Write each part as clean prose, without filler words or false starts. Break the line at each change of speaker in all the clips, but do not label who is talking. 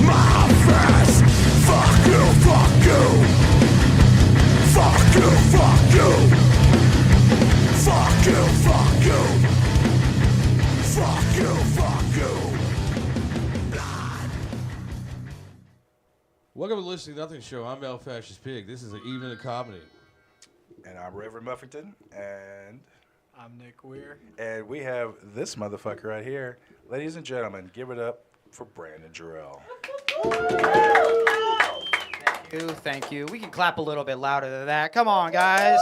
My face. Fuck you, fuck you. Fuck you, fuck you. Fuck you, fuck you. Fuck you, fuck you.
Welcome to Listening to Nothing Show. I'm Mel Fascist Pig. This is an evening of comedy.
And I'm Reverend Muffington, and
I'm Nick Weir.
and we have this motherfucker right here. Ladies and gentlemen, give it up for Brandon Jarrell.
Thank you. We can clap a little bit louder than that. Come on, guys.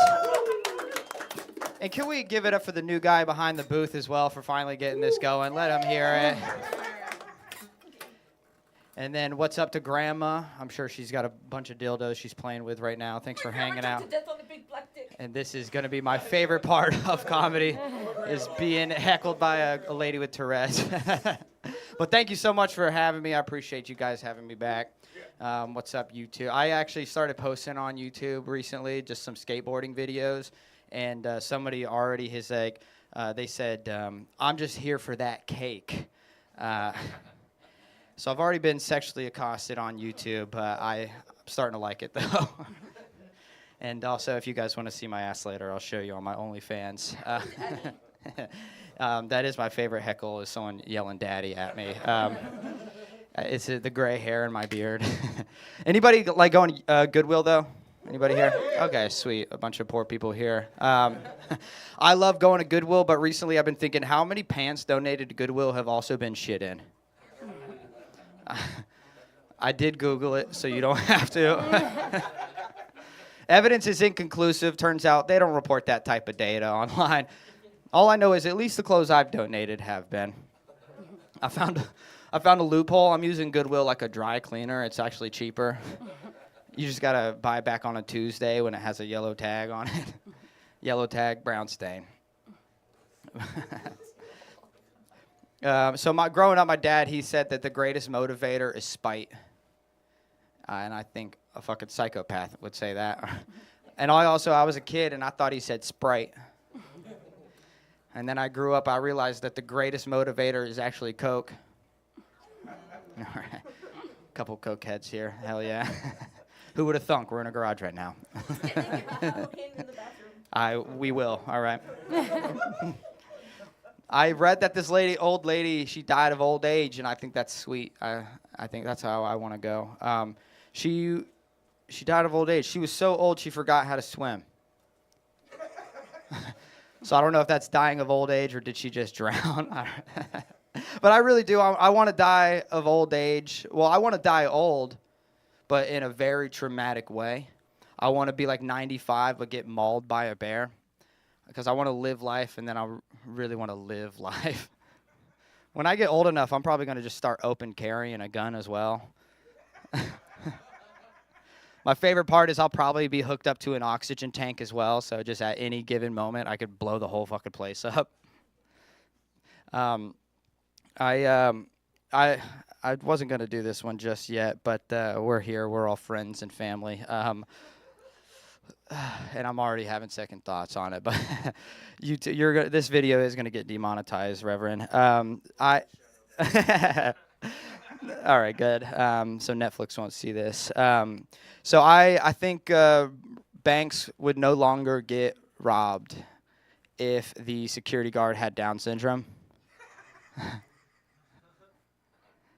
And can we give it up for the new guy behind the booth as well for finally getting this going? Let him hear it. And then what's up to Grandma? I'm sure she's got a bunch of dildos she's playing with right now. Thanks for hanging out. And this is going to be my favorite part of comedy, is being heckled by a lady with Tourette's. But thank you so much for having me. I appreciate you guys having me back. What's up, YouTube? I actually started posting on YouTube recently, just some skateboarding videos. And somebody already has like, they said, I'm just here for that cake. So I've already been sexually accosted on YouTube. I'm starting to like it, though. And also, if you guys want to see my ass later, I'll show you on my OnlyFans. That is my favorite heckle, is someone yelling daddy at me. It's the gray hair in my beard. Anybody like going Goodwill, though? Anybody here? Okay, sweet. A bunch of poor people here. I love going to Goodwill, but recently I've been thinking, how many pants donated to Goodwill have also been shit in? I did Google it, so you don't have to. Evidence is inconclusive. Turns out they don't report that type of data online. All I know is at least the clothes I've donated have been. I found a loophole. I'm using Goodwill like a dry cleaner. It's actually cheaper. You just got to buy it back on a Tuesday when it has a yellow tag on it. Yellow tag, brown stain. Growing up, my dad, he said that the greatest motivator is spite. And I think a fucking psychopath would say that. And I was a kid, and I thought he said Sprite. And then I grew up, I realized that the greatest motivator is actually Coke. All right. Couple Coke heads here. Hell yeah. Who would have thunk? We're in a garage right now. We will. All right. I read that this old lady, she died of old age, and I think that's sweet. I think that's how I want to go. She died of old age. She was so old she forgot how to swim. So I don't know if that's dying of old age or did she just drown. But I really do. I want to die of old age. Well, I want to die old, but in a very traumatic way. I want to be like 95 but get mauled by a bear. Because I want to live life, and then I really want to live life. When I get old enough, I'm probably going to just start open carrying a gun as well. My favorite part is I'll probably be hooked up to an oxygen tank as well, so just at any given moment, I could blow the whole fucking place up. I wasn't going to do this one just yet, but we're here. We're all friends and family. And I'm already having second thoughts on it, but this video is gonna get demonetized, Reverend. All right, good. So Netflix won't see this. So I think banks would no longer get robbed if the security guard had Down syndrome.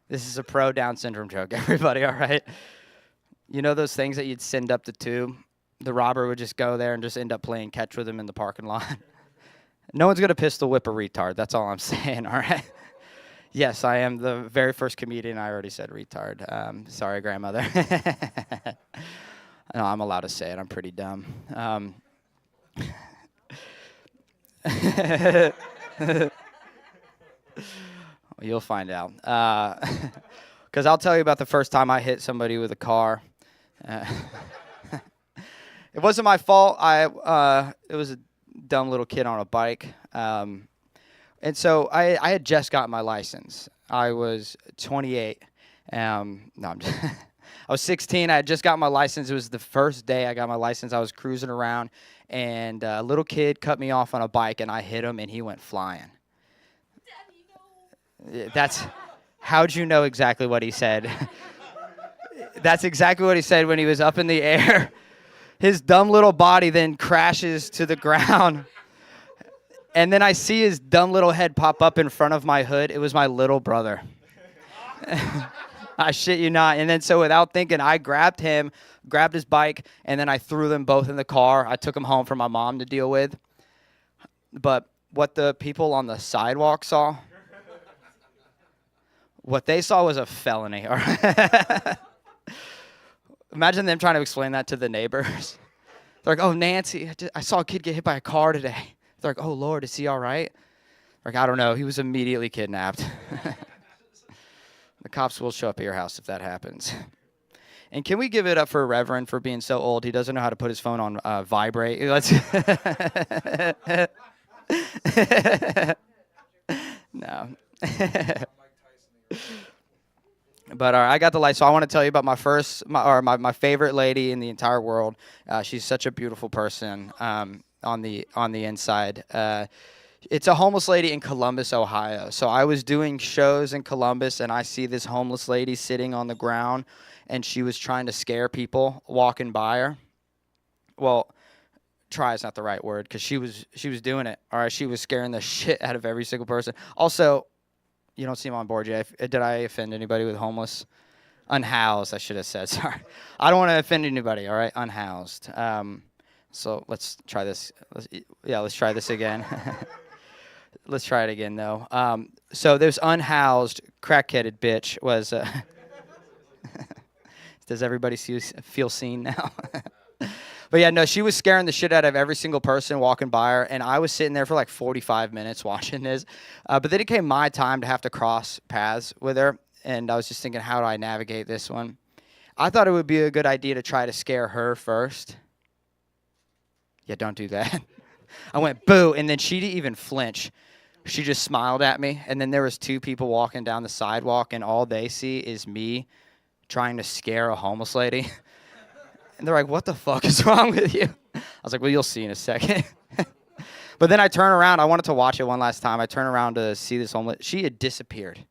This is a pro Down syndrome joke, everybody. All right. You know those things that you'd send up the tube? The robber would just go there and just end up playing catch with him in the parking lot. No one's going to pistol whip a retard. That's all I'm saying, all right? Yes, I am the very first comedian. I already said retard. Sorry, grandmother. No, I'm allowed to say it. I'm pretty dumb. You'll find out. Because I'll tell you about the first time I hit somebody with a car. It wasn't my fault. It was a dumb little kid on a bike. And so I had just gotten my license. I was 28. No, I'm just I was 16. I had just got my license. It was the first day I got my license. I was cruising around, and a little kid cut me off on a bike, and I hit him, and he went flying. Daddy, no. How'd you know exactly what he said? That's exactly what he said when he was up in the air. His dumb little body then crashes to the ground. And then I see his dumb little head pop up in front of my hood. It was my little brother. I shit you not. And then so without thinking, I grabbed him, grabbed his bike, and then I threw them both in the car. I took him home for my mom to deal with. But what the people on the sidewalk saw, what they saw was a felony. All right? Imagine them trying to explain that to the neighbors. They're like, oh, Nancy, I saw a kid get hit by a car today. They're like, oh, Lord, is he all right? Like, I don't know. He was immediately kidnapped. The cops will show up at your house if that happens. And can we give it up for Reverend for being so old? He doesn't know how to put his phone on vibrate. Let's no. But I got the light, so I want to tell you about my favorite lady in the entire world. She's such a beautiful person on the inside. It's a homeless lady in Columbus, Ohio. So I was doing shows in Columbus, and I see this homeless lady sitting on the ground, and she was trying to scare people walking by her. Well, try is not the right word, because she was doing it. All right, she was scaring the shit out of every single person. Also, you don't seem on board yet. Did I offend anybody with homeless? Unhoused, I should have said. Sorry. I don't want to offend anybody, all right? Unhoused. So let's try this. Let's try this again. Let's try it again, though. So this unhoused, crack-headed bitch was... Does everybody feel seen now? But yeah, no, she was scaring the shit out of every single person walking by her, and I was sitting there for like 45 minutes watching this. But then it came my time to have to cross paths with her, and I was just thinking, how do I navigate this one? I thought it would be a good idea to try to scare her first. Yeah, don't do that. I went, boo, and then she didn't even flinch. She just smiled at me, and then there was two people walking down the sidewalk, and all they see is me trying to scare a homeless lady. And they're like, what the fuck is wrong with you? I was like, well, you'll see in a second. But then I turn around. I wanted to watch it one last time. I turn around to see this homeless. She had disappeared.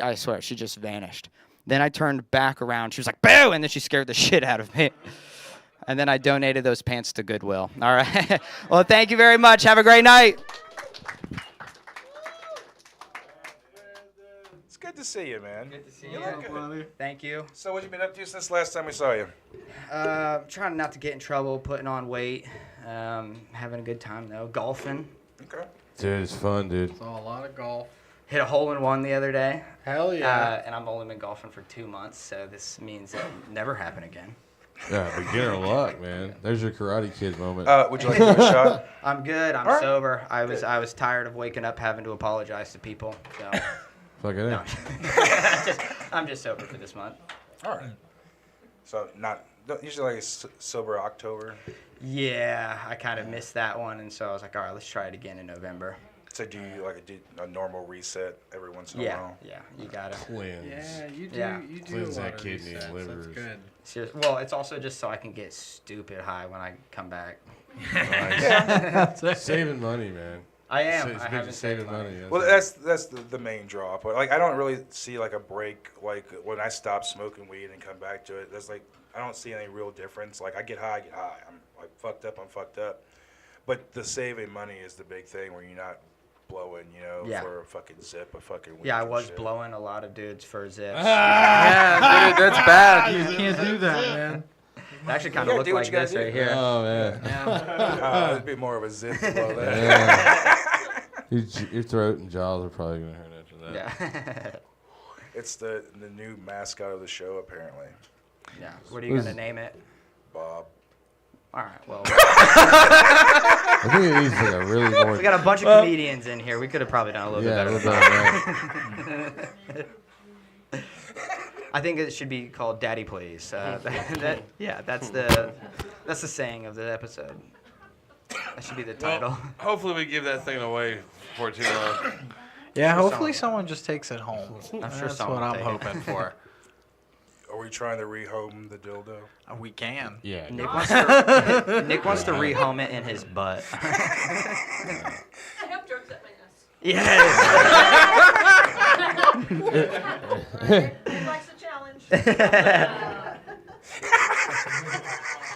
I swear, she just vanished. Then I turned back around. She was like, boo! And then she scared the shit out of me. And then I donated those pants to Goodwill. All right. Well, thank you very much. Have a great night.
Good to see you, man.
Good to see you. Thank you.
So what you been up to since last time we saw you?
Trying not to get in trouble, putting on weight, having a good time, though. Golfing.
Okay.
Dude, it's fun, dude.
So a lot of golf.
Hit a hole-in-one the other day.
Hell yeah.
And I've only been golfing for 2 months, so this means it'll never happen again.
Yeah, beginner luck, man. There's your Karate Kid moment.
Would you like to give it a shot?
I'm good. I'm
right.
sober. I was tired of waking up having to apologize to people. So
Fuck it
no. I'm just sober for this month.
All right. So usually like sober October.
Yeah, I kind of missed that one, and so I was like, all right, let's try it again in November.
So do you like a normal reset every once in a
Yeah,
while?
yeah, you got it.
Cleanse.
Yeah, you do.
Yeah.
You do
Cleanse
a lot
that
of
kidney and
resets.
livers.
That's good.
Seriously. Well, it's also just so I can get stupid high when I come back.
Nice. Saving money, man.
I am.
It's
I
big
haven't
to
saved
saving
money.
money.
Well, that's the main draw. But like, I don't really see like a break. Like when I stop smoking weed and come back to it, there's like I don't see any real difference. Like I get high. I'm like fucked up. I'm fucked up. But the saving money is the big thing where you're not blowing,
Yeah.
for a fucking zip, a fucking weed.
Yeah, I
and
was
shit.
blowing a lot of dudes for zips.
Yeah, dude, that's bad. You can't do that, man.
It actually kind
You
of
gotta
looked
do what
like
you gotta
this
do.
right here.
Oh, man.
Yeah.
It'd be more of a zip to blow that.
Your throat and jaws are probably going to hurt after that.
Yeah.
It's the new mascot of the show, apparently.
Yeah. What are you gonna name it?
Bob.
All right. Well,
I think it needs like a really more...
we got a bunch of comedians in here. We could have probably done a little bit
Yeah, a
better.
little
than
bit
that. I think it should be called "Daddy Please." That's the saying of the episode. That should be the title.
Well, hopefully we give that thing away before too long.
Yeah, hopefully someone just takes it home.
I'm sure
That's
someone
what
will
I'm
take it.
hoping for.
Are we trying to rehome the dildo?
We can.
Yeah.
Nick wants to rehome it in his butt.
I have drugs at my ass.
Yes.
likes a challenge.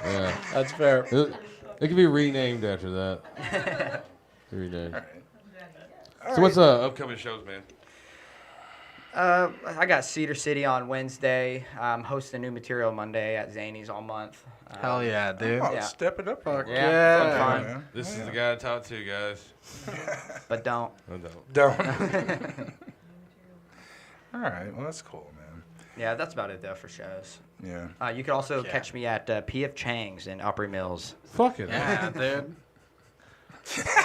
Yeah.
That's fair.
It could be renamed after that. Renamed.
All
So what's upcoming shows, man?
I got Cedar City on Wednesday. I'm hosting new material Monday at Zany's all month.
Hell yeah, dude.
Oh,
Yeah.
step it up. Fuck
Yeah,
fun.
fun.
This is the guy to talk to, guys.
But don't.
I don't.
Don't. All right. Well, that's cool, man.
Yeah, that's about it though for shows.
Yeah.
You could also catch me at P.F. Chang's in Opry Mills.
Fuck it.
Yeah, dude.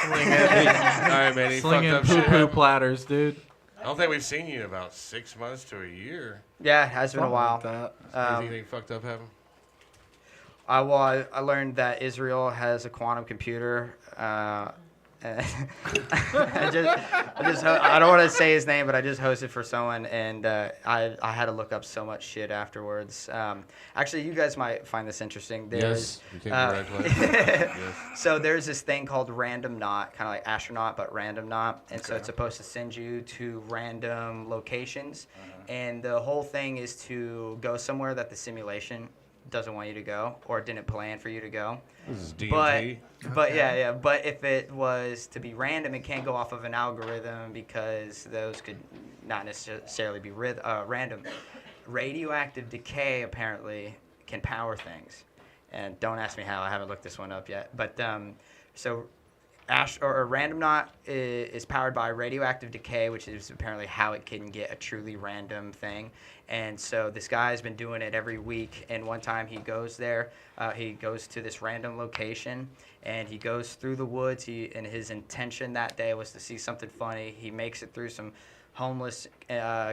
All right, man. He
Slinging
fucked up shit.
poo-poo platters, dude.
I don't think we've seen you in about 6 months to a year.
Yeah, it has been a while.
That.
Anything fucked up happen?
I learned that Israel has a quantum computer. I don't want to say his name, but I just hosted for someone, and I had to look up so much shit afterwards. Actually, you guys might find this interesting.
Yes, you came to the right place. Yes.
So there's this thing called Random Knot, kind of like astronaut, but Random Knot, and so it's supposed to send you to random locations, and the whole thing is to go somewhere that the simulation doesn't want you to go or didn't plan for you to go.
This is DMT.
But yeah. But if it was to be random, it can't go off of an algorithm because those could not necessarily be random. Radioactive decay apparently can power things, and don't ask me how. I haven't looked this one up yet. But so. Random Knot is powered by radioactive decay, which is apparently how it can get a truly random thing. And so this guy has been doing it every week. And one time he goes there, he goes to this random location, and he goes through the woods. And his intention that day was to see something funny. He makes it through some homeless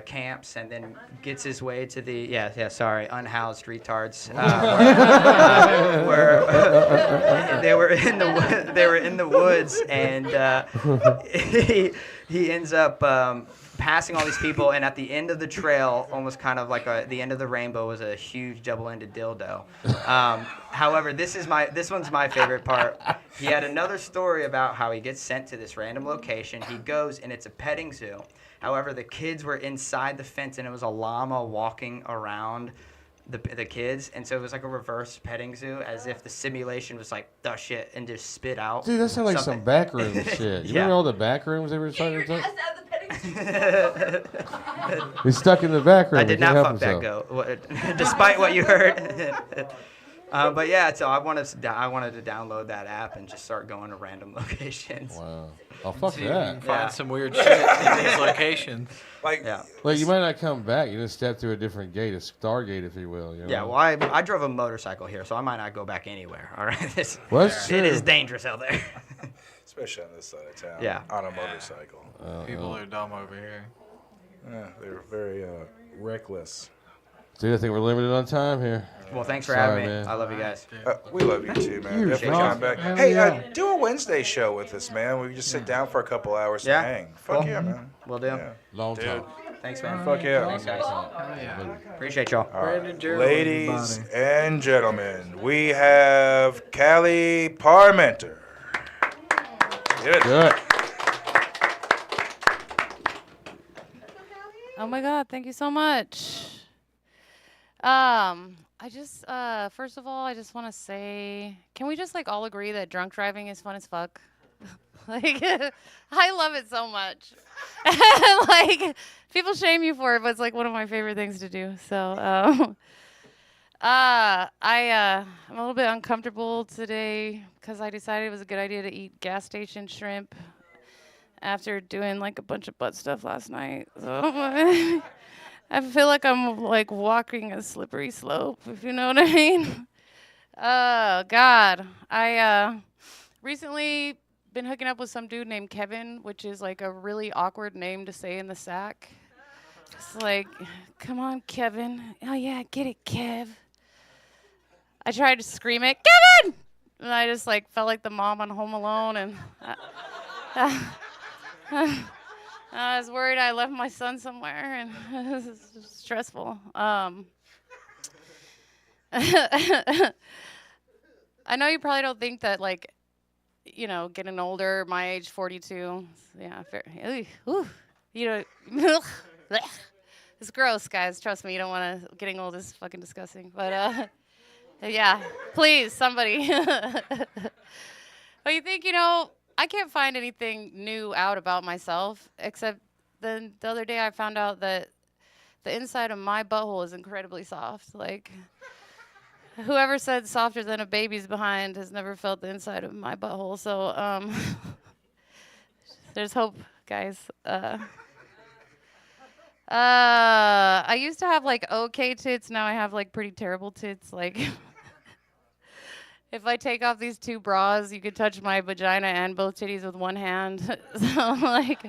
camps, and then gets his way to the unhoused retards. Where they were in the woods, and he ends up passing all these people, and at the end of the trail, almost kind of like the end of the rainbow, was a huge double-ended dildo. However, this one's my favorite part. He had another story about how he gets sent to this random location. He goes, and it's a petting zoo. However, the kids were inside the fence, and it was a llama walking around the kids, and so it was like a reverse petting zoo, as if the simulation was like, the shit, and just spit out.
Dude, that sounds like
something.
some backroom shit. You remember all the backrooms they were talking about? He's stuck in the backroom.
I did not fuck that goat, despite what you heard. But yeah, so I wanted to download that app and just start going to random locations.
Wow. Oh, fuck
So you
that.
can find some weird shit in these locations.
Like,
Like, you might not come back. You just step through a different gate, a Stargate, if you will. You know?
Yeah, well, I drove a motorcycle here, so I might not go back anywhere. All right, it is dangerous out there.
especially on this side of town.
Yeah.
On a motorcycle.
People are dumb over here.
Yeah, they're very reckless.
Dude, I think we're limited on time here.
Well, thanks for
Sorry,
having me.
man.
I love you guys.
We love you too, man.
You
Definitely
fuck.
come back.
Hell
Hey,
yeah.
do a Wednesday show with us, man. We just sit down for a couple hours
Yeah.
and hang. Fuck
Cool.
yeah, man.
Will do.
Yeah.
Long
Dude.
talk.
Thanks, man.
Fuck yeah.
Thanks, guys.
Yeah.
Appreciate y'all.
All right.
Brandon Gerald,
Ladies
everybody.
and gentlemen, we have Callie Parmenter. Good.
Good.
Oh my God, thank you so much. I just, first of all, I just want to say, can we just like all agree that drunk driving is fun as fuck? Like, I love it so much. Like, people shame you for it, but it's like one of my favorite things to do. So, I'm a little bit uncomfortable today because I decided it was a good idea to eat gas station shrimp after doing like a bunch of butt stuff last night. So I feel like I'm like walking a slippery slope, if you know what I mean. Oh God, I recently been hooking up with some dude named Kevin, which is like a really awkward name to say in the sack. Just like, come on, Kevin. Oh yeah, get it, Kev. I tried to scream it, Kevin, and I just like felt like the mom on Home Alone, and I was worried I left my son somewhere, and it was stressful. I know you probably don't think that, like, you know, getting older, my age, 42, yeah, fair, ooh, you know, Blech. It's gross, guys. Trust me. You don't want to. Getting old is fucking disgusting. But yeah, please, somebody. But you think, I can't find anything new out about myself, except then the other day I found out that the inside of my butthole is incredibly soft. Like, whoever said softer than a baby's behind has never felt the inside of my butthole. So, there's hope, guys. I used to have like okay tits. Now I have like pretty terrible tits. Like, if I take off these 2 bras, you could touch my vagina and both titties with one hand. So like,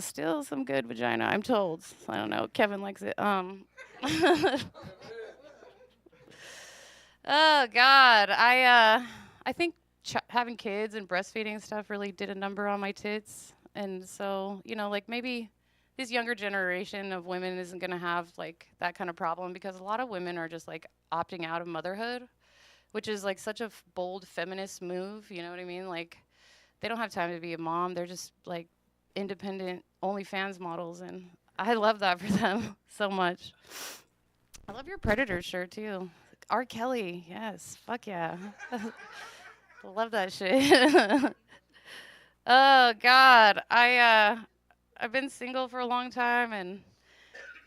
still some good vagina, I'm told. I don't know. Kevin likes it. Oh God, I think having kids and breastfeeding stuff really did a number on my tits. And so, like maybe this younger generation of women isn't going to have like that kind of problem, because a lot of women are just like opting out of motherhood, which is like such a bold feminist move. You know what I mean? Like, they don't have time to be a mom. They're just like independent OnlyFans models. And I love that for them so much. I love your Predator shirt too. R. Kelly. Yes. Fuck yeah. Love that shit. Oh God, I've been single for a long time, and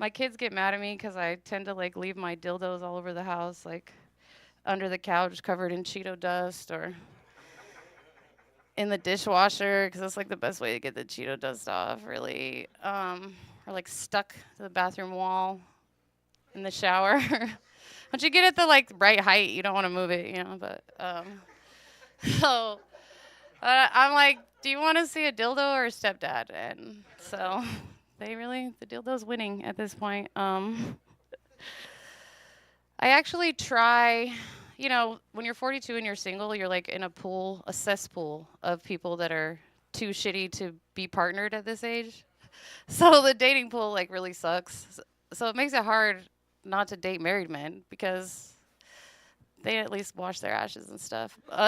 my kids get mad at me because I tend to like leave my dildos all over the house, like under the couch covered in Cheeto dust, or in the dishwasher, because that's like the best way to get the Cheeto dust off, really. Or like stuck to the bathroom wall in the shower. Once you get it the like right height, you don't want to move it, But so I'm like, do you want to see a dildo or a stepdad? And so the dildo's winning at this point. I actually try, when you're 42 and you're single, you're like in a cesspool of people that are too shitty to be partnered at this age. So the dating pool like really sucks. So it makes it hard not to date married men, because they at least wash their ashes and stuff. So,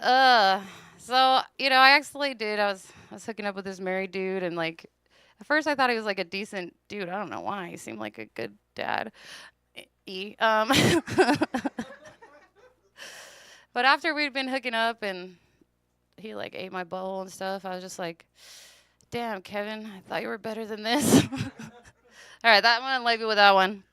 I actually did. I was hooking up with this married dude, and like, at first I thought he was like a decent dude. I don't know why. He seemed like a good dad. But after we'd been hooking up and he like ate my butthole and stuff, I was just like, damn, Kevin, I thought you were better than this. All right, that one, leave you with that one.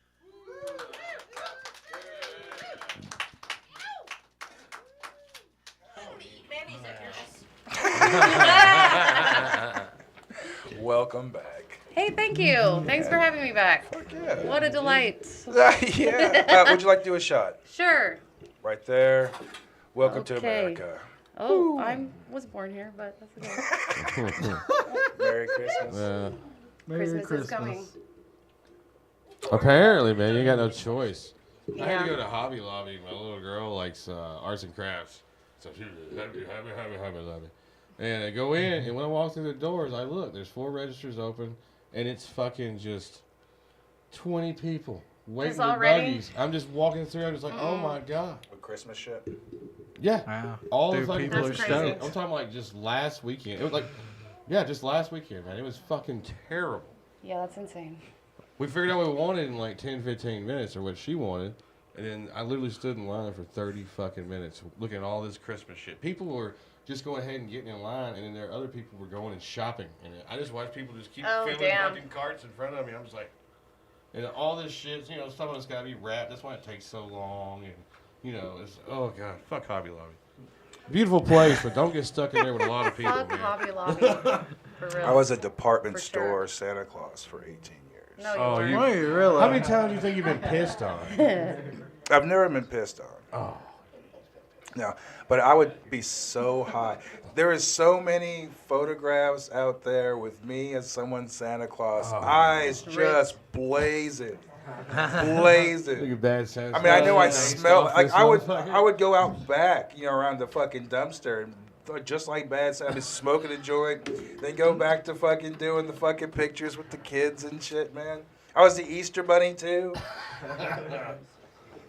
Welcome back.
Hey, thank you. Thanks for having me back.
Fuck yeah.
What a delight.
Yeah. Would you like to do a shot?
Sure.
Right there. Welcome to
Okay.
America.
Oh, I was born here, but that's okay.
Merry Christmas.
Merry
Christmas is coming.
Apparently, man, you got no choice. I had
Yeah.
to go to Hobby Lobby. My little girl likes arts and crafts. So she was Hobby Lobby. And I go in, and when I walk through the doors, I look. There's 4 registers open, and it's fucking just 20 people waiting
Just
with
already?
buggies. I'm just walking through. I'm just like, oh my God.
With Christmas shit.
Yeah.
Wow.
All
Dude,
the fucking
people are
That's
Christmas shit.
crazy.
I'm talking like just last weekend. It was like, yeah, just last weekend, man. It was fucking terrible.
Yeah, that's insane.
We figured out what we wanted in like 10, 15 minutes, or what she wanted. And then I literally stood in line for 30 fucking minutes looking at all this Christmas shit. People were just going ahead and getting in line, and then there other people were going and shopping. And I just watched people just keep filling
damn.
fucking carts in front of me. I'm just like, and all this shit, some of it's got to be wrapped. That's why it takes so long. And, it's, oh God, fuck Hobby Lobby. Beautiful place, but don't get stuck in there with a lot of people,
Fuck
man.
Hobby Lobby. For real.
I was a department
For
store
sure.
Santa Claus for 18 years.
No, you
Oh,
weren't.
you-
Wait, really?
How many times do you think you've been pissed on?
I've never been pissed on.
Oh.
No, but I would be so high. There is so many photographs out there with me as someone Santa Claus, eyes just blazing, blazing.
Look at bad sense.
I mean, I know I smell like I
I
would go out back, around the fucking dumpster, and just like bad Santa, I'd be smoking a joint, then go back to fucking doing the fucking pictures with the kids and shit, man. I was the Easter Bunny too. Yeah,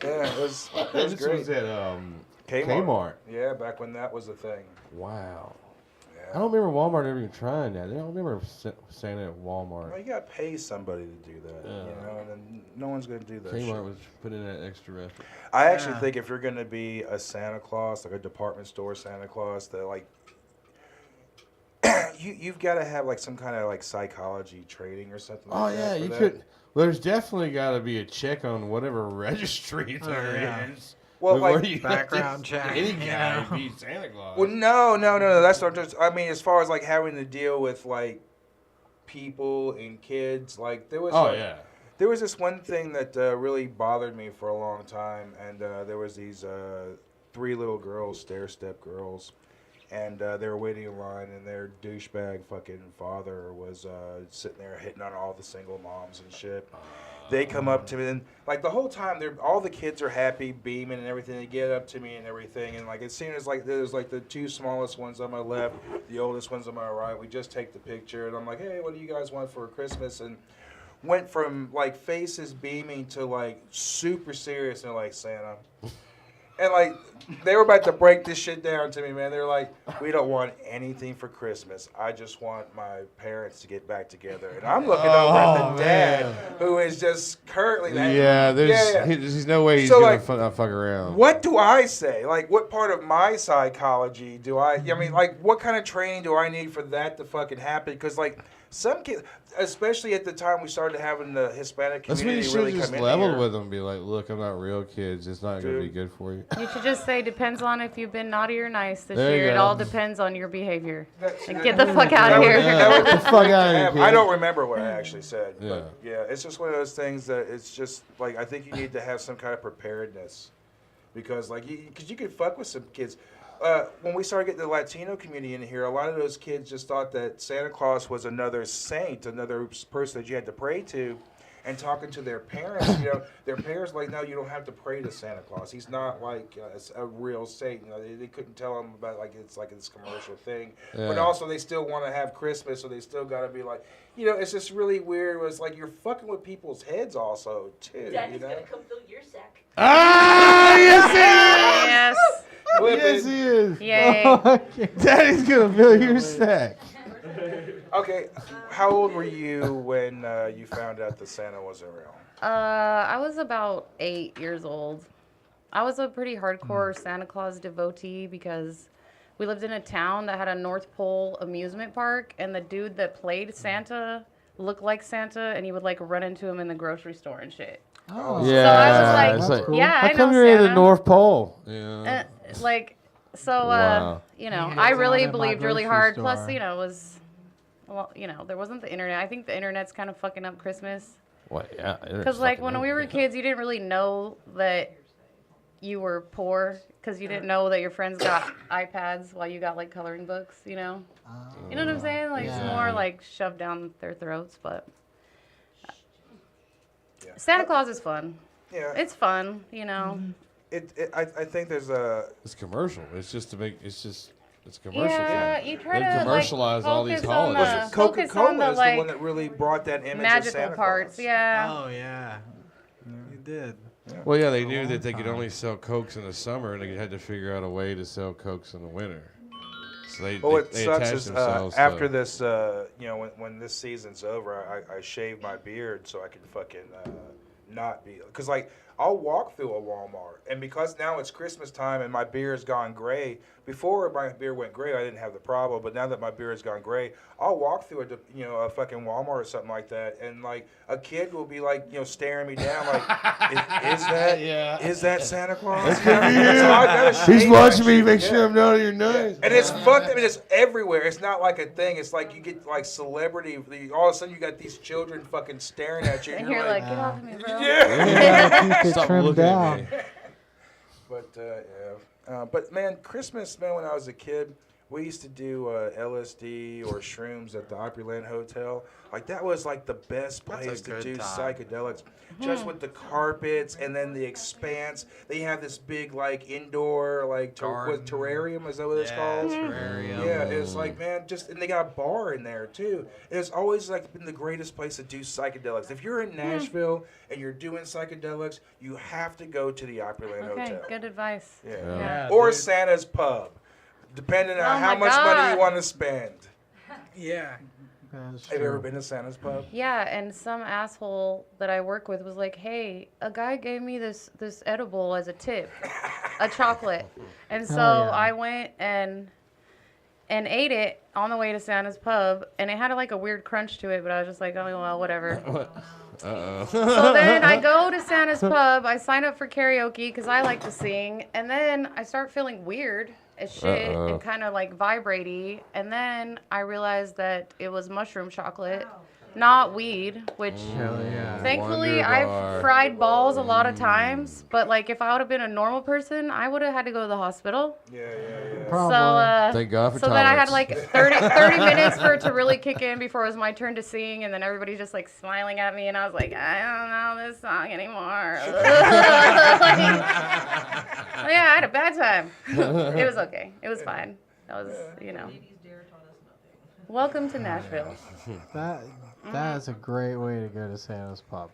it was
This
great.
was at Kmart.
Yeah, back when that was a thing.
Wow.
Yeah.
I don't remember Walmart ever even trying that. I don't remember Santa at Walmart.
Well, you gotta pay somebody to do that, you know, and then no one's gonna do that.
Kmart
shit.
was putting that extra effort.
I actually think if you're gonna be a Santa Claus, like a department store Santa Claus, that like you've got to have like some kind of like psychology training or something.
Oh
like
yeah,
that
you
that.
could. Well, there's definitely got to be a check on whatever registry there is.
Well,
Before
like
you
background check,
any
you
guy
know?
be Santa Claus.
Well, no. That's not just. I mean, as far as like having to deal with like people and kids, like there was.
Oh
like,
yeah.
There was this one thing that really bothered me for a long time, and there was these 3 little girls, stair-step girls, and they were waiting in line, and their douchebag fucking father was sitting there hitting on all the single moms and shit. They come up to me, and like the whole time, all the kids are happy, beaming and everything. They get up to me and everything, and like it seems like there's like the 2 smallest ones on my left, the oldest ones on my right. We just take the picture, and I'm like, hey, what do you guys want for Christmas? And went from like faces beaming to like super serious and like Santa. And like they were about to break this shit down to me, man. They're like, we don't want anything for Christmas. I just want my parents to get back together. And I'm looking over at the dad who is just currently
There's no way he's
So,
gonna
like,
fuck around.
What do I say? Like, what part of my psychology do I mean, like, what kind of training do I need for that to fucking happen? Because, like, some kids, especially at the time we started having the Hispanic
That's when you
community
should
really
just
come in
level
here.
with them and be like, look, I'm not real kids. It's not going to be good for you.
You should just say, depends on if you've been naughty or nice this
There you
year. It
go.
all depends on your behavior.
That's-
And get the fuck out of here.
Get the fuck out of here,
I
kid.
don't remember what I actually said.
Yeah.
But yeah, it's just one of those things that it's just like I think you need to have some kind of preparedness because like because you could fuck with some kids. When we started getting the Latino community in here, a lot of those kids just thought that Santa Claus was another saint, another person that you had to pray to. And talking to their parents, their parents like, no, you don't have to pray to Santa Claus. He's not like a real saint. They couldn't tell them about like it's this commercial thing.
Yeah.
But also they still want to have Christmas, so they still got to be like, it's just really weird. It's like you're fucking with people's heads also too.
Daddy's gonna come fill your sack.
Ah, yes,
Yes.
Flip
yes,
it.
he is.
Yay.
Daddy's going to fill your sack.
Okay, how old were you when you found out that Santa wasn't real?
I was about 8 years old. I was a pretty hardcore Santa Claus devotee because we lived in a town that had a North Pole amusement park, and the dude that played Santa looked like Santa, and he would like run into him in the grocery store and shit.
Oh,
Yeah.
So I was like,
it's
That's cool.
yeah,
How
I
come
know
you're in the
Santa.
North Pole? Yeah. Wow.
You know,
He
I
hangs
really
out at my
believed really
grocery
hard. Plus,
store.
it was, well, there wasn't the internet. I think the internet's kind of fucking up Christmas.
What? Yeah.
Because, like, when we were kids, you didn't really know that you were poor because you didn't know that your friends got iPads while you got, like, coloring books, You know what I'm saying? Like, it's
Yeah.
more, like, shoved down their throats, but
Yeah.
Santa Claus is fun.
Yeah,
It's fun,
I think there's a
It's commercial. It's just to make. It's a commercial
Yeah,
thing.
you try
They've
to, like,
commercialized all these
focus on
holidays.
the- focus on
Coca-Cola
the,
is
like,
the one that really brought that image of
magical
Santa
parts.
Claus.
Yeah.
Oh yeah, you did.
Well, yeah, they knew that they could only sell Cokes in the summer, and they had to figure out a way to sell Cokes in the winter. So they
What
they
sucks
attached
is
themselves
after
to,
this, when this season's over, I shave my beard so I can fucking not be, because like I'll walk through a Walmart, and because now it's Christmas time and my beard's gone gray. Before my beard went gray, I didn't have the problem, but now that my beard's gone gray, I'll walk through a fucking Walmart or something like that, and like a kid will be like staring me down like, is that Santa Claus? So I gotta
He's
shave my
watching me.
shit,
Make
yeah.
sure I'm not you're nice.
And it's fucked. I mean, it's everywhere. It's not like a thing. It's like you get like celebrity. All of a sudden, you got these children fucking staring at you.
And you're like, get off of me, bro.
yeah.
Keep it
Stop
trimmed
looking at
down.
me.
But but man, Christmas, man. When I was a kid, we used to do LSD or shrooms at the Opryland Hotel. Like that was like the best
That's a
place to
good
do
time.
psychedelics. Just with the carpets and then the expanse. They have this big like indoor like
Garden.
terrarium. Is that what it's called?
Terrarium.
Yeah, it's like, man, and they got a bar in there too. It's always like been the greatest place to do psychedelics. If you're in Nashville and you're doing psychedelics, you have to go to the Opryland
Okay,
Hotel.
good advice.
Yeah.
Yeah.
Or
dude.
Santa's Pub. Depending
Oh
on how
my
much money
God.
you want to spend.
Yeah.
That's
Have you ever
true.
been to Santa's Pub?
Yeah, and some asshole that I work with was like, "Hey, a guy gave me this edible as a tip, a chocolate," and so
Hell yeah.
I went and ate it on the way to Santa's Pub, and it had like a weird crunch to it, but I was just like, "Oh well, whatever." So then I go to Santa's Pub, I sign up for karaoke because I like to sing, and then I start feeling weird as shit and kind of like vibraty, and then I realized that it was mushroom chocolate, not weed, which
Hell yeah.
thankfully
Wonder
I've
Bar.
fried balls a lot of times, but like if I would have been a normal person, I would have had to go to the hospital.
Yeah.
Probably.
Thank God for
So then I had
tolerance.
like 30 minutes for it to really kick in before it was my turn to sing, and then everybody's just like smiling at me, and I was like, I don't know this song anymore. Yeah, I had a bad time. It was okay. It was fine. That was, Welcome to Nashville.
That is a great way to go to Santa's Pub.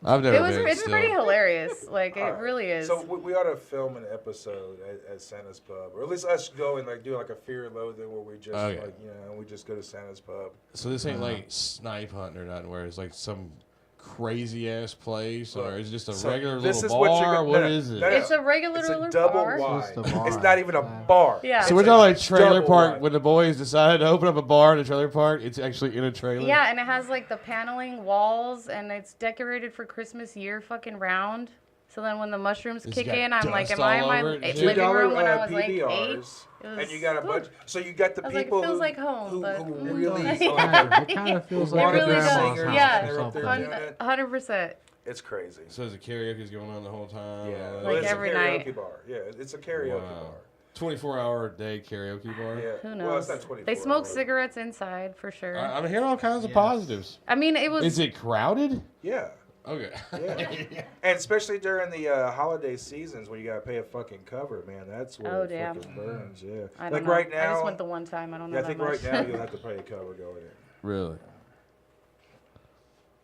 I've never been.
It's
still.
pretty hilarious. Like, it
Alright,
really is.
So we ought to film an episode at Santa's Pub, or at least us go and like do like a fear and loathing where we just
Okay.
like we just go to Santa's Pub.
So this ain't like snipe hunting or nothing, where it's like some crazy ass place, or is it just a
So
regular
this
little
is what you're
bar?
gonna-
What
no,
is it?
no, no.
It's a regular
It's a
little
double
bar.
wide.
It's just a bar.
It's not even a
Yeah.
bar.
Yeah.
So
It's
we're
a
talking like trailer
double
park
wide.
when the boys decided to open up a bar in a trailer park. It's actually in a trailer.
Yeah, and it has like the paneling walls, and it's decorated for Christmas year fucking round. So then when the mushrooms
It's
kick
got
in, I'm like,
dust
am I in
all
my
over it and shit.
living room when I
$2
was like 8?
PBRs,
It was-
and you got a bunch. So you got the
I was like, it
people
feels
who,
like home,
who,
but-
who
Mm.
really
Yeah, it kind of feels
who
like
wanna
a
really
be
does.
grandma's
singers,
house
Yeah.
and
or
they're up there
something.
doing it.
100%.
It's crazy.
So the karaoke's going on the whole time.
Yeah,
all that?
Like
it's
every
a karaoke
night.
bar. Yeah, it's a karaoke
Wow.
bar.
24-hour day karaoke bar.
Yeah.
Who
Well, it's
knows?
not 24
They smoke
hours.
cigarettes inside for sure.
I'm hearing all kinds of
Yes.
positives.
I mean, it was.
Is it crowded?
Yeah.
Okay.
Yeah. And especially during the holiday seasons when you gotta pay a fucking cover, man. That's where
Oh,
it
damn.
fucking burns. Yeah.
I don't
Like
know.
right
I
now.
just went the one time. I don't know
I
that
think
much.
right now you'll have to pay a cover going in.
Really?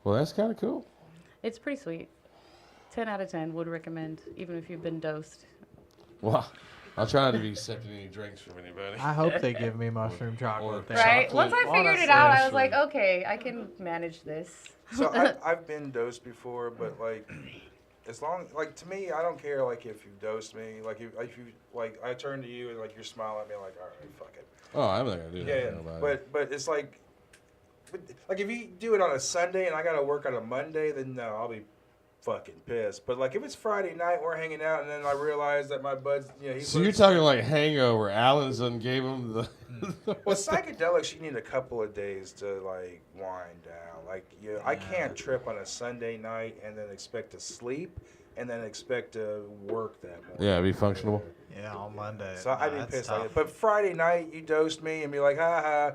Well, that's kind of cool.
It's pretty sweet. 10 out of 10 would recommend, even if you've been dosed.
Well, I'll try not to be accepting any drinks from anybody.
I hope they give me mushroom chocolate there.
Right?
Chocolate.
Once I figured it
Honestly,
out, I was
sure.
like, okay, I can manage this.
So I've been dosed before, but like, as long like to me, I don't care like if you dosed me, like if you like I turn to you and like you're smiling at me like all right, fuck it.
Oh, I'm not gonna do
Yeah,
that.
yeah. But it's like if you do it on a Sunday and I gotta work on a Monday, then no, I'll be fucking pissed. But like if it's Friday night, we're hanging out, and then I realize that my bud's he's
So you're talking like Hangover. Allenson gave him the.
Well, psychedelics, you need a couple of days to like wind down. Like, I can't trip on a Sunday night and then expect to sleep and then expect to work that morning.
Yeah, be functional.
Yeah, on Monday.
So I'd be
That's
pissed
tough.
like that. But Friday night, you dosed me and be like, ha ha.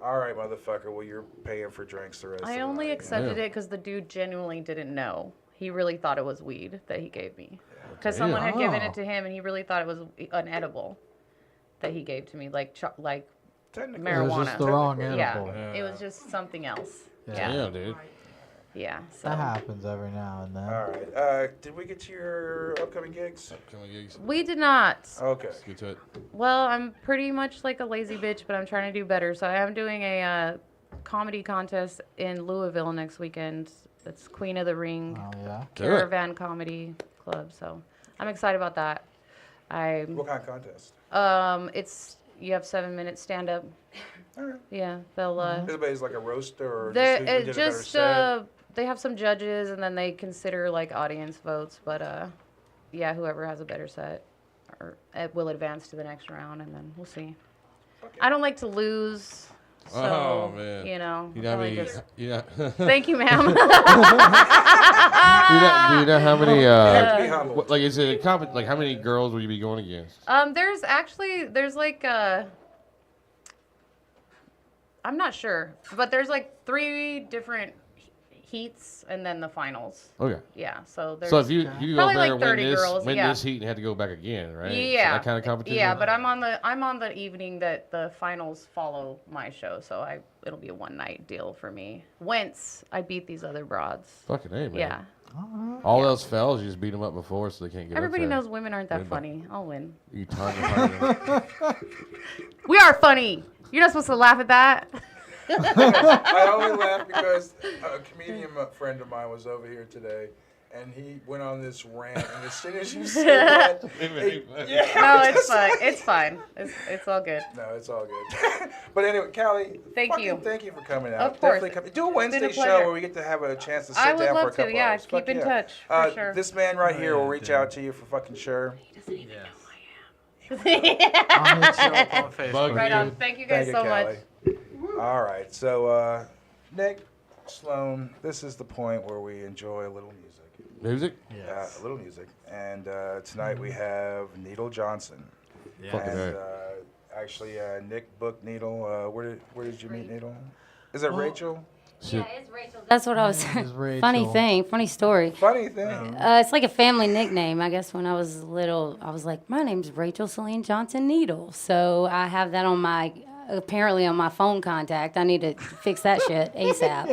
All right, motherfucker. Well, you're paying for drinks the rest of the
I
night.
only
you know?
accepted
Yeah.
it because the dude genuinely didn't know. He really thought it was weed that he gave me. Because someone had given
Oh.
it to him and he really thought it was an edible that he gave to me, like
Technically,
It was
marijuana.
just the wrong
Yeah,
edible.
it was just something else.
Yeah.
Yeah,
Damn, dude.
yeah. So
That happens every now and then.
All right. Did we get to your upcoming gigs?
Upcoming gigs.
we did not.
Okay.
Let's get to it.
Well, I'm pretty much like a lazy bitch, but I'm trying to do better. So I am doing a comedy contest in Louisville next weekend. It's Queen of the Ring
Oh, yeah.
Do it.
Caravan Comedy Club. So I'm excited about that.
What kind of contest?
It's you have 7 minutes stand up.
Okay.
Yeah, they'll
Everybody's like a roaster or
They're,
just who did a better set?
they have some judges and then they consider like audience votes, but yeah, whoever has a better set or it will advance to the next round and then we'll see.
Okay.
I don't like to lose, so
Oh, man.
you know.
You know how
probably
many?
just-
Do
Thank you, ma'am.
you know how many?
You have to be humble.
Like, is it a like how many girls will you be going against?
There's like I'm not sure, but there's like 3 different heats and then the finals.
Okay.
Yeah, so there's
So if you go
probably
up there
like
and
30
win,
girls,
win
yeah.
this heat and had to go back again, right? So
Yeah,
that kind of competition.
yeah, but I'm on the evening that the finals follow my show, so it'll be a one night deal for me. Once I beat these other broads.
Fucking A, man.
Yeah.
All else fails, you just beat them up before so they can't get
Everybody
up there.
knows women aren't that
Win by-
funny. I'll win.
You time to
We are funny. You're not supposed to laugh at that.
I only laugh because a comedian friend of mine was over here today, and he went on this rant, and as soon as you said that,
No, it's fine. It's fine. It's all good.
No, it's all good. But anyway, Callie,
Thank you.
Thank you for coming out.
Of course.
Definitely come. Do a Wednesday
Been a
show
pleasure.
where we get to have a chance to sit
I would
down for a
love
couple
to. Yeah,
hours.
keep
Fuck
in
yeah.
touch for sure.
This man right here will reach
dude.
out to you for fucking sure.
Yes.
Yeah.
I'll hit you up on Facebook.
Bug
Right
you.
on. Thank you guys
Thank
so
you,
much.
Callie. All right, so Nick, Sloan, this is the point where we enjoy a little music.
Music?
Yes.
A little music. And tonight we have Needle Johnson.
Fucking
And
A.
actually, Nick booked Needle. Where did you meet Needle? Is it Rachel?
Yeah, it's Rachel. That's what I was.
It's Rachel.
Funny story.
Funny thing.
It's like a family nickname. I guess when I was little, I was like, my name's Rachel Celine Johnson Needle. So I have that on my, apparently on my phone contact. I need to fix that shit ASAP.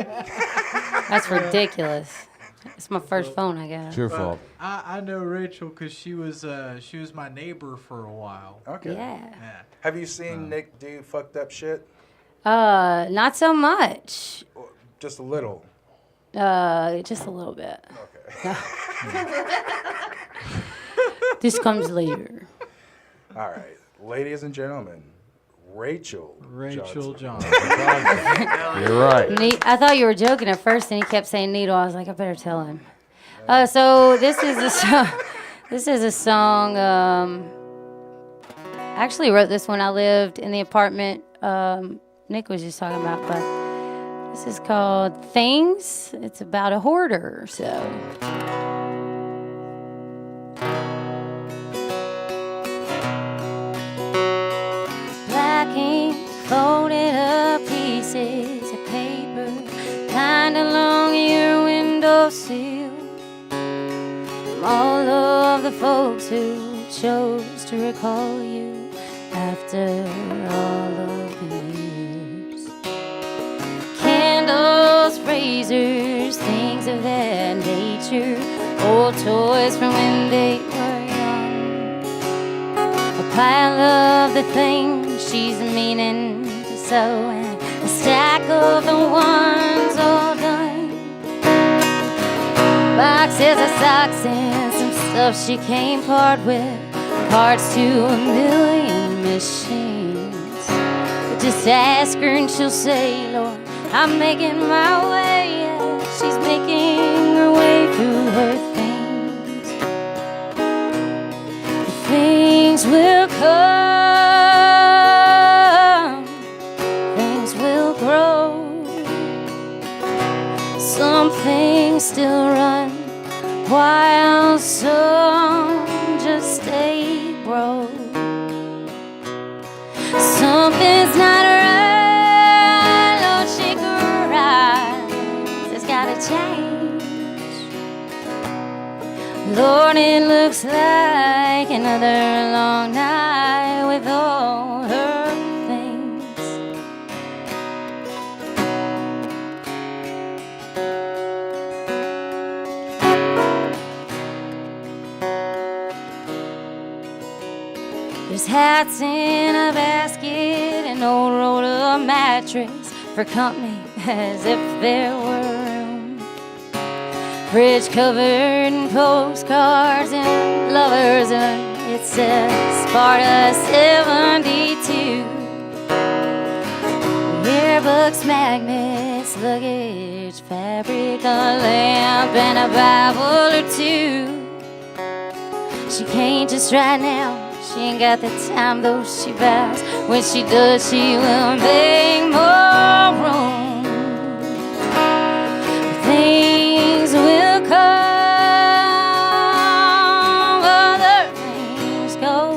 That's ridiculous. It's my first phone, I guess.
It's your fault.
I know Rachel because she was my neighbor for a while.
Okay.
Yeah.
Yeah.
Have you seen Nick do fucked up shit?
Not so much.
Just a little.
Just a little bit.
Okay.
This comes later.
All right. Ladies and gentlemen, Rachel
Johnson.
You're right.
I thought you were joking at first, and he kept saying needle. I was like, I better tell him. So this is a song. This is a song. I actually wrote this when I lived in the apartment Nick was just talking about, but this is called Things. It's about a hoarder. So. Black ink, folded up pieces of paper, kind along your windowsill. From all of the folks who chose to recall you after all of the years. Candles, razors, things of that nature, old toys from when they were young. A pile of the things she's meaning to sew, and a stack of the ones all done. Boxes of socks and some stuff she can't part with, parts to a million machines. But just ask her and she'll say, Lord, I'm making my way. Yeah, she's making her way through her things. The things will come, things will grow. Some things still run, while some just stay broke. Something's not right, Lord, shake her eyes. It's gotta change. Lord, it looks like another long night with all her things. There's hats in a basket, an old rolled up mattress for company as if there were room. Fridge covered in postcards and lovers, and it says Sparta 72. Yearbooks, magnets, luggage, fabric, a lamp, and a Bible or two. She can't just right now. She ain't got the time, though she vows. When she does, she will make more room. Things will come, other things go.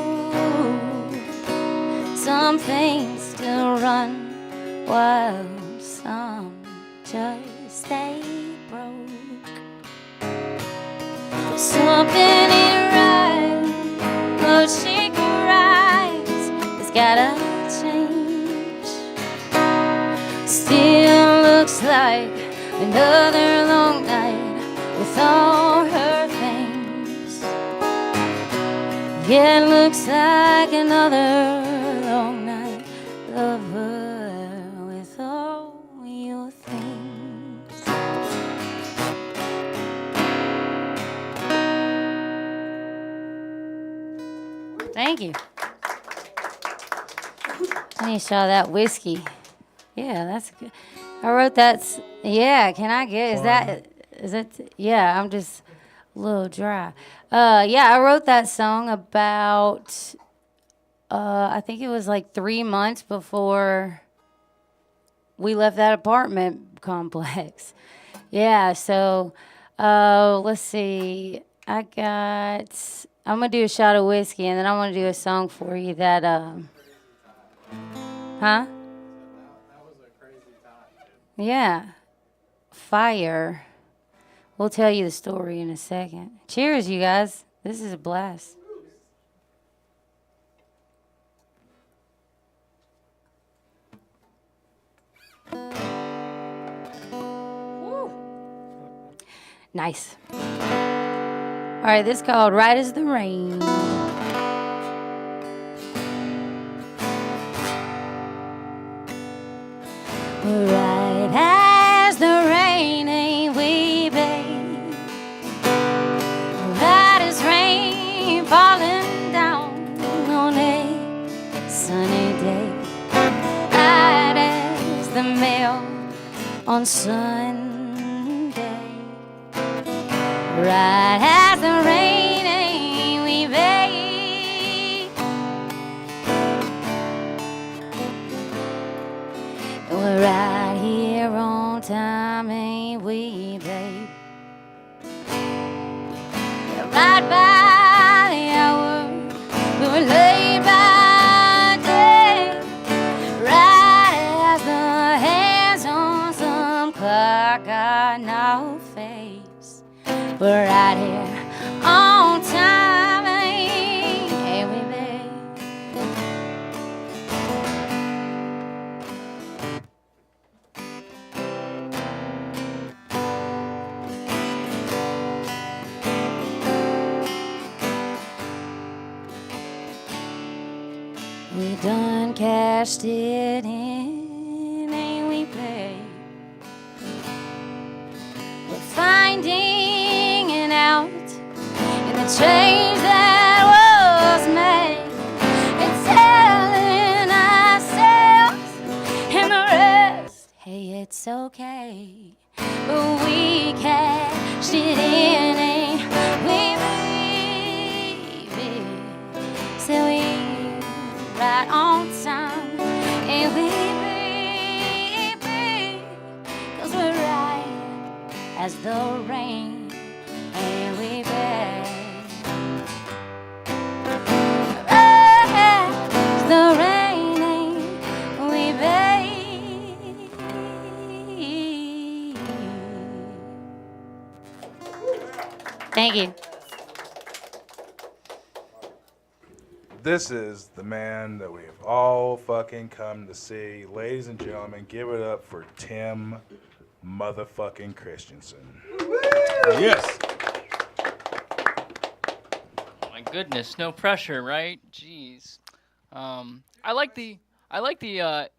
Some things still run, while some just stay broke. looks like another long night with all her things. Yeah, it looks like another long night, lover, with all your things. Thank you. I need to try that whiskey. Yeah, that's good. I wrote that. Yeah, can I get? Is that? Yeah, I'm just a little dry. Yeah, I wrote that song about. I think it was like 3 months before we left that apartment complex. Yeah, so let's see. I'm gonna do a shot of whiskey, and then I'm gonna do a song for you that. Huh? Yeah. Fire. We'll tell you the story in a second. Cheers, you guys. This is a blast. Woo. Nice. All right, this is called Right as the Rain. Right as the rain, ain't we, babe? Right as rain falling down on a sunny day. Right as the mail on Sunday. Right as the rain, ain't we, babe? We're right here on time, ain't we, babe? We're right by the hour, we were late by day. Right as the hands on some clock got no face. We're right here on time, ain't we, babe? We done cashed it in, ain't we, babe? We're finding it out in the change that was made, and telling ourselves and the rest, hey, it's okay. But we cashed it in, ain't we, baby? So we right on time, ain't we, baby? 'Cause we're right as the rain, ain't we, babe? Right as the rain, ain't we, babe? Thank you.
This is the man that we have all fucking come to see. Ladies and gentlemen, give it up for Tim motherfucking Christensen.
Yes.
Oh my goodness, no pressure, right? Jeez. I like the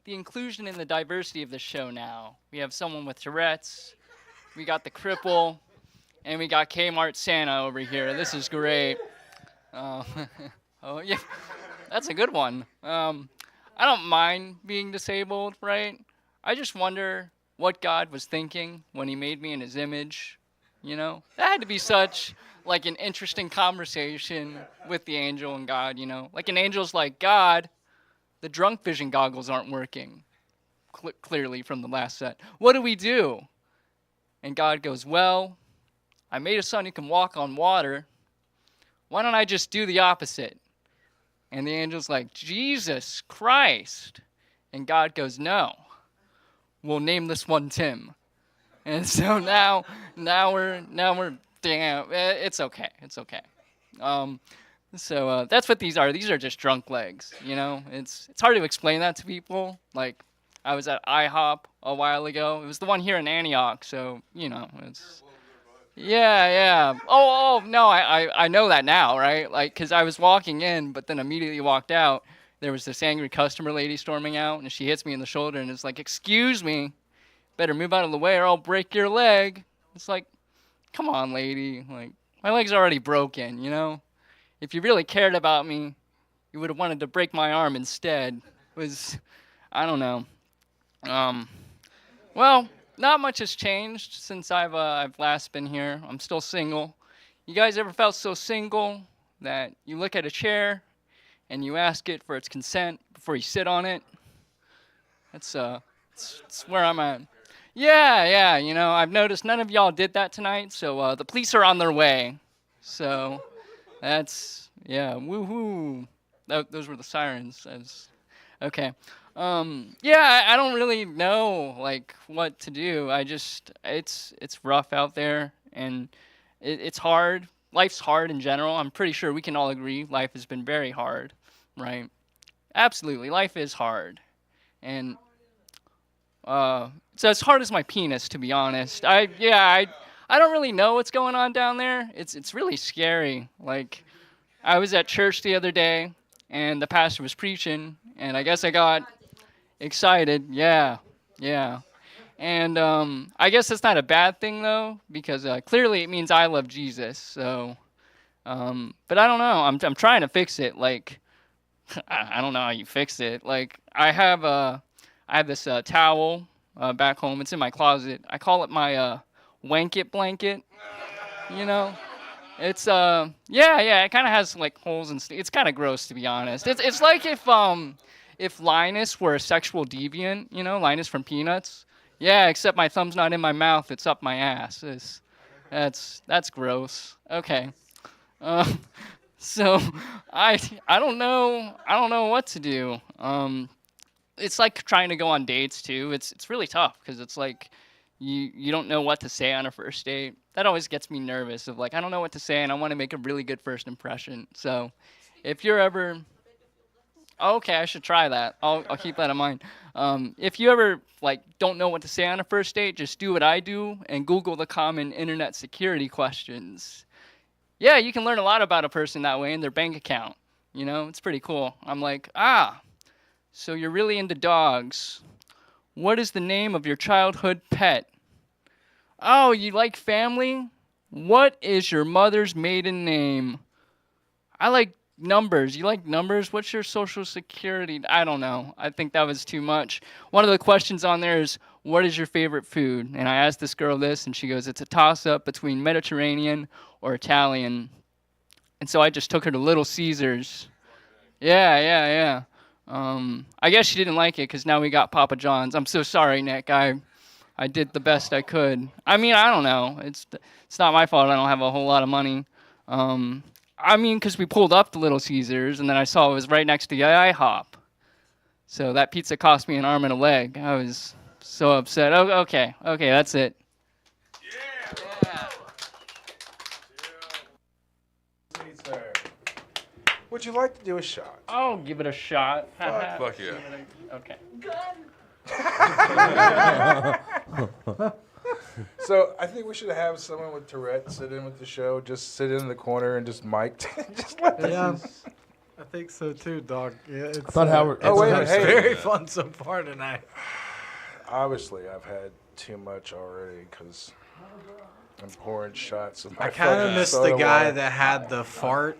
inclusion and the diversity of the show now. We have someone with Tourette's, we got the cripple, and we got Kmart Santa over here. This is great. Oh yeah, that's a good one. I don't mind being disabled, right? I just wonder what God was thinking when he made me in his image. You know, that had to be such like an interesting conversation with the angel and God, you know? Like an angel's like, God, the drunk vision goggles aren't working, clearly from the last set. What do we do? And God goes, well, I made a son who can walk on water. Why don't I just do the opposite? And the angel's like, Jesus Christ. And God goes, no, we'll name this one Tim. And so now we're damn, it's okay. It's okay. So that's what these are. These are just drunk legs, you know? It's hard to explain that to people. Like, I was at IHOP a while ago. It was the one here in Antioch, so you know it's. Yeah. Oh no, I know that now, right? Like, cause I was walking in, but then immediately walked out. There was this angry customer lady storming out, and she hits me in the shoulder and is like, "Excuse me, better move out of the way or I'll break your leg." It's like, come on, lady. Like, my leg's already broken, you know? If you really cared about me, you would have wanted to break my arm instead. I don't know. Well, not much has changed since I've last been here. I'm still single. You guys ever felt so single that you look at a chair and you ask it for its consent before you sit on it? That's where I'm at. Yeah, you know, I've noticed none of y'all did that tonight, so the police are on their way. So that's, yeah, woohoo. Those were the sirens. Okay. Yeah, I don't really know, like, what to do. It's rough out there, and it's hard. Life's hard in general. I'm pretty sure we can all agree life has been very hard, right? Absolutely, life is hard. And it's as hard as my penis, to be honest. I don't really know what's going on down there. It's really scary. Like, I was at church the other day, and the pastor was preaching, and I guess I got excited. Yeah. And I guess that's not a bad thing, though, because clearly it means I love Jesus. So, but I don't know. I'm trying to fix it. Like, I don't know how you fix it. Like, I have this towel back home. It's in my closet. I call it my wank-it blanket. You know, it's yeah. It kind of has like holes and it's kind of gross, to be honest. It's like if Linus were a sexual deviant. You know, Linus from Peanuts. Yeah, except my thumb's not in my mouth. It's up my ass. That's gross. Okay. So I don't know what to do. It's like trying to go on dates too. It's really tough because it's like you don't know what to say on a first date. That always gets me nervous of like I don't know what to say and I want to make a really good first impression. So if you're ever okay, I should try that. I'll keep that in mind. If you ever like don't know what to say on a first date, just do what I do and Google the common internet security questions. Yeah, you can learn a lot about a person that way in their bank account. You know, it's pretty cool. I'm like, so you're really into dogs. What is the name of your childhood pet? Oh, you like family? What is your mother's maiden name? I like numbers. You like numbers? What's your social security? I don't know. I think that was too much. One of the questions on there is, what is your favorite food? And I asked this girl this, and she goes, it's a toss-up between Mediterranean or Italian. And so I just took her to Little Caesars. Yeah. I guess she didn't like it because now we got Papa John's. I'm so sorry, Nick. I did the best I could. I mean, I don't know. It's not my fault I don't have a whole lot of money. I mean, because we pulled up to Little Caesars, and then I saw it was right next to IHOP. So that pizza cost me an arm and a leg. I was so upset. Okay, that's it. Yeah.
Sir. Would you like to do a shot?
I'll give it a shot.
Fuck yeah.
Okay.
So I think we should have someone with Tourette sit in with the show. Just sit in the corner and just mic. Just let them.
Yeah, I think so too, dog. Yeah, it's
thought Howard.
Oh, wait a minute,
it's
hey.
very fun so far tonight.
Obviously, I've had too much already because I'm pouring shots of my
I kind of
fucking
miss
soda
the guy
water.
that had the fart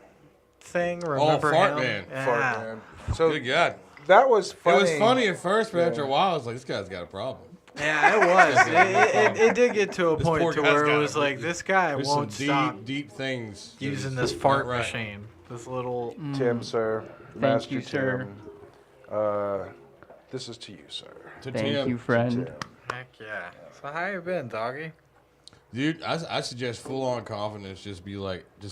thing. Remember
Fart
him?
Man.
Yeah.
Fart man. So
Good God.
that was funny.
It was funny at first, but
Yeah.
after a while, I was like, this guy's got a problem.
Yeah, it was. It did get to a
This
point
poor
to
guy's
where
got
it was
a-
like, this guy
There's
won't
some
stop
deep things.
using
that
this
is
fart
not right.
machine. This little.
Tim, sir. Master
you, sir.
Tim. This is to you, sir.
To
Thank
Tim.
you, friend.
Tim.
Heck yeah. So how you been, doggy?
Dude, I suggest full-on confidence. Just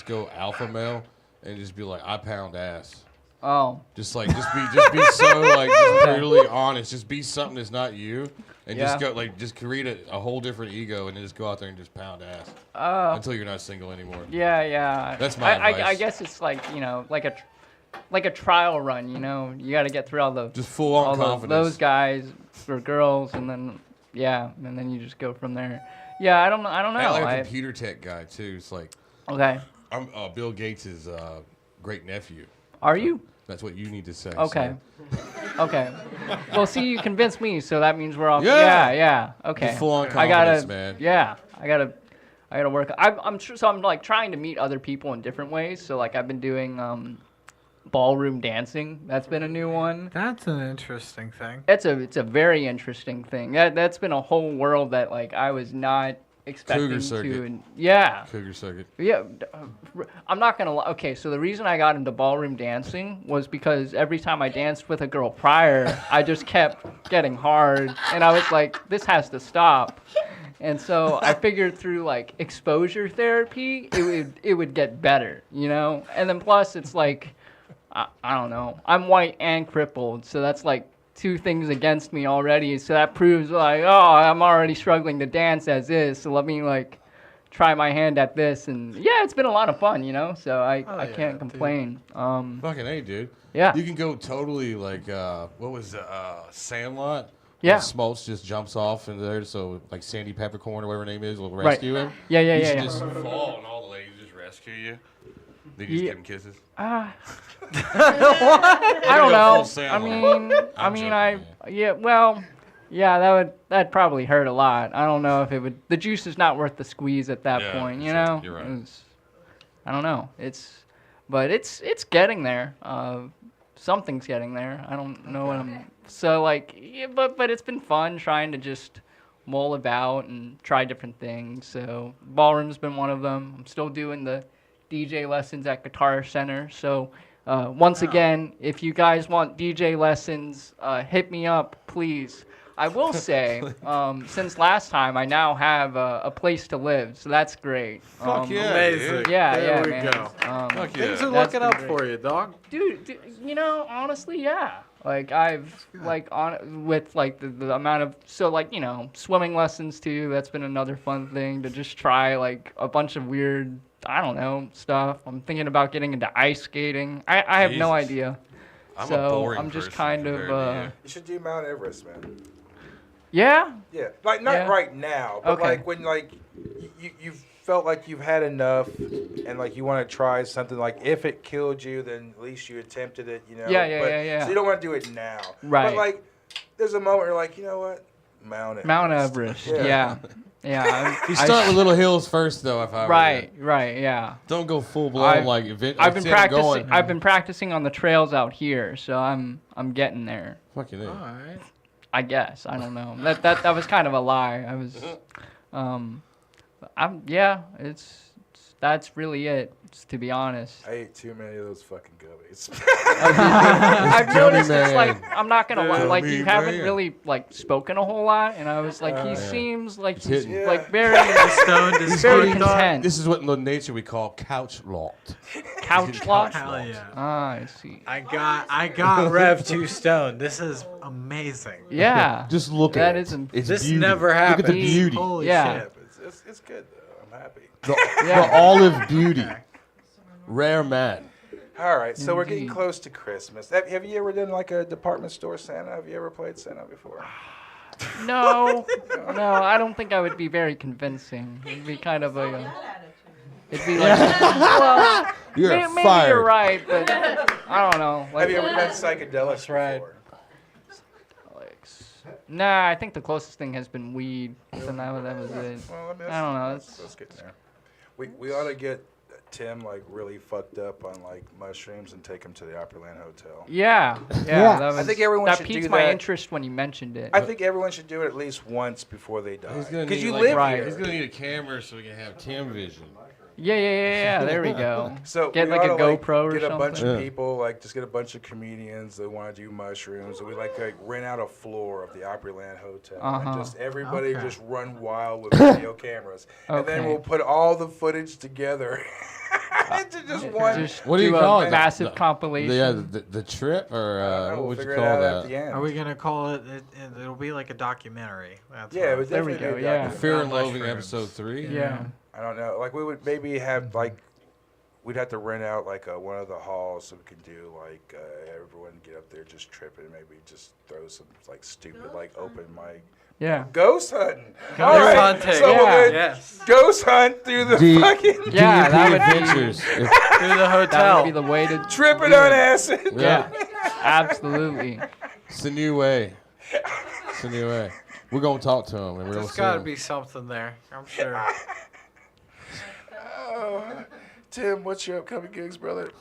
go alpha male, and just be like, I pound ass.
Oh.
Just be so like just brutally honest. Just be something that's not you, and
Yeah.
just create a whole different ego, and then just go out there and just pound ass until you're not single anymore.
Yeah.
That's my
I
advice.
guess it's like, you know, like a trial run, you know. You got to get through all the
Just full-on
all
confidence.
those guys. for girls, and then and then you just go from there. Yeah, I don't know.
I like a computer tech guy too. It's like
Okay.
I'm Bill Gates' great nephew.
Are you?
That's what you need to say.
Okay.
So.
Okay. Well, see, you convinced me, so that means we're all.
Yeah.
Yeah. Okay.
Just full on
I
confidence,
gotta,
man.
Yeah. I gotta work. I'm sure. So I'm like trying to meet other people in different ways. So like I've been doing ballroom dancing. That's been a new one.
That's an interesting thing.
It's a very interesting thing. That's been a whole world that like I was not expecting
Cougar
to.
circuit.
And, yeah.
Cougar circuit.
Yeah, I'm not gonna lie. Okay, so the reason I got into ballroom dancing was because every time I danced with a girl prior, I just kept getting hard, and I was like, this has to stop. And so I figured through like exposure therapy, it would get better, you know. And then plus, it's like, I don't know. I'm white and crippled, so that's like two things against me already. So that proves like, oh, I'm already struggling to dance as is. So let me like try my hand at this, and yeah, it's been a lot of fun, you know. So I can't complain.
Fucking A, dude.
Yeah.
You can go totally like what was Sandlot?
Yeah.
And Smoltz just jumps off into there, so like Sandy Peppercorn or whatever her name is will rescue him.
Yeah.
You should just fall and all the ladies just rescue you. Then you just give him kisses.
I don't know.
Full
I mean, well, yeah, that'd probably hurt a lot. I don't know if it would. The juice is not worth the squeeze at that point, you know.
You're right.
I don't know. But it's getting there. Something's getting there. I don't know what I'm. So like, yeah, but it's been fun trying to just mull about and try different things. So ballroom's been one of them. I'm still doing the DJ lessons at Guitar Center. So once again, if you guys want DJ lessons, hit me up, please. I will say, since last time, I now have a place to live, so that's great.
Fuck yeah,
Amazing.
dude.
Yeah,
There we
man.
go.
Fuck yeah.
Things are
That's
looking
been
up
great.
for you, dog.
Dude, you know, honestly, yeah. Like I've like on with like the amount of like, you know, swimming lessons too. That's been another fun thing to just try like a bunch of weird, I don't know, stuff. I'm thinking about getting into ice skating. I have no
Jesus.
idea.
I'm
So
a boring
I'm just
person
kind
compared
of
to you.
You should do Mount Everest, man.
yeah.
Yeah, like not
Yeah.
right now, but
Okay.
like when like you've felt like you've had enough, and like you want to try something. Like if it killed you, then at least you attempted it. You know.
Yeah, yeah,
but,
yeah.
So you don't want to do it now.
Right.
But like, there's a moment where you're like, you know what, Mount
Everest. Yeah. Yeah.
You start with little hills first, though. If I were you.
Right. Yeah.
Don't go full blown like event.
I've been practicing.
Going.
I've been practicing on the trails out here, so I'm getting there.
Fucking A.
All right.
I guess. I don't know. That was kind of a lie. I was. That's really it. To be honest.
I ate too many of those fucking gummies.
I've noticed it's
man.
like I'm not gonna lie, like you
Gummy
haven't
man.
really like spoken a whole lot, and I was like, he seems like he's
hitting.
like very
Stoned is
very
pretty dog.
content.
This is what in the nature we call couch locked.
Couch lock.
Hell yeah.
Ah, I see.
I got Rev 2 stoned. This is amazing.
Yeah.
Just look
That
at
is
it.
im-
It's
This
beauty.
never
Look
happened.
at the beauty.
Holy
Yeah.
shit.
It's good though. I'm happy.
The olive beauty. Rare man.
All right, so we're getting
Indeed.
close to Christmas. Have you ever done like a department store Santa? Have you ever played Santa before?
No, I don't think I would be very convincing. It'd be kind of a. It'd be like, well,
You're
maybe
fired.
you're right, but I don't know.
Have
Like,
you ever done psychedelics
right.
before?
nah, I think the closest thing has been weed. And that was it.
Well,
I don't know.
Let's get there. We ought to get Tim like really fucked up on like mushrooms and take him to the Opryland Hotel.
Yeah.
Yeah.
That was,
I think everyone
that
should
piqued
do
my
that.
interest when you mentioned it.
I think everyone should do it at least once before they die.
He's gonna
Because
need
you
like,
live
Right.
here.
He's gonna need a camera so we can have Tim vision.
Yeah. There we go.
So
Get
we
like a
oughta,
GoPro or
get a bunch
something.
of people, like just get a bunch of comedians that want to do mushrooms, and we like rent out a floor of the Opryland Hotel, and
Uh-huh.
just everybody
Okay.
just run wild with video cameras, and then
Okay.
we'll put all the footage together into just one.
Just
What do you
do
call
a
it?
massive
The-
compilation.
Yeah, the trip or what
we'll
would you
figure
call
it out
that?
at the end.
Are we gonna call it? It'll be like a documentary. That's
Yeah, it
what
would
There we
definitely
go,
be a
yeah.
documentary.
Fear and
Not
Loathing
mushrooms.
episode 3.
yeah.
I don't know. Like we would maybe have like we'd have to rent out like one of the halls so we could do like everyone get up there just tripping, maybe just throw some like stupid like open mic.
Yeah.
Ghost hunting.
Ghost
All
hunting.
So
Yeah.
we're gonna
Yes.
ghost hunt through the fucking
Yeah, that would
adventures.
Through the
That
hotel.
would be the way to.
tripping
do
on
it.
acid.
Yeah. Absolutely.
It's a new way. It's a new way. We're gonna talk to him and we're
There's
gonna
got to
see
be something there. I'm sure.
Oh, Tim, what's your upcoming gigs, brother?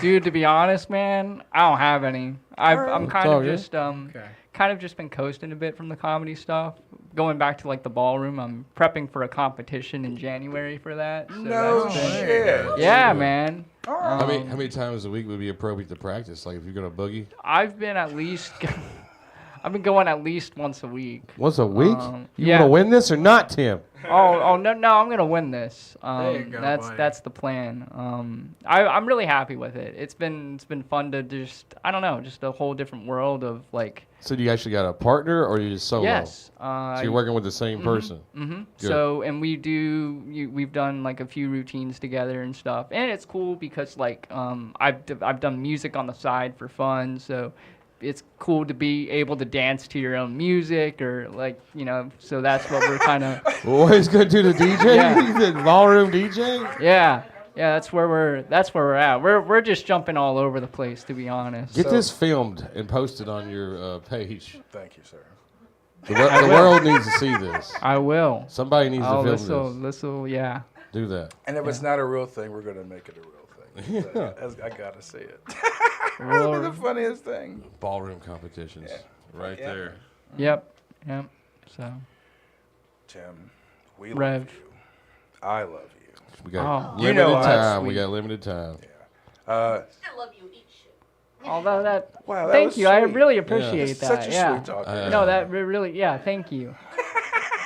Dude, to be honest, man, I don't have any. I'm kind
all
of
good.
just
Okay.
kind of just been coasting a bit from the comedy stuff. Going back to like the ballroom, I'm prepping for a competition in January for that. So
No
that's been,
shit.
yeah, man.
how many times a week would be appropriate to practice? Like if you're gonna boogie
I've been at least I've been going at least once a week.
once a week. You
yeah.
wanna win this or not, Tim?
Oh no, I'm gonna win this.
There you go, buddy.
That's the plan. I'm really happy with it. It's been fun to just I don't know, just a whole different world of like.
So you actually got a partner or you just solo?
Yes.
So you're working with the same person.
Mm-hmm.
Good.
So and we've done like a few routines together and stuff, and it's cool because like I've done music on the side for fun, so it's cool to be able to dance to your own music or like so that's what we're kind of
Always gonna do the DJ.
Yeah.
The ballroom DJ.
yeah that's where we're at. We're just jumping all over the place, to be honest.
Get this filmed and posted on your page.
Thank you, sir.
The world needs to see this.
I will.
Somebody needs to film
this will yeah.
Do that.
And if it's not a real thing, we're gonna make it a real thing. I gotta see it. That'll be the funniest thing.
Ballroom competitions, right there.
Yep. So
Tim, we
Rev.
love you. I love you.
We got
Oh.
limited
You know
time.
us.
We got limited time.
although that
Wow, that
thank
was
you. I
sweet.
really appreciate
It's
that.
such a
yeah.
sweet talk.
No, that really yeah. Thank you.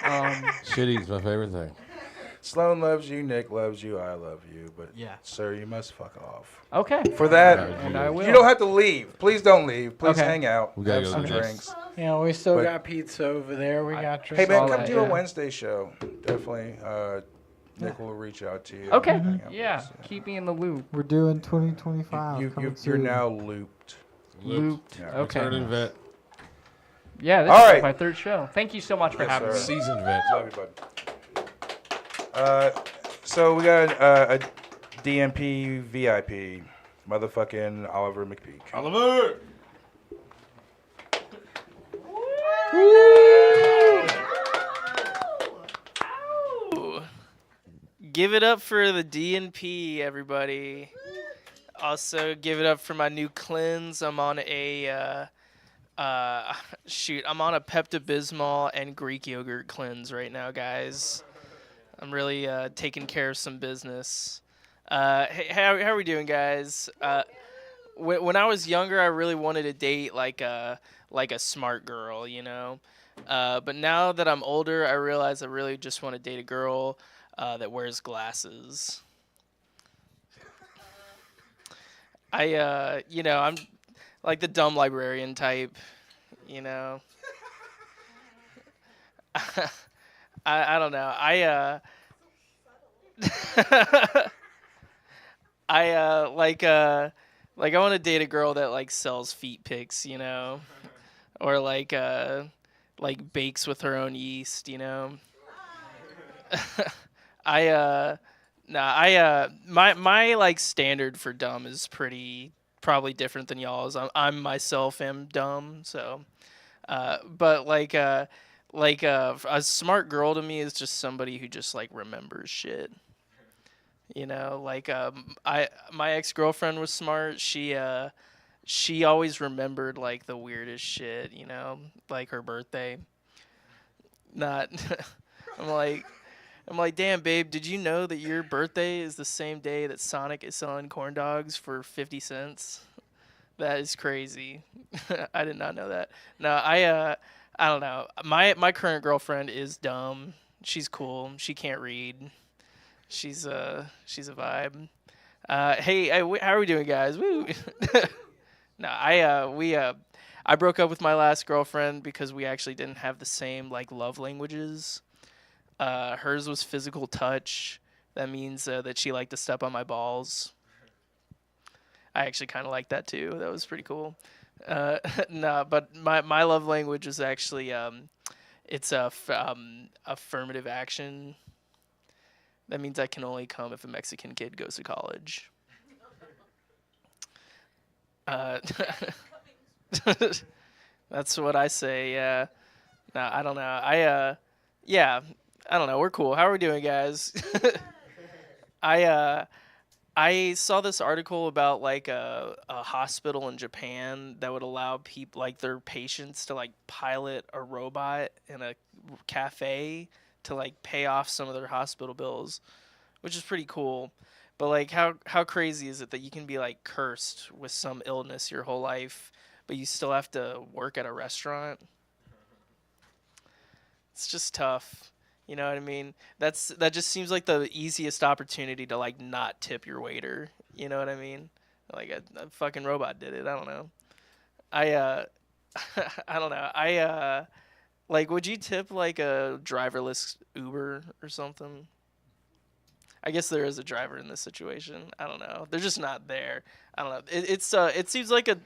Shitty's my favorite thing.
Sloan loves you, Nick loves you, I love you, but
Yeah.
sir, you must fuck off.
Okay.
For that,
And I will.
you don't have to leave. Please don't leave. Please
Okay.
hang out.
We gotta
have
go
some
to the next.
drinks.
Yeah, we still
But-
got pizza over there. We got
Hey
drinks.
man,
all
come
that,
do a
yeah.
Wednesday show. Definitely. Nick will reach out to you.
Okay.
and hang out with
Yeah.
us,
Keep me in the loop.
We're doing 2025. coming
You're
soon.
now looped.
Looped.
Yeah.
Okay.
Returning vet.
Yeah. This
All
is
right.
my third show. Thank you so much for
Yes,
having
sir.
me.
Seasoned vet.
Love you, bud. So we got a DMP VIP, motherfucking Oliver McPeak.
Oliver.
Give it up for the DNP, everybody. Also, give it up for my new cleanse. I'm on a I'm on a Pepto-Bismol and Greek yogurt cleanse right now, guys. I'm really taking care of some business. Hey, how are we doing, guys? When I was younger, I really wanted to date like a smart girl, you know. But now that I'm older, I realize I really just want to date a girl that wears glasses. I'm like the dumb librarian type, you know. I don't know. I want to date a girl that like sells feet pics, you know, or like bakes with her own yeast, you know. My like standard for dumb is probably different than y'all's. I'm myself am dumb, so but a smart girl to me is just somebody who just like remembers shit. You know, like my ex-girlfriend was smart. She always remembered like the weirdest shit, you know, like her birthday. Not I'm like, damn, babe, did you know that your birthday is the same day that Sonic is selling corn dogs for 50 cents? That is crazy. I did not know that. No, I don't know. My current girlfriend is dumb. She's cool. She can't read. She's a vibe. Hey, how are we doing, guys? Woo. No, I broke up with my last girlfriend because we actually didn't have the same like love languages. Hers was physical touch. That means that she liked to step on my balls. I actually kind of like that too. That was pretty cool. No, but my love language is actually it's affirmative action. That means I can only come if a Mexican kid goes to college. That's what I say. Yeah. No, I don't know. Yeah, I don't know. We're cool. How are we doing, guys? I saw this article about like a hospital in Japan that would allow people like their patients to like pilot a robot in a cafe to like pay off some of their hospital bills, which is pretty cool. But like how crazy is it that you can be like cursed with some illness your whole life, but you still have to work at a restaurant? It's just tough. You know what I mean? That just seems like the easiest opportunity to like not tip your waiter. You know what I mean? Like a fucking robot did it. I don't know. I I don't know. Like would you tip like a driverless Uber or something? I guess there is a driver in this situation. I don't know. They're just not there. I don't know. It seems like a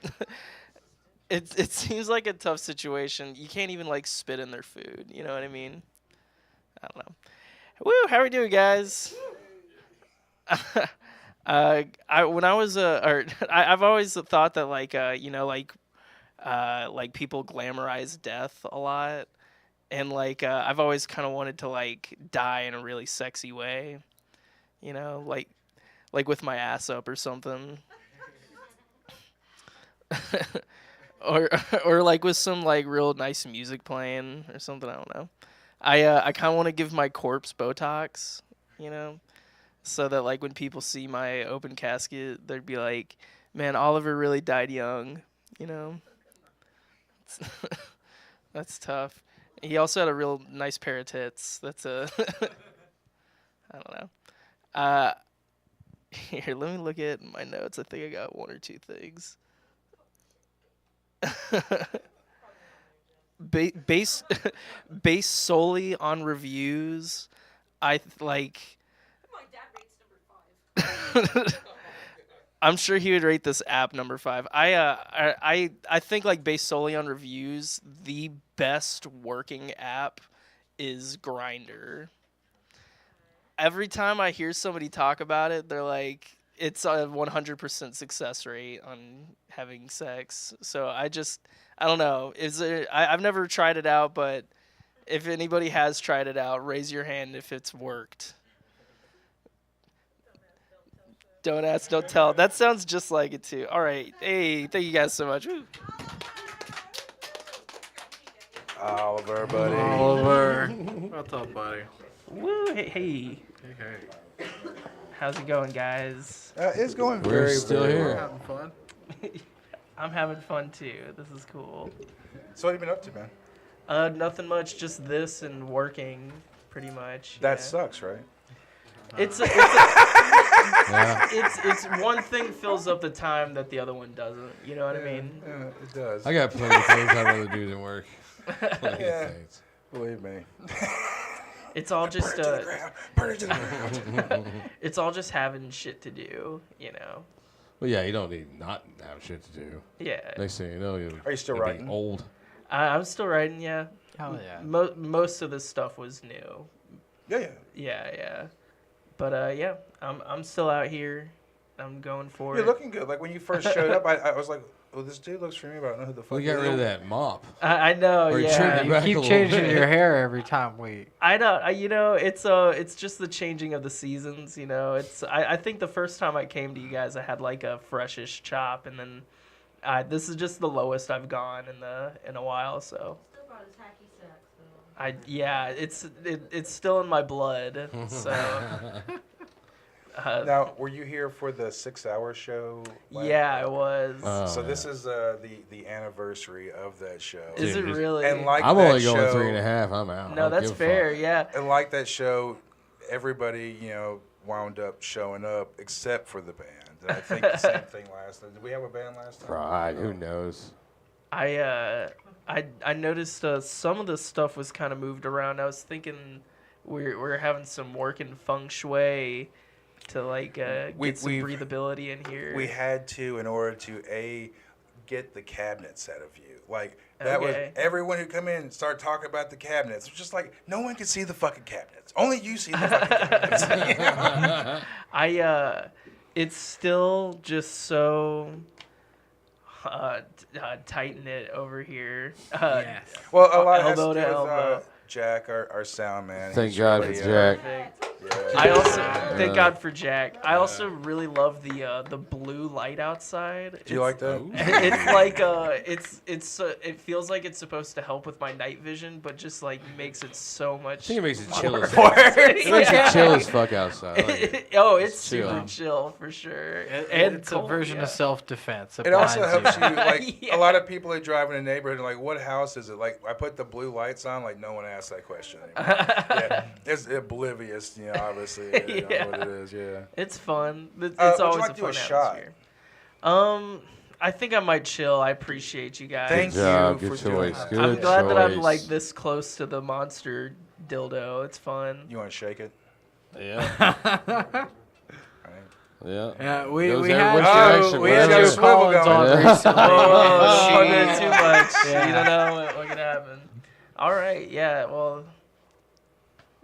it seems like a tough situation. You can't even like spit in their food. You know what I mean? I don't know. Woo! How are we doing, guys? I've always thought that like like people glamorize death a lot, and like I've always kind of wanted to like die in a really sexy way, you know, like with my ass up or something. or like with some like real nice music playing or something. I don't know. I kind of want to give my corpse Botox, you know, so that like when people see my open casket, they'd be like, "Man, Oliver really died young," you know. That's tough. He also had a real nice pair of tits. That's a I don't know. Here, let me look at my notes. I think I got one or two things. Based solely on reviews, like. I'm sure he would rate this app number 5. I think like based solely on reviews, the best working app is Grindr. Every time I hear somebody talk about it, they're like, it's a 100% success rate on having sex. So I don't know. I've never tried it out, but if anybody has tried it out, raise your hand if it's worked. Don't ask, don't tell. That sounds just like it too. All right. Hey, thank you guys so much. Woo.
Oliver, buddy.
Oliver. What's up, buddy?
Woo. Hey.
Hey.
How's it going, guys?
It's going
We're
very,
still
very
here.
We're
well.
having fun.
I'm having fun too. This is cool.
So what have you been up to, man?
Nothing much. Just this and working, pretty much.
That
yeah.
sucks, right?
It's one thing fills up the time that the other one doesn't. You know what I mean?
Yeah, it does.
I got plenty of things I'd rather do than work. Plenty
Yeah.
of things.
Believe me.
It's all just
Burn it to the ground.
it's all just having shit to do. You know.
Well, yeah, you don't need not have shit to do.
Yeah.
Next thing you know,
Are you still
you'll be
writing?
old.
I'm still writing. Yeah.
Hell yeah.
Most of this stuff was new.
Yeah.
Yeah. But yeah, I'm still out here. I'm going for
You're
it.
looking good. Like when you first showed up, I was like, "Oh, this dude looks familiar, but I don't know who the fuck."
We got rid of that mop.
I know.
Or you
Yeah.
trimmed it
You
back a
keep
little
changing
bit.
your hair every time we.
I know. It's just the changing of the seasons. You know, I think the first time I came to you guys, I had like a freshish chop, and then this is just the lowest I've gone in a while. So. It's still in my blood. So.
Now, were you here for the 6-hour show?
Yeah, I was.
So this is the anniversary of that show.
Is it really?
And like
I'm
that
only going
show,
3.5. I'm out.
No,
I don't
that's
give a
fair.
fuck.
Yeah.
And like that show, everybody wound up showing up except for the band. And I think the same thing last time. Did we have a band last time?
Pride. Who knows?
I noticed some of the stuff was kind of moved around. I was thinking we're having some working feng shui to like get some breathability in here.
We had to in order to get the cabinets out of you. Like that was everyone who come in and started talking about the cabinets. It was just like no one can see the fucking cabinets. Only you see the fucking cabinets.
It's still just so tight knit over here.
Yes.
Well, a lot
elbow
of
to elbow.
Jack, our sound man.
Thank
He's
God
really,
for Jack.
I also thank God for Jack. I also really love the blue light outside.
Do you like that?
It's like it feels like it's supposed to help with my night vision, but just like makes it so much.
I think it makes it chill as
fuck.
It makes it chill as fuck outside. I like it.
It's
chill.
super chill for sure.
And it's a version of self-defense.
It also helps you. Like a lot of people that drive in a neighborhood are like, "What house is it?" Like I put the blue lights on. Like no one asks that question anymore. Yeah, it's oblivious. You know, obviously. You know what it is. Yeah.
It's fun. It's always a fun atmosphere. I think I might chill. I appreciate you guys.
Thank you for doing that.
I'm glad that I'm like this close to the monster dildo. It's fun.
You want to shake it?
Yeah. Yeah.
Yeah, we
Goes
had
everyone's
Joe,
direction,
we had
whatever.
Joe Collins on recently.
Oh,
She-
too much.
Yeah.
You don't know what can happen. All right. Yeah. Well.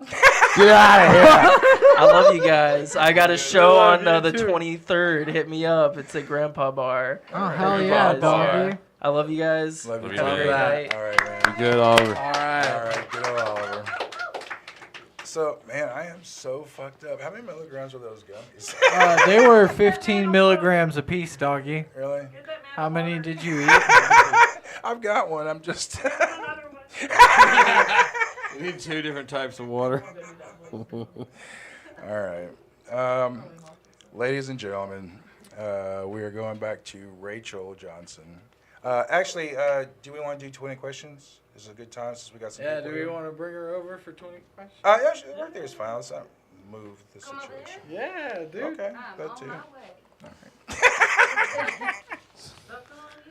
Get out of here.
I love you guys. I got a show on the 23rd. Hit me up. It's at Grandpa Bar.
Oh, hell yeah, doggy.
I love you guys.
Love you,
Have a
man.
great night.
All right, man.
You good, Oliver?
All right. Good old Oliver. So, man, I am so fucked up. How many milligrams are those gummies?
They were 15 milligrams a piece, doggy.
Really?
How many did you eat?
I've got one. I'm just.
We need 2 different types of water.
All right. Ladies and gentlemen, we are going back to Rachel Johnson. Actually, do we want to do 20 questions? This is a good time since we got some
Yeah,
people
do we
here.
want to bring her over for 20 questions?
Yeah, sure, right there's fine. Let's not move the situation.
Yeah, dude.
Okay, that too.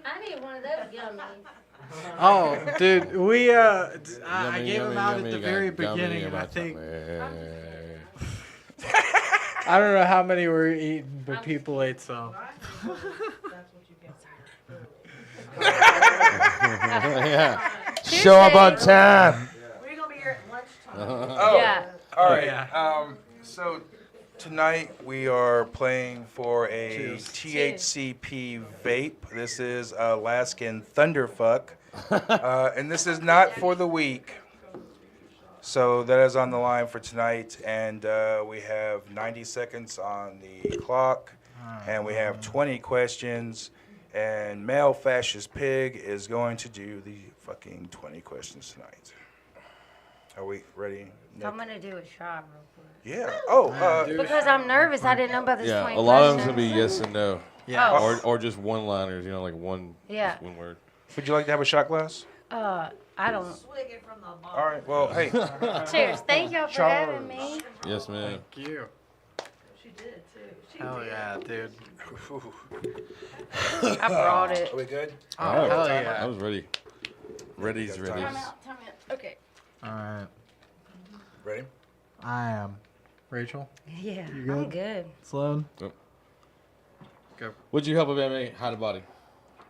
I need one of those gummies.
Oh, dude, we I
Yummy,
gave
yummy,
them out
yummy,
at the
got
very
gummy
beginning,
in
and
my
I think
tummy.
I don't know how many were eaten, but people ate some.
Yeah. Show up on time.
We're gonna be here at lunchtime.
Oh,
Yeah.
all right.
Yeah.
So tonight we are playing for a
Cheers.
THCP vape. This is Alaskan Thunderfuck, and this is not for the weak. So that is on the line for tonight, and we have 90 seconds on the clock, and we have 20 questions, and Male Fascist Pig is going to do the fucking 20 questions tonight. Are we ready?
I'm gonna do a shot real quick.
Yeah. Oh,
Because I'm nervous. I didn't know about this
Yeah,
20
a lot of them's
questions.
gonna be yes and no.
Yeah.
Oh.
Or just one-liners, you know, like one
Yeah.
one word.
would you like to have a shot glass?
I don't.
Swig it from the bottle.
All right. Well, hey.
Cheers. Thank y'all for having me.
Yes, man.
Thank you.
She did too. She
Hell
did.
yeah, dude.
I brought it.
Are we good?
Oh,
Oh,
hell
I
yeah.
was ready. Ready's ready.
Time out. Okay.
All right.
Ready?
I am.
Rachel?
Yeah,
You
I'm
good?
good.
Sloan.
Go.
Would you help a bandmate hide a body?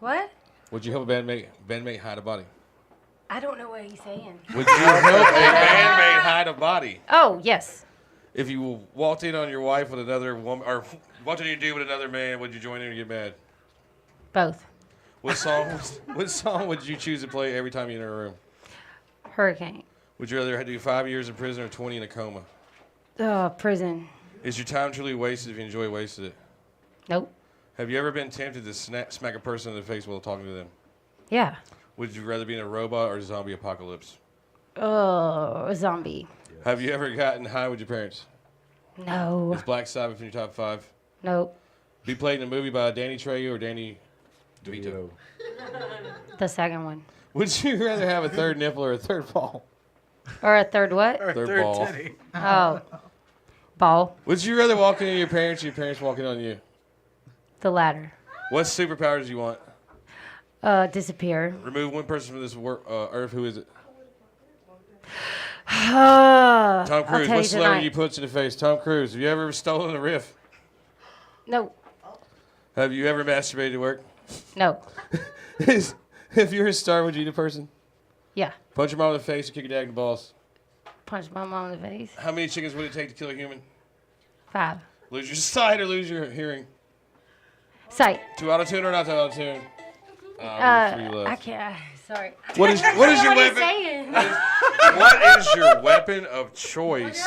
What?
Would you help a bandmate hide a body?
I don't know what he's saying.
Would you help a bandmate hide a body?
Oh, yes.
If you walked in on your wife with another woman, or what did you do with another man? Would you join in or get mad?
Both.
What song would you choose to play every time you enter a room?
Hurricane.
Would you rather do 5 years in prison or 20 in a coma?
Prison.
Is your time truly wasted if you enjoy wasted it?
Nope.
Have you ever been tempted to smack a person in the face while talking to them?
Yeah.
Would you rather be in a robot or zombie apocalypse?
A zombie.
Have you ever gotten high with your parents?
No.
Is Black Sabbath in your top 5?
Nope.
Be played in a movie by Danny Trejo or Danny DeVito?
The second one.
Would you rather have a third nipple or a third ball?
Or a third what?
Or
Third ball.
titty.
Oh. Ball.
Would you rather walk into your parents or your parents walking on you?
The latter.
What superpowers do you want?
Disappear.
Remove one person from this earth. Who is it? Tom Cruise, what celebrity you puts in the face? Tom Cruise. Have you ever stolen a riff?
No.
Have you ever masturbated at work?
No.
If you're a star, would you eat a person?
Yeah.
Punch your mom in the face or kick your dad in the balls?
Punch my mom in the face.
How many chickens would it take to kill a human?
5.
Lose your sight or lose your hearing?
Sight.
To auto-tune or not to auto-tune?
I can't. Sorry.
What is your
What are you
weapon?
saying?
What is your weapon of choice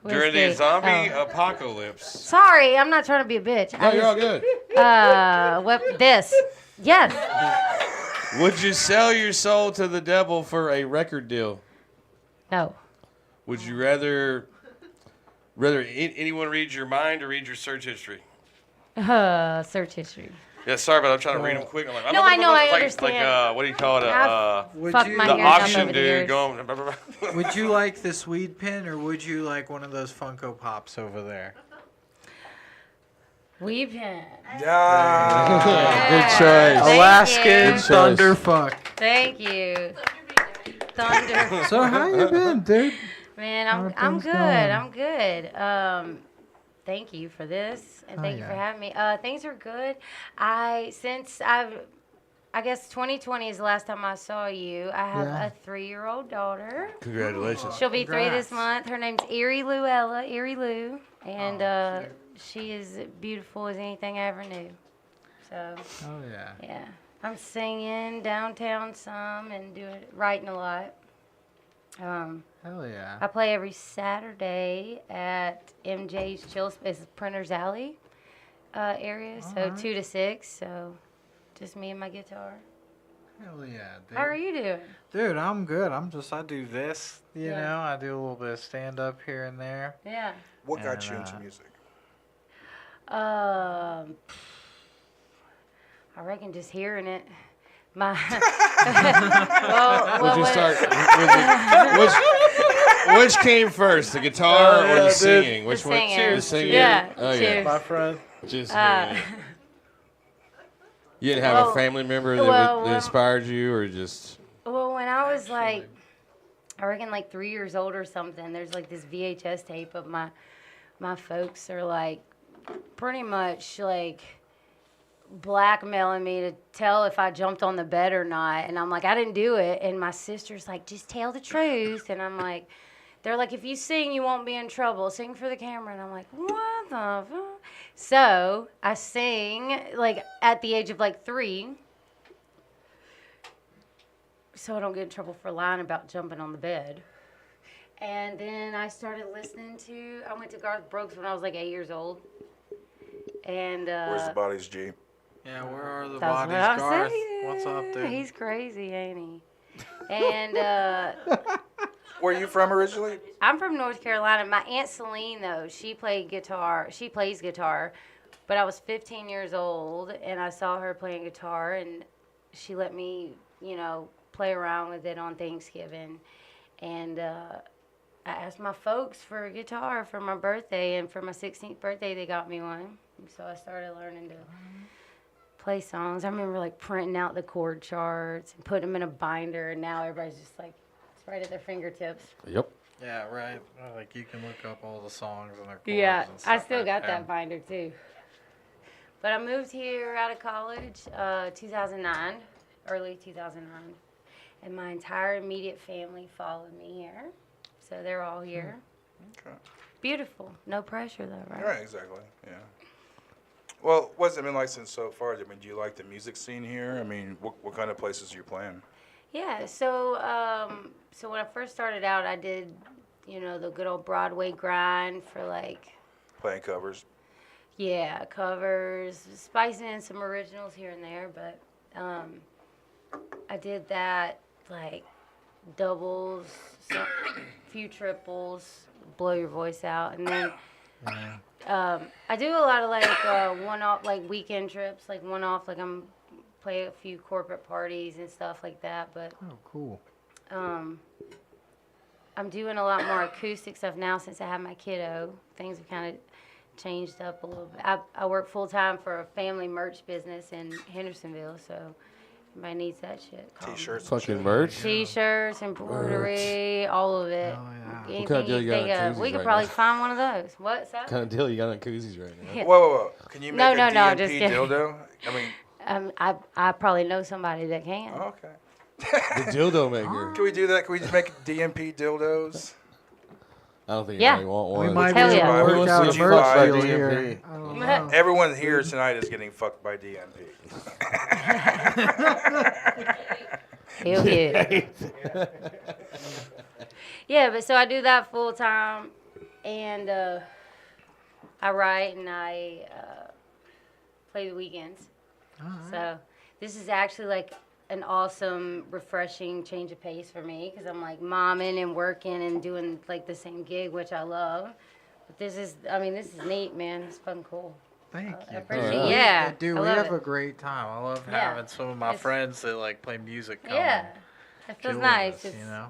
during the
Whiskey.
zombie apocalypse?
Sorry, I'm not trying to be a bitch.
No, you're all good.
This. Yes.
Would you sell your soul to the devil for a record deal?
No.
Would you rather anyone read your mind or read your search history?
Search history.
Yeah, sorry, but I'm trying to read them quick. I'm like,
No, I know, I
like,
understand.
Like, what do you call it?
Fuck my
the
hair down
auction
over the
dude
years.
going.
Would you like this weed pin or would you like one of those Funko Pops over there?
Weave him.
Good choice.
Alaskan
Good choice.
Thunderfuck.
Thank you. Thunder.
So how you been, dude?
Man,
How
I'm
things
good.
going?
I'm good. Thank you for this, and
Oh,
thank you for
yeah.
having me. Things are good. I guess 2020 is the last time I saw you. I have
Yeah.
a 3-year-old daughter.
Congratulations.
She'll be 3 this
Congrats.
month. Her name's Erie Luella, Erie Lou, and she is beautiful as anything I ever knew. So
Oh yeah.
yeah, I'm singing downtown some and writing a lot.
Hell yeah.
I play every Saturday at MJ's Chill Space, Printer's Alley area, so
Alright.
2 to 6. So just me and my guitar.
Hell yeah, dude.
How are you doing?
Dude, I'm good. I do this, you
Yeah.
know. I do a little bit of stand up here and there.
Yeah.
What got you
And,
into music?
I reckon just hearing it. My
Would you start? Which came first, the guitar or the singing? Which one?
singing.
The singing.
Yeah,
Oh yeah.
cheers.
My friend.
Just hearing it. You didn't have a family member that inspired you, or just?
Well, when I was like, I reckon like 3 years old or something, there's like this VHS tape of my folks are like pretty much like blackmailing me to tell if I jumped on the bed or not. And I'm like, I didn't do it. And my sister's like, just tell the truth. And I'm like, they're like, if you sing, you won't be in trouble. Sing for the camera. And I'm like, what the fuck? So I sing like at the age of like 3. So I don't get in trouble for lying about jumping on the bed. And then I started listening to, I went to Garth Brooks when I was like 8 years old. And
Where's the bodies, G?
Yeah, where are the
that's
bodies,
what I'm
Garth?
saying.
What's up, dude?
He's crazy, ain't he? And
Where are you from originally?
I'm from North Carolina. My Aunt Celine, though, she plays guitar. But I was 15 years old, and I saw her playing guitar, and she let me, play around with it on Thanksgiving. And I asked my folks for a guitar for my birthday, and for my 16th birthday, they got me one. So I started learning to play songs. I remember like printing out the chord charts and putting them in a binder, and now everybody's just like, it's right at their fingertips.
Yep.
Yeah, right. Like you can look up all the songs and their chords
Yeah,
and
I
stuff
still
like
got that binder too. But I moved here out of college, 2009, early 2009, and my entire immediate family followed me here, so they're all here.
Okay.
Beautiful, no pressure though, right?
Right, exactly. Yeah. Well, what's it been like since so far? I mean, do you like the music scene here? I mean, what kind of places are you playing?
Yeah, so when I first started out, I did, the good old Broadway grind for like,
Playing covers?
yeah, covers, spicing in some originals here and there, but I did that, like, doubles, few triples, blow your voice out, and then I do a lot of, like, one-off, like, weekend trips, like, one-off, like, play a few corporate parties and stuff like that, but
Oh, cool.
I'm doing a lot more acoustic stuff now since I have my kiddo. Things have kind of changed up a little bit. I work full-time for a family merch business in Hendersonville, so Everybody needs that shit. Call me.
T-shirts.
Fucking merch.
T-shirts, embroidery, all of it. Anything
kind of deal you got
think
on
of. We
koozies
could
right
probably
now?
find one of those. What's that?
What kind of deal you got on koozies right now?
Yeah.
Whoa. Can you make
No,
a
no,
DMP
just kidding.
dildo? I mean,
I probably know somebody that can.
okay.
The dildo maker.
Can we do that? Can we just make DMP dildos?
I don't think
Yeah.
anybody want one.
We might
Hell
be able
yeah.
to
Would
work out a
you
merch
buy
deal
DMP?
here. I don't know.
Everyone here tonight is getting fucked by DMP.
Hell yeah. Yeah, but so I do that full time, and I write and I play the weekends. So this is actually like an awesome, refreshing change of pace for me because I'm like momming and working and doing like the same gig, which I love. But this is neat, man. It's fucking cool.
Thank
I
you.
appreciate
yeah.
it. Yeah,
Dude,
I
we
love
have
it.
a great time. I love
Yeah.
having some of my
It's-
friends that like play music come.
Yeah, it feels
chill with
nice.
us,
It's,
you know.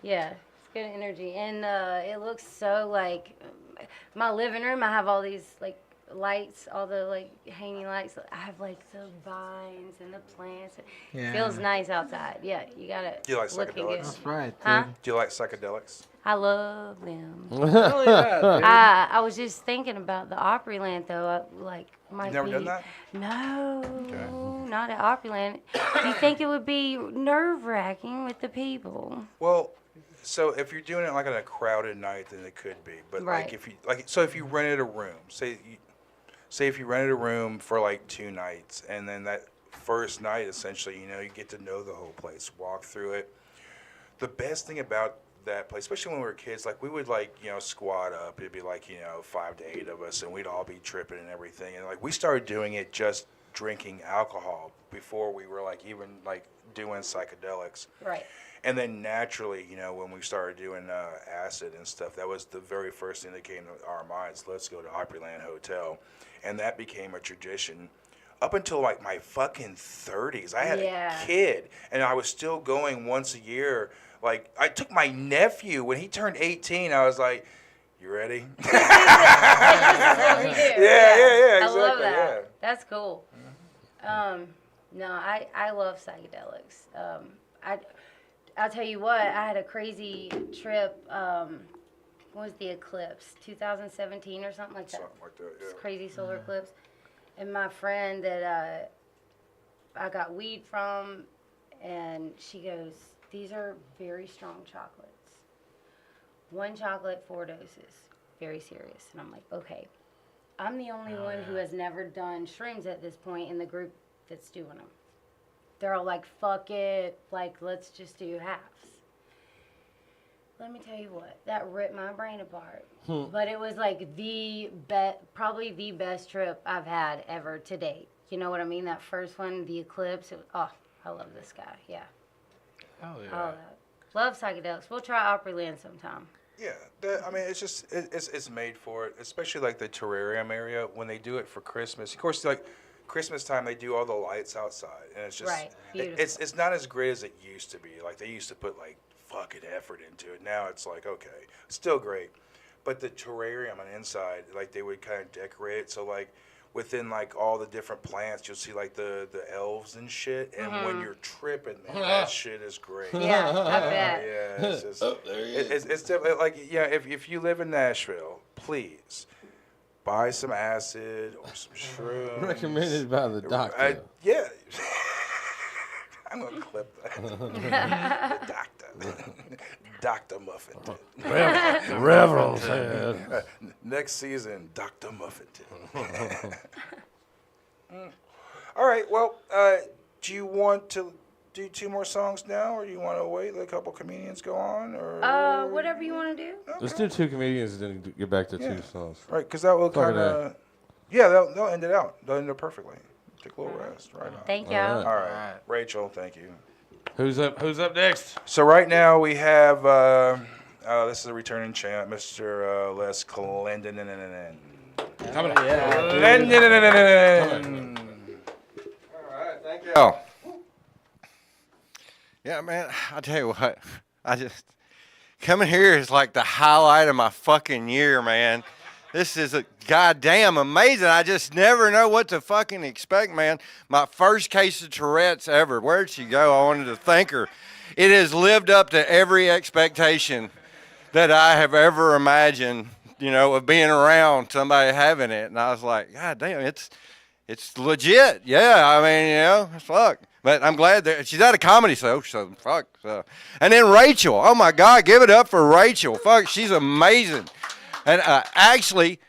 Yeah, it's good energy, and it looks so like my living room. I have all these like lights, all the like hanging lights. I have like the vines and the plants. It feels nice outside. Yeah, you gotta.
Do you like
looking good.
psychedelics?
That's right, dude.
Huh?
Do you like psychedelics?
I love them.
Hell yeah, dude.
I was just thinking about the Opryland though. Might
You've never
be,
done that?
No, not at Opryland. Do you think it would be nerve-wracking with the people?
Well, so if you're doing it like on a crowded night, then it could be. But
Right.
like if you rented a room, say if you rented a room for like 2 nights, and then that first night, essentially, you get to know the whole place, walk through it. The best thing about that place, especially when we were kids, like we would squat up. It'd be like 5 to 8 of us, and we'd all be tripping and everything. And like we started doing it just drinking alcohol before we were like even like doing psychedelics.
Right.
And then naturally, when we started doing acid and stuff, that was the very first thing that came to our minds. Let's go to Opryland Hotel, and that became a tradition. Up until like my fucking 30s, I had a kid, and I was still going once a year. Like I took my nephew when he turned 18. I was like, "You ready?" Yeah, exactly.
I love that.
Yeah.
That's cool. No, I love psychedelics. I'll tell you what, I had a crazy trip. What was the eclipse? 2017 or something like that.
Something like that, yeah.
This crazy solar eclipse. And my friend that I got weed from, and she goes, "These are very strong chocolates. 1 chocolate, 4 doses. Very serious." And I'm like, okay. I'm the only one who has never done shrooms at this point in the group that's doing them. They're all like, fuck it, like, let's just do halves. Let me tell you what, that ripped my brain apart. But it was like probably the best trip I've had ever to date. You know what I mean? That first one, the eclipse, I love this guy, yeah.
Hell
I
yeah.
love that. Love psychedelics. We'll try Opryland sometime.
Yeah, it's just it's made for it, especially like the terrarium area when they do it for Christmas. Of course, like Christmas time, they do all the lights outside, and it's just
Right,
it's not as great as it used to be. Like they used to put like fucking effort into it. Now it's like okay, still great, but the terrarium on the inside, like they would kind of decorate it so like within like all the different plants, you'll see like the elves and shit. And when you're tripping, man, that shit is great.
Yeah, I bet.
Yeah, it's just, it's definitely like if you live in Nashville, please buy some acid or some shrooms.
Recommended by the doctor.
Yeah. I'm gonna clip that. The doctor. Dr. Muffington.
Reverend said.
Next season, Dr. Muffington. All right, well, do you want to do 2 more songs now, or you want to wait let a couple comedians go on, or
Whatever you want to do.
Let's do 2 comedians and then get back to 2 songs.
Right, because that will
Fuck
kind of, they'll end it out. They'll end it perfectly. Take a little rest. Right on.
Thank you.
All
All right, Rachel, thank you.
Who's up next?
So right now we have this is a returning champ, Mr. Les Clendon.
Coming.
All right, thank you. Yeah, man, I tell you what, coming here is like the highlight of my fucking year, man. This is a goddamn amazing. I just never know what to fucking expect, man. My first case of Tourette's ever. Where'd she go? I wanted to thank her. It has lived up to every expectation that I have ever imagined, you know, of being around somebody having it. And I was like, God damn, it's legit. Yeah, I mean, you know, fuck. But I'm glad that she's at a comedy show, so fuck. So. And then Rachel. Oh, my God, give it up for Rachel. Fuck, she's amazing. And actually,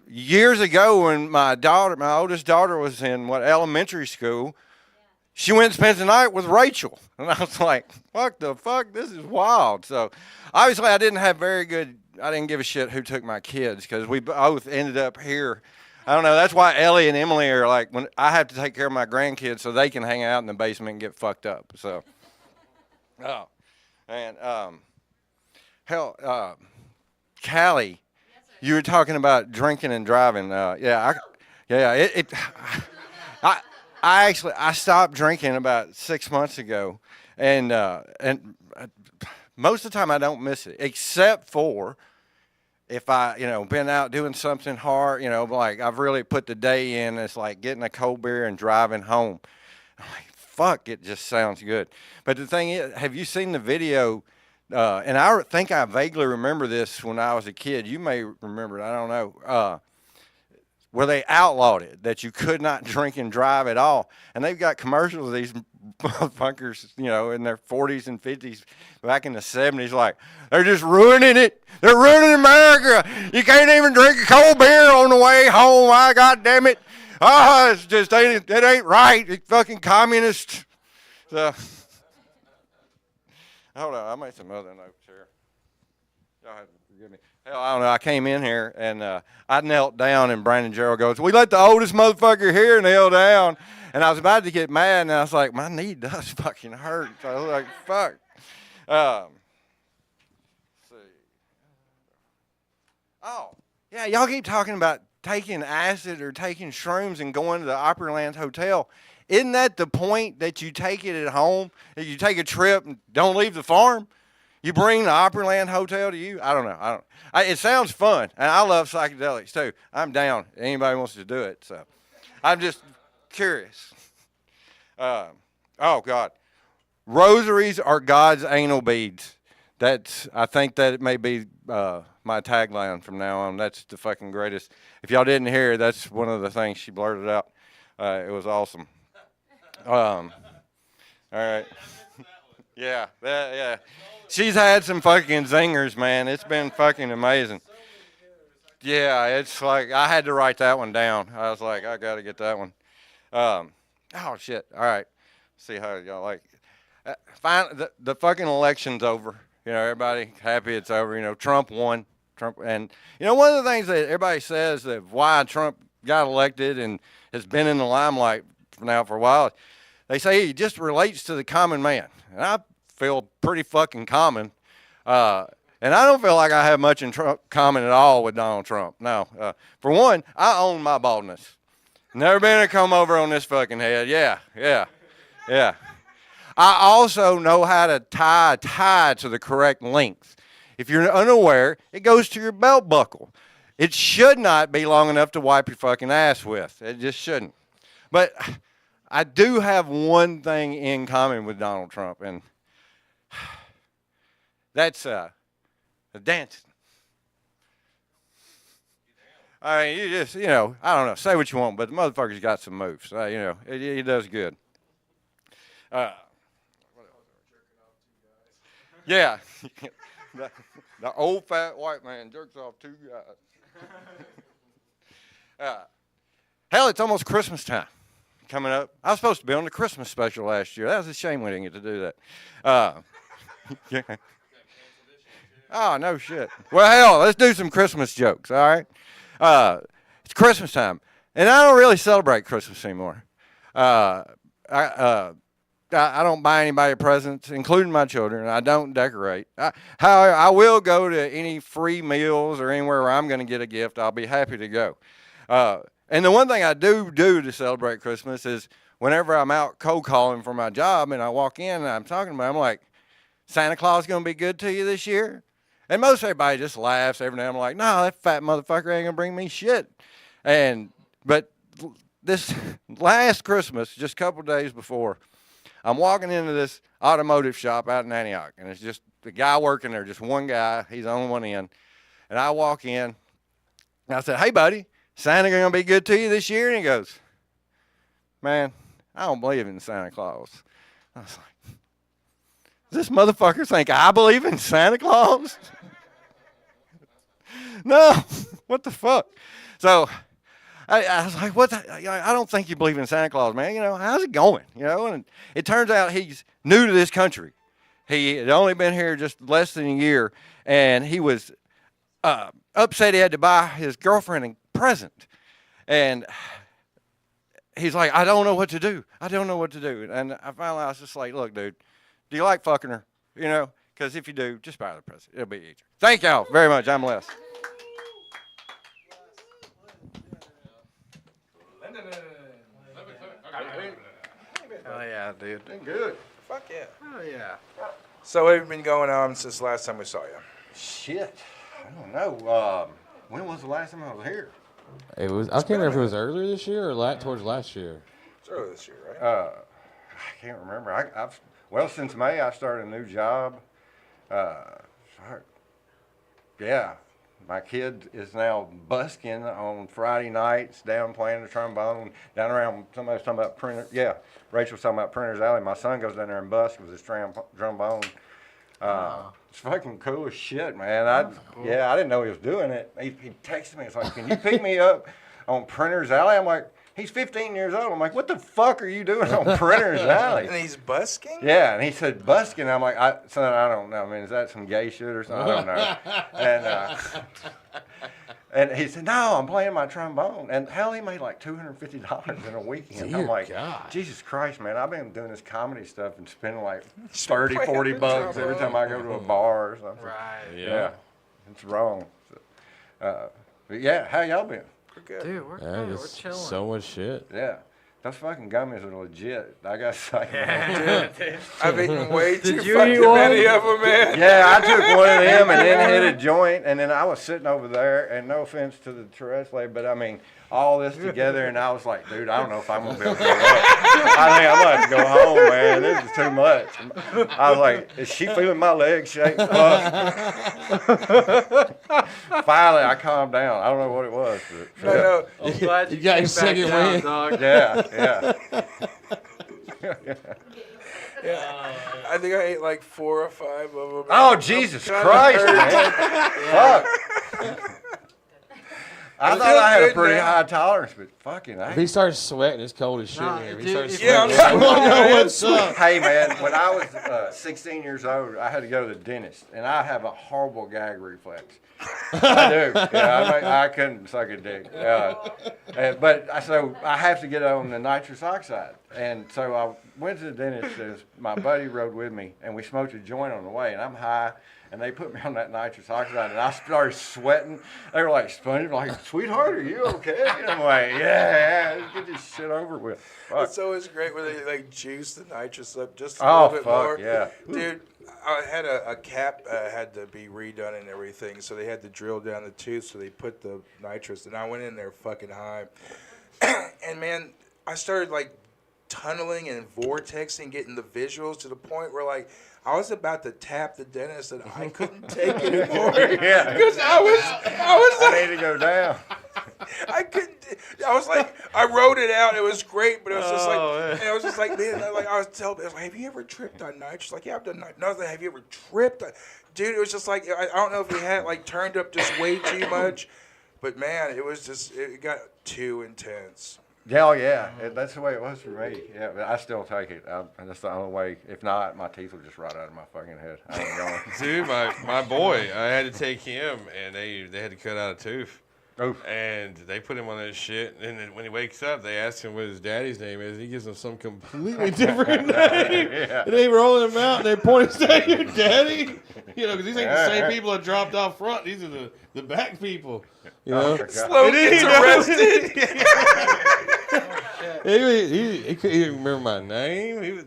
years ago when my oldest daughter was in elementary school, she went and spent the night with Rachel. And I was like, fuck the fuck, this is wild. So obviously I didn't give a shit who took my kids because we both ended up here. I don't know, that's why Ellie and Emily are like, when I have to take care of my grandkids so they can hang out in the basement and get fucked up. So, oh, and Callie, you were talking about drinking and driving. I stopped drinking about 6 months ago, and most of the time I don't miss it, except for if I, been out doing something hard, like I've really put the day in. It's like getting a cold beer and driving home. I'm like, fuck, it just sounds good. But the thing is, have you seen the video? And I think I vaguely remember this when I was a kid. You may remember it. I don't know. Where they outlawed it, that you could not drink and drive at all. And they've got commercials of these motherfuckers, in their 40s and 50s, back in the 70s, like, they're just ruining it. They're ruining America. You can't even drink a cold beer on the way home. God damn it. It's just, it ain't right. It's fucking communist. So, hold on, I made some other notes here. Y'all have to forgive me. Hell, I don't know. I came in here, and I knelt down, and Brandon Gerald goes, we let the oldest motherfucker here kneel down. And I was about to get mad, and I was like, my knee does fucking hurt. So I was like, fuck. Let's see. Oh, yeah, y'all keep talking about taking acid or taking shrooms and going to the Opryland Hotel. Isn't that the point, that you take it at home, that you take a trip and don't leave the farm? You bring the Opryland Hotel to you? I don't know. It sounds fun, and I love psychedelics too. I'm down. Anybody wants to do it, so I'm just curious. Oh God, rosaries are God's anal beads. I think that it may be my tagline from now on. That's the fucking greatest. If y'all didn't hear, that's one of the things she blurted out. It was awesome. All right. Yeah. She's had some fucking zingers, man. It's been fucking amazing. Yeah, it's like, I had to write that one down. I was like, I got to get that one. Oh, shit. All right. See how y'all like it. Finally, the fucking election's over. Everybody happy it's over. Trump won. And, one of the things that everybody says that why Trump got elected and has been in the limelight now for a while, they say he just relates to the common man. And I feel pretty fucking common. And I don't feel like I have much in common at all with Donald Trump. No. For one, I own my baldness. Never been to come over on this fucking head. Yeah. I also know how to tie a tie to the correct length. If you're unaware, it goes to your belt buckle. It should not be long enough to wipe your fucking ass with. It just shouldn't. But I do have one thing in common with Donald Trump, and that's the dancing. I mean, you just, I don't know, say what you want, but the motherfucker's got some moves. He does good. Yeah. The old fat white man jerks off two guys. Hell, it's almost Christmas time coming up. I was supposed to be on the Christmas special last year. That was a shame we didn't get to do that. Yeah. Oh, no shit. Well, hell, let's do some Christmas jokes, all right? It's Christmas time, and I don't really celebrate Christmas anymore. I don't buy anybody presents, including my children. I don't decorate. However, I will go to any free meals or anywhere where I'm going to get a gift. I'll be happy to go. And the one thing I do to celebrate Christmas is whenever I'm out cold calling for my job and I walk in and I'm talking about it, I'm like, Santa Claus going to be good to you this year? And most everybody just laughs every now and then. I'm like, no, that fat motherfucker ain't gonna bring me shit. But this last Christmas, just a couple days before, I'm walking into this automotive shop out in Antioch, and it's just the guy working there, just one guy. He's the only one in. And I walk in, and I said, hey, buddy, Santa gonna be good to you this year? And he goes, man, I don't believe in Santa Claus. I was like, does this motherfucker think I believe in Santa Claus? No, what the fuck? So I was like, I don't think you believe in Santa Claus, man. You know, how's it going? You know, and it turns out he's new to this country. He had only been here just less than a year, and he was upset he had to buy his girlfriend a present. And he's like, I don't know what to do. I don't know what to do. And I was just like, look, dude, do you like fucking her? You know, because if you do, just buy her the present. It'll be easier. Thank y'all very much. I'm Les.
Oh yeah, dude.
Been good.
Fuck yeah.
Oh yeah.
So what have been going on since the last time we saw you?
Shit. I don't know. When was the last time I was here?
It was. I can't remember if it was earlier this year or towards last year.
It's earlier this year, right?
I can't remember. Well, since May, I started a new job. Yeah. My kid is now busking on Friday nights, down playing the trombone, down around, somebody's talking about printer. Yeah, Rachel's talking about Printer's Alley. My son goes down there and busks with his trombone. It's fucking cool as shit, man. Yeah, I didn't know he was doing it. He texted me. It's like, can you pick me up on Printer's Alley? I'm like, he's 15 years old. I'm like, what the fuck are you doing on Printer's Alley?
And he's busking?
Yeah, and he said busking. I'm like, son, I don't know. I mean, is that some gay shit or something? I don't know. And he said, no, I'm playing my trombone. And hell, he made like $250 in a weekend.
Dear
I'm like,
God.
Jesus Christ, man, I've been doing this comedy stuff and spending like 30, 40 bucks every time I go to a bar or something.
Right.
Yeah. It's wrong. So, but yeah, how y'all been?
We're good.
Dude, we're
Yeah,
good. We're
just
chilling.
so much shit.
Yeah. Those fucking gummies are legit. I got to say.
Yeah.
I've eaten way too
you
fucking
eat one?
many of them, man.
Yeah, I took one of them and then hit a joint, and then I was sitting over there, and no offense to the Tourette's lady, but I mean, all this together, and I was like, dude, I don't know if I'm going to be able to go up. I think I'm going to have to go home, man. This is too much. I was like, is she feeling my legs shake? Finally, I calmed down. I don't know what it was. But,
No,
I'm glad you
got
came
your second
back down,
win.
dog.
Yeah.
yeah. I think I ate like 4 or 5 of them.
Oh, Jesus Christ, man. Fuck. I thought I had a pretty high tolerance, but fucking
If he starts sweating, it's cold as shit
Nah,
in here. If he
dude,
starts
yeah,
I'm
sweating,
sweating,
I know
man.
what's up.
Hey, man, when I was 16 years old, I had to go to the dentist, and I have a horrible gag reflex. I do. Yeah, I couldn't suck a dick. So I have to get on the nitrous oxide. And so I went to the dentist, and my buddy rode with me, and we smoked a joint on the way, and I'm high. And they put me on that nitrous oxide, and I started sweating. They were like, "Sponge, like, sweetheart, are you okay?" And I'm like, "Yeah, let's get this shit over with." Fuck.
It's always great when they like juice the nitrous up just a
Oh,
little bit
fuck,
more.
yeah.
Dude, I had a cap had to be redone and everything, so they had to drill down the tooth, so they put the nitrous, and I went in there fucking high. And man, I started like tunneling and vortexing, getting the visuals to the point where like I was about to tap the dentist and I couldn't take it anymore.
Yeah.
Because I was like,
I need to go down.
I couldn't. I was like, I wrote it out. It was great, but it was just like, and I was just like, man, like I was telling, I was like, have you ever tripped on nitrous? Like, yeah, I've done nitrous. No, I was like, have you ever tripped? Dude, it was just like, I don't know if we had it like turned up just way too much, but man, it was just, it got too intense.
Yeah, yeah, that's the way it was for me. Yeah, but I still take it. That's the only way. If not, my teeth will just rot out of my fucking head. I ain't going.
Dude, my boy, I had to take him, and they had to cut out a tooth.
Oof.
And they put him on that shit, and then when he wakes up, they ask him what his daddy's name is, and he gives them some completely different name.
Yeah.
And they roll him out, and they point and say, "Your daddy?" You know, because these ain't the same people that dropped out front. These are the back people. You know?
Slow gets arrested.
He couldn't even remember my name. He was,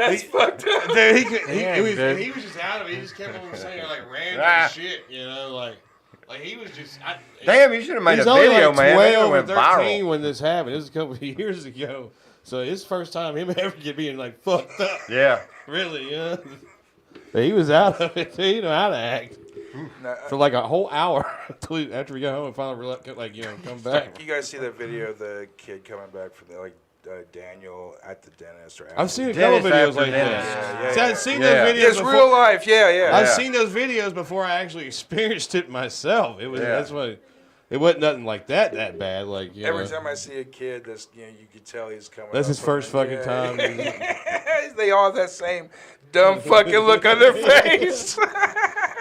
That's fucked up.
Dude, he
Damn,
was
dude.
he was just out of it. He just kept on saying like random shit, like he was just.
Damn, you should have made
he's
a
only
video,
like
man. It
12 or
went
13
viral.
when this happened. It was a couple of years ago. So his first time him ever being like fucked up.
Yeah.
Really, But he was out of it. He know how to act. For like a whole hour after we got home and finally come back.
You guys see that video of the kid coming back from the Daniel at the dentist or after?
I've seen a couple videos like
dentist.
that.
Yeah,
I've seen those videos.
It's
before.
real life. Yeah.
I've seen those videos before I actually experienced it myself. It was that's what. It wasn't nothing like that bad. Like
every time I see a kid, that's you could tell he's coming.
That's his first fucking time.
They all have that same dumb fucking look on their face.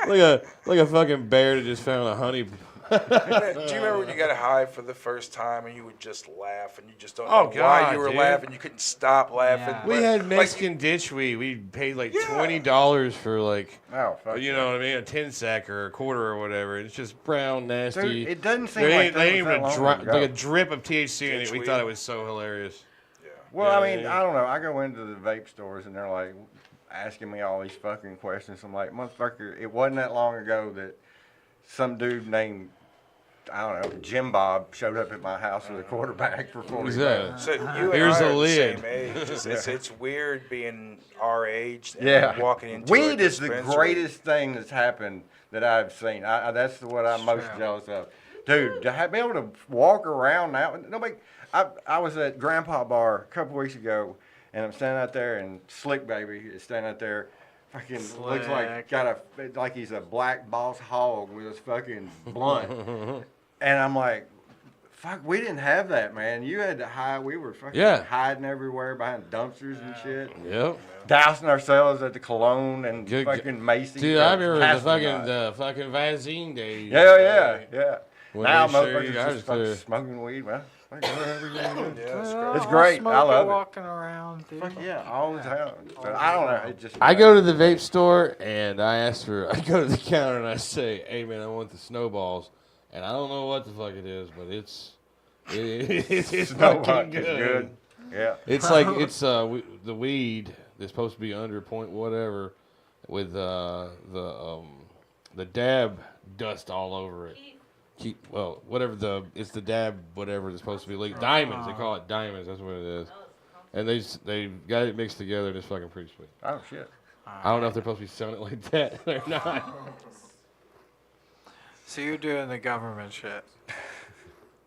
like a fucking bear that just found a honey.
Do you remember when you got high for the first time and you would just laugh and you just don't know why you were laughing? You couldn't stop laughing.
Yeah. We had Mexican ditch weed. We paid like $20 for like, you know what I mean, a 10 sack or a quarter or whatever. It's just brown, nasty.
Dude, it doesn't seem like that was that long ago.
like a drip of THC in it. We thought it was so hilarious.
Well, I mean, I don't know. I go into the vape stores and they're like asking me all these fucking questions. I'm like, motherfucker, it wasn't that long ago that some dude named, I don't know, Jim Bob showed up at my house with a quarterback for 40 bucks.
So you and I are the same age. It's weird being our age and walking into
weed
a
is the
dispensary.
greatest thing that's happened that I've seen. That's what I'm most jealous of. Dude, to be able to walk around now, nobody. I was at Grandpa Bar a couple weeks ago, and I'm standing out there, and Slick Baby is standing out there, fucking looks like he's a black boss hog with his fucking blunt, and I'm like, fuck, we didn't have that, man. You had to hide. We were fucking hiding everywhere behind dumpsters and shit.
Yep.
Dousing ourselves at the Cologne and fucking Macy's.
Dude, I remember the fucking Vaseline days.
Yeah.
When
Now
they showed
motherfuckers
you
just
guys
fucking
clear.
smoking weed, man.
Yeah,
it's great. I love it.
Walking around, dude.
Fuck yeah, all the time. But I don't know. It just.
I go to the vape store and I go to the counter and I say, "Hey man, I want the snowballs," and I don't know what the fuck it is, but it's fucking good.
Yeah.
It's like the weed that's supposed to be under point whatever, with the dab dust all over it. It's the dab whatever that's supposed to be legal. Diamonds, they call it diamonds. That's what it is. And they got it mixed together and it's fucking pretty sweet.
Oh shit.
I don't know if they're supposed to be selling it like that or not.
So you're doing the government shit.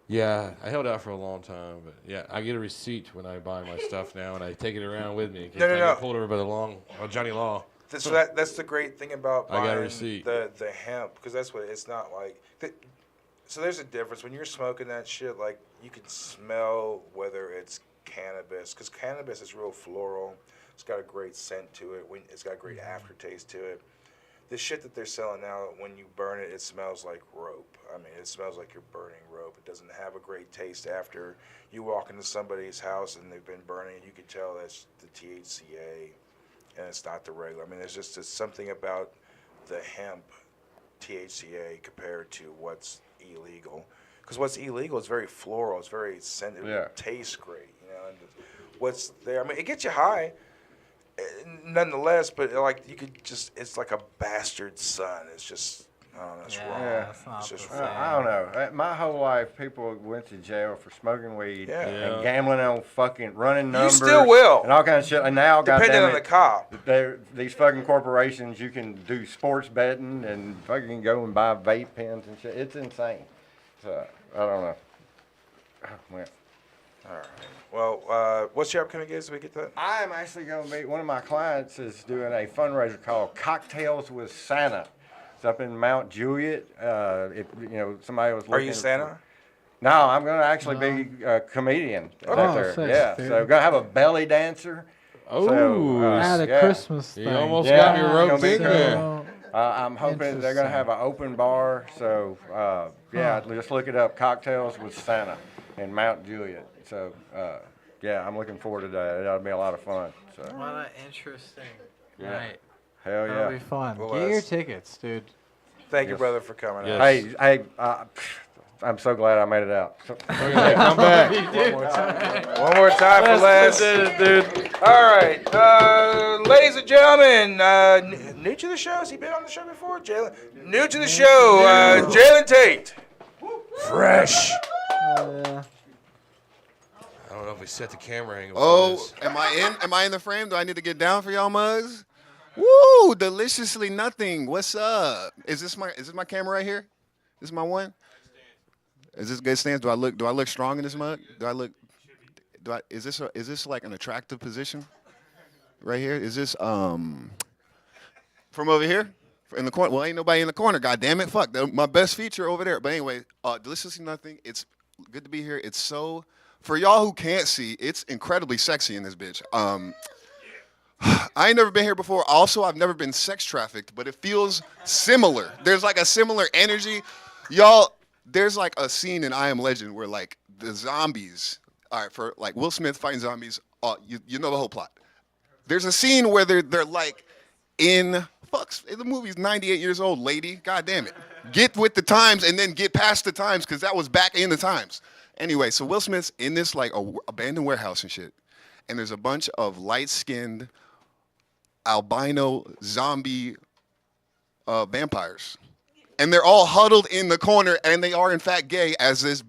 Yeah, I held out for a long time, but yeah, I get a receipt when I buy my stuff now, and I take it around with me.
No.
I get pulled over by Johnny Law.
So that's the great thing about
I got a
buying
receipt.
the hemp, because that's what it's not like. So there's a difference when you're smoking that shit. Like you can smell whether it's cannabis, because cannabis is real floral. It's got a great scent to it. It's got a great aftertaste to it. The shit that they're selling now, when you burn it, it smells like rope. I mean, it smells like you're burning rope. It doesn't have a great taste after you walk into somebody's house and they've been burning it. You can tell that's the THCA, and it's not the regular. I mean, there's just something about the hemp THCA compared to what's illegal. Because what's illegal is very floral. It's very scented. It tastes great, you know. And what's there? I mean, it gets you high, nonetheless. But like you could just—it's like a bastard son. It's just, I don't know, it's wrong.
Yeah.
It's just
I don't know. My whole life, people went to jail for smoking weed
Yeah.
and gambling on fucking running numbers.
You still will.
And all kinds of shit. And now,
Depending
goddamn
on
it,
the cop.
These fucking corporations, you can do sports betting and fucking go and buy vape pens and shit. It's insane. So, I don't know. Oh, man.
All right. Well, what's your upcoming gigs? Did we get that?
I'm actually going to be, one of my clients is doing a fundraiser called Cocktails with Santa. It's up in Mount Juliet. If somebody was looking.
Are you Santa?
No, I'm going to actually be a comedian out there.
sick,
Yeah,
dude.
so going to have a belly dancer.
At a Christmas thing.
You almost got me roped in there.
I'm hoping they're going to have an open bar. So, just look it up, Cocktails with Santa in Mount Juliet. So, I'm looking forward to that. That'll be a lot of fun. So.
What an interesting night.
Hell yeah.
That'll be fun.
Well,
Get your tickets, dude.
Thank you, brother, for coming out.
Hey, I'm so glad I made it out.
Come back.
One more time for Les.
Dude.
All right, ladies and gentlemen, new to the show. Has he been on the show before? Jalen. New to the show, Jalen Tate. Fresh.
I don't know if we set the camera angle.
Oh, am I in the frame? Do I need to get down for y'all mugs? Woo, deliciously nothing. What's up? Is this my camera right here? This is my one? Is this good stance? Do I look strong in this mug? Is this like an attractive position? Right here? Is this from over here? In the corner? Well, ain't nobody in the corner, god damn it. Fuck. My best feature over there. But anyway, deliciously nothing. It's good to be here. It's so, for y'all who can't see, it's incredibly sexy in this bitch. I ain't never been here before. Also, I've never been sex trafficked, but it feels similar. There's like a similar energy. Y'all, there's like a scene in I Am Legend where like the zombies, all right, for like Will Smith fighting zombies, you know the whole plot. There's a scene where they're like the movie's 98 years old, lady. God damn it. Get with the times and then get past the times because that was back in the times. Anyway, so Will Smith's in this like abandoned warehouse and shit. And there's a bunch of light-skinned albino zombie vampires. And they're all huddled in the corner, and they are in fact gay as this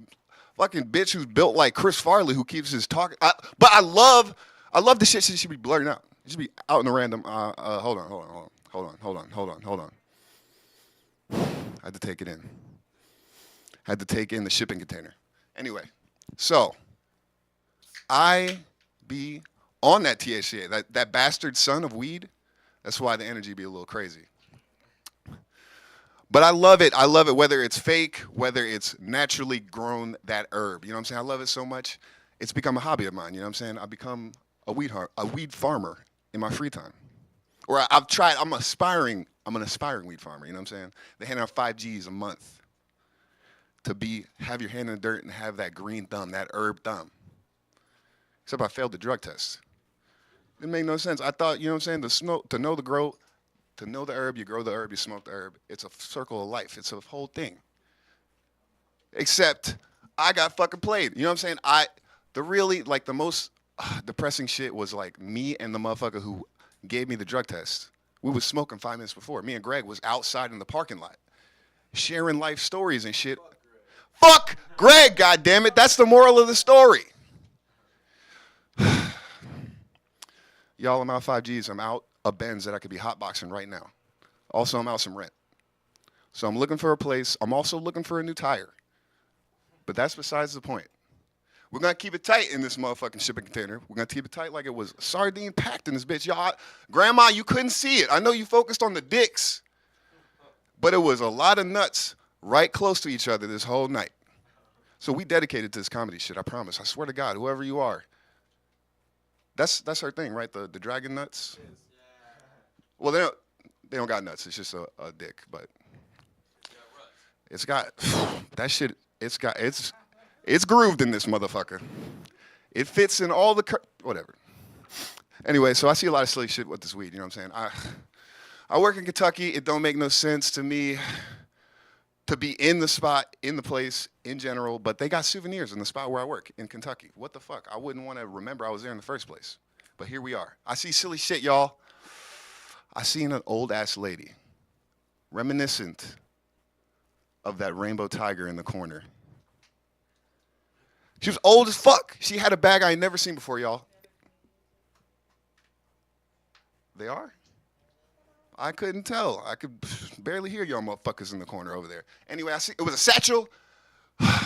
fucking bitch who's built like Chris Farley who keeps his talking. But I love the shit she should be blurting out. It should be out in the random. Hold on. I had to take it in. Had to take in the shipping container. Anyway, so I be on that THCA, that bastard son of weed. That's why the energy be a little crazy. But I love it. I love it, whether it's fake, whether it's naturally grown, that herb. You know what I'm saying? I love it so much. It's become a hobby of mine. You know what I'm saying? I've become a weed farmer in my free time. Or I've tried, I'm an aspiring weed farmer. You know what I'm saying? They hand out 5 Gs a month to have your hand in the dirt and have that green thumb, that herb thumb. Except I failed the drug test. It made no sense. I thought, you know what I'm saying, to know the herb, you grow the herb, you smoke the herb. It's a circle of life. It's a whole thing. Except I got fucking played. You know what I'm saying? The most depressing shit was like me and the motherfucker who gave me the drug test. We was smoking 5 minutes before. Me and Greg was outside in the parking lot, sharing life stories and shit. Fuck Greg, goddammit. That's the moral of the story. Y'all, I'm out 5 Gs. I'm out a Benz that I could be hotboxing right now. Also, I'm out some rent. So I'm looking for a place. I'm also looking for a new tire. But that's besides the point. We're going to keep it tight in this motherfucking shipping container. We're going to keep it tight like it was sardine packed in this bitch. Y'all, Grandma, you couldn't see it. I know you focused on the dicks. But it was a lot of nuts right close to each other this whole night. So we dedicated to this comedy shit, I promise. I swear to God, whoever you are. That's her thing, right? The dragon nuts? Well, they don't got nuts. It's just a dick, but it's got that shit. It's grooved in this motherfucker. It fits in all the whatever. Anyway, so I see a lot of silly shit with this weed. You know what I'm saying? I work in Kentucky. It don't make no sense to me to be in the spot, in the place, in general, but they got souvenirs in the spot where I work in Kentucky. What the fuck? I wouldn't want to remember I was there in the first place. But here we are. I see silly shit, y'all. I seen an old-ass lady, reminiscent of that rainbow tiger in the corner. She was old as fuck. She had a bag I ain't never seen before, y'all. They are? I couldn't tell. I could barely hear y'all motherfuckers in the corner over there. Anyway, I see it was a satchel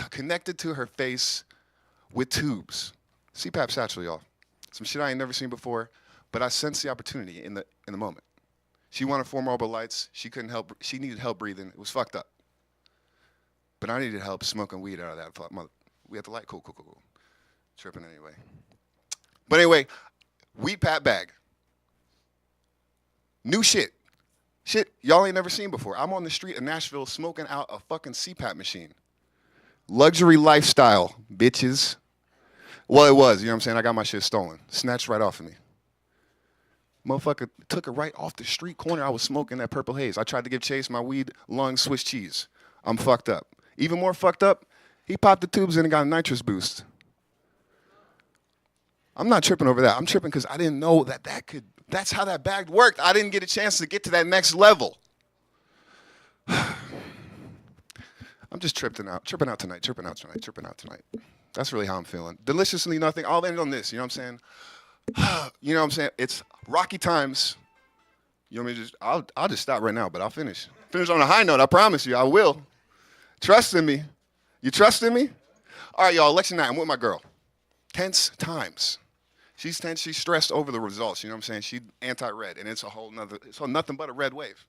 connected to her face with tubes. CPAP satchel, y'all. Some shit I ain't never seen before, but I sensed the opportunity in the moment. She wanted 4 Marlboro Lights. She couldn't help. She needed help breathing. It was fucked up. But I needed help smoking weed out of that. We had the light. Cool. Tripping anyway. But anyway, weed pat bag. New shit. Shit y'all ain't never seen before. I'm on the street in Nashville smoking out a fucking CPAP machine. Luxury lifestyle, bitches. Well, it was. You know what I'm saying? I got my shit stolen. Snatched right off of me. Motherfucker took it right off the street corner. I was smoking that Purple Haze. I tried to give chase. My weed, lung, Swiss cheese. I'm fucked up. Even more fucked up, He popped the tubes in and got a nitrous boost. I'm not tripping over that. I'm tripping because I didn't know that's how that bag worked. I didn't get a chance to get to that next level. I'm just tripping out tonight. That's really how I'm feeling. Deliciously nothing. I'll end on this, you know what I'm saying? You know what I'm saying? It's rocky times. You want me to just, I'll just stop right now, but I'll finish. Finish on a high note, I promise you, I will. Trust in me. You trust in me? All right, y'all, election night, I'm with my girl. Tense times. She's tense, she's stressed over the results, you know what I'm saying? She's anti-red, and it's nothing but a red wave.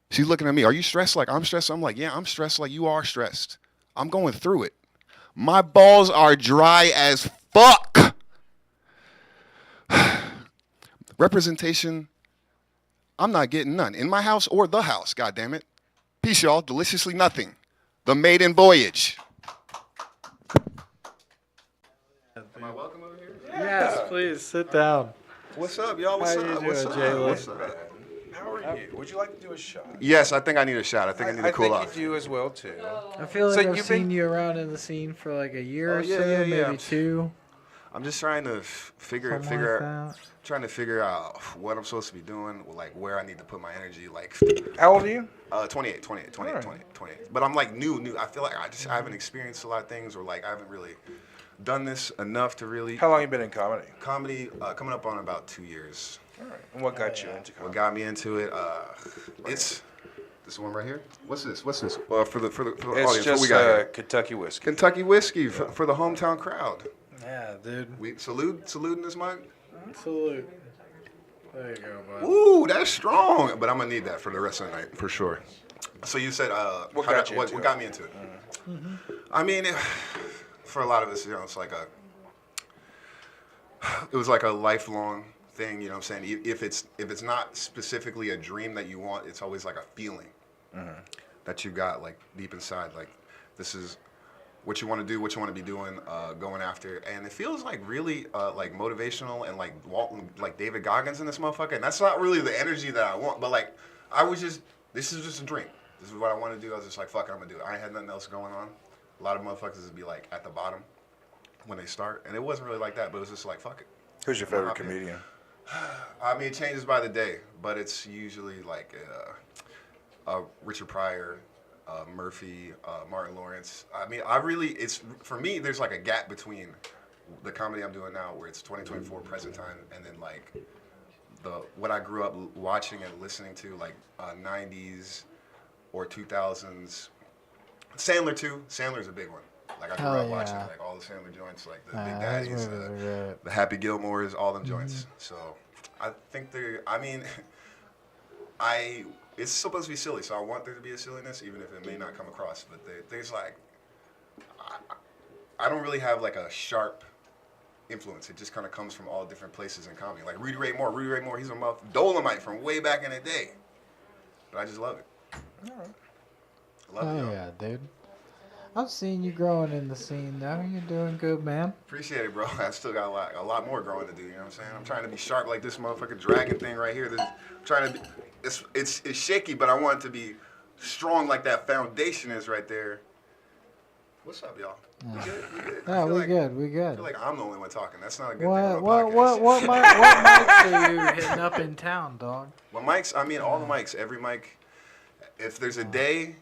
She's looking at me, are you stressed like I'm stressed? I'm like, yeah, I'm stressed like you are stressed. I'm going through it. My balls are dry as fuck. Representation, I'm not getting none. In my house or the house, goddammit. Peace, y'all. Deliciously nothing. The maiden voyage. Am I welcome over here?
Yes, please sit down.
What's up, y'all? What's
How
up?
you doing,
What's up?
Jayla?
What's up?
How are you? Would you like to do a shot?
Yes, I think I need a shot. I think I need to cool off.
I think you do as well, too.
I feel like I've
you've
seen
been-
you around in the scene for like a year or
yeah,
so,
yeah, yeah.
maybe 2.
I'm just trying to figure out what I'm supposed to be doing, like where I need to put my energy. Like,
how old are you?
28. But I'm like new. I feel like I haven't experienced a lot of things, or like I haven't really done this enough to really.
How long you been in comedy?
Comedy, coming up on about 2 years.
All right. And what got you into comedy?
What got me into it? It's this one right here. What's this? For the
It's
audience,
just
what we got here?
Kentucky whiskey.
Kentucky whiskey for the hometown crowd.
Yeah, dude.
We saluting this mug.
Salute. There you go, bud.
Ooh, that's strong. But I'm gonna need that for the rest of the night for sure. So you said
what got
me into it? I mean, for a lot of us, you know, it was like a lifelong thing. You know what I'm saying? If it's not specifically a dream that you want, it's always like a feeling that you got like deep inside. Like this is what you want to do, what you want to be doing, going after, and it feels like really like motivational and like like David Goggins in this motherfucker. And that's not really the energy that I want, but like this is just a dream. This is what I want to do. I was just like, fuck it, I'm gonna do it. I ain't had nothing else going on. A lot of motherfuckers would be like at the bottom when they start, and it wasn't really like that. But it was just like, fuck it.
Who's your favorite comedian?
I mean, it changes by the day, but it's usually like Richard Pryor. Murphy, Martin Lawrence. I mean, it's for me, there's like a gap between the comedy I'm doing now, where it's 2024 present time, and then like what I grew up watching and listening to, like 90s or 2000s. Sandler too. Sandler's a big one. Like I grew up watching like all the Sandler joints, like the Big Daddies, the Happy Gilmores, all them joints. So I think it's supposed to be silly, so I want there to be a silliness, even if it may not come across. But there's like, I don't really have like a sharp influence. It just kind of comes from all different places in comedy. Like Rudy Ray Moore, he's a Dolomite from way back in the day. But I just love it.
All right.
I love it,
yeah, dude. I've seen you growing in the scene now. You're doing good, man.
Appreciate it, bro. I still got a lot more growing to do. You know what I'm saying? I'm trying to be sharp like this motherfucking dragon thing right here. I'm trying to be. It's shaky, but I want it to be strong like that foundation is right there. What's up, y'all?
Yeah.
We good? We good?
Yeah, we good. We
I
good.
feel like I'm the only one talking. That's not a good thing.
What mics are you hitting up in town, dog?
Well, mics. I mean, all the mics. Every mic. If there's a day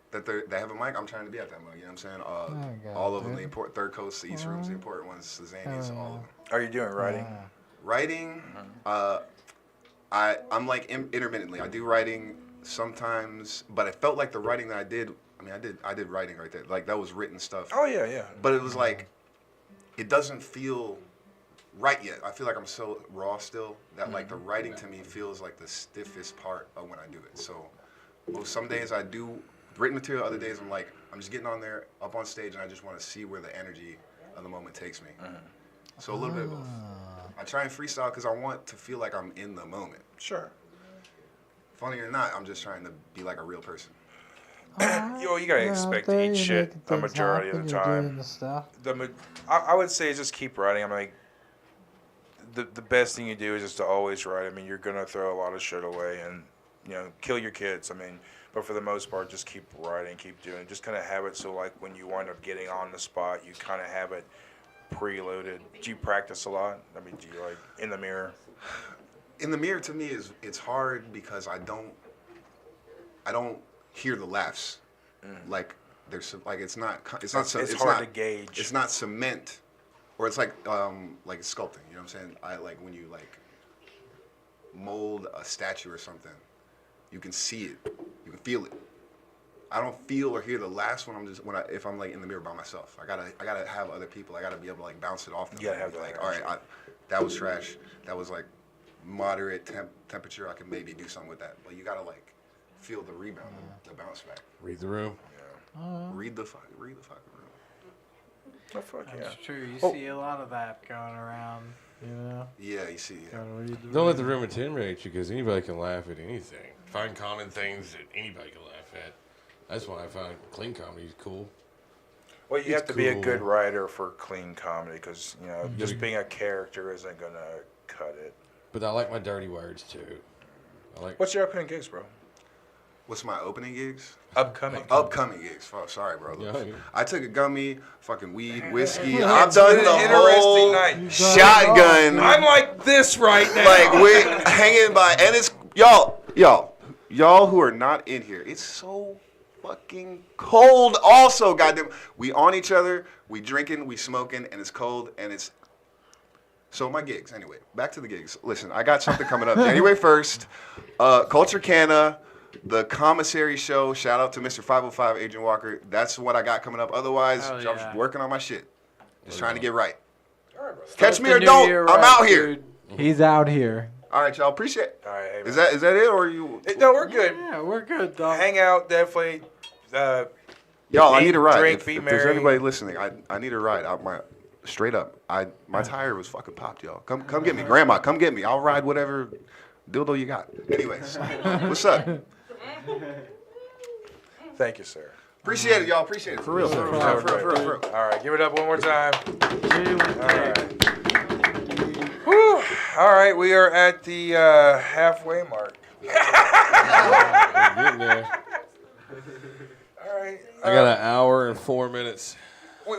that they have a mic, I'm trying to be at that mic. You know what I'm saying? All of them, the important Third Coast, the East Rooms, the important ones, the Zanies, all of them.
Are you doing writing?
Writing, I'm like intermittently. I do writing sometimes, but I felt like the writing that I did. I mean, I did writing right there. Like that was written stuff.
Oh yeah.
But it was like, it doesn't feel right yet. I feel like I'm so raw still that like the writing to me feels like the stiffest part of when I do it. So, some days I do written material. Other days I'm just getting on there, up on stage, and I just want to see where the energy of the moment takes me. So a little bit of both. I try and freestyle because I want to feel like I'm in the moment.
Sure.
Funny or not, I'm just trying to be like a real person.
Yo, you gotta expect to eat shit a majority of the time. I would say just keep writing. I'm like, the best thing you do is just to always write. I mean, you're gonna throw a lot of shit away and kill your kids. I mean, But for the most part, just keep writing, keep doing. Just kind of have it so like when you wind up getting on the spot, you kind of have it preloaded. Do you practice a lot? I mean, do you like in the mirror?
In the mirror to me it's hard because I don't hear the laughs. Like there's like it's not
hard to gauge.
It's not cement, or it's like sculpting. You know what I'm saying? I like when you like mold a statue or something, you can see it, you can feel it. I don't feel or hear the laughs if I'm like in the mirror by myself. I gotta have other people. I gotta be able to like bounce it off them.
You gotta have
be
that
like, all right, that was trash. That was like moderate temperature. I can maybe do something with that. But you gotta like feel the rebound, the bounce back.
Read the room.
Yeah. Read the fucking room.
Oh, fuck yeah.
That's true. You see a lot of that going around. You know.
Yeah, you see.
Don't let the room intimidate you, because anybody can laugh at anything. Find common things that anybody can laugh at. That's why I find clean comedy cool.
Well, you have to be a good writer for clean comedy, because you know just being a character isn't gonna cut it.
But I like my dirty words too.
What's your upcoming gigs, bro?
What's my opening gigs?
Upcoming
gigs. Oh, sorry, bro.
Yeah.
I took a gummy, fucking weed, whiskey.
It's
I've done
been
the
an interesting
whole
night.
shotgun.
I'm like this right now.
Like we're hanging by, and it's y'all who are not in here. It's so fucking cold. Also, goddamn, we on each other, we drinking, we smoking, and it's cold, and it's. So my gigs, anyway. Back to the gigs. Listen, I got something coming up January 1st. Culture Canna, the commissary show. Shout out to Mr. 505, Adrian Walker. That's what I got coming up. Otherwise, I'm just working on my shit. Just trying to get right. Catch me or don't. I'm out here.
He's out here.
All right, y'all. Appreciate it.
All right, hey,
Is that it, or you?
No, we're good.
Yeah, we're good, dog.
Hang out, definitely.
Y'all, I need a ride.
Drink,
If
be
there's
merry.
anybody listening, I need a ride. Straight up. My tire was fucking popped, y'all. Come get me, Grandma. Come get me. I'll ride whatever dildo you got. Anyways, what's up?
Thank you, sir.
Appreciate it, y'all. Appreciate it. For real. For real.
All right, give it up one more time. All right. Whew. All right, we are at the halfway mark.
We're getting there.
All right.
I got an hour and 4 minutes.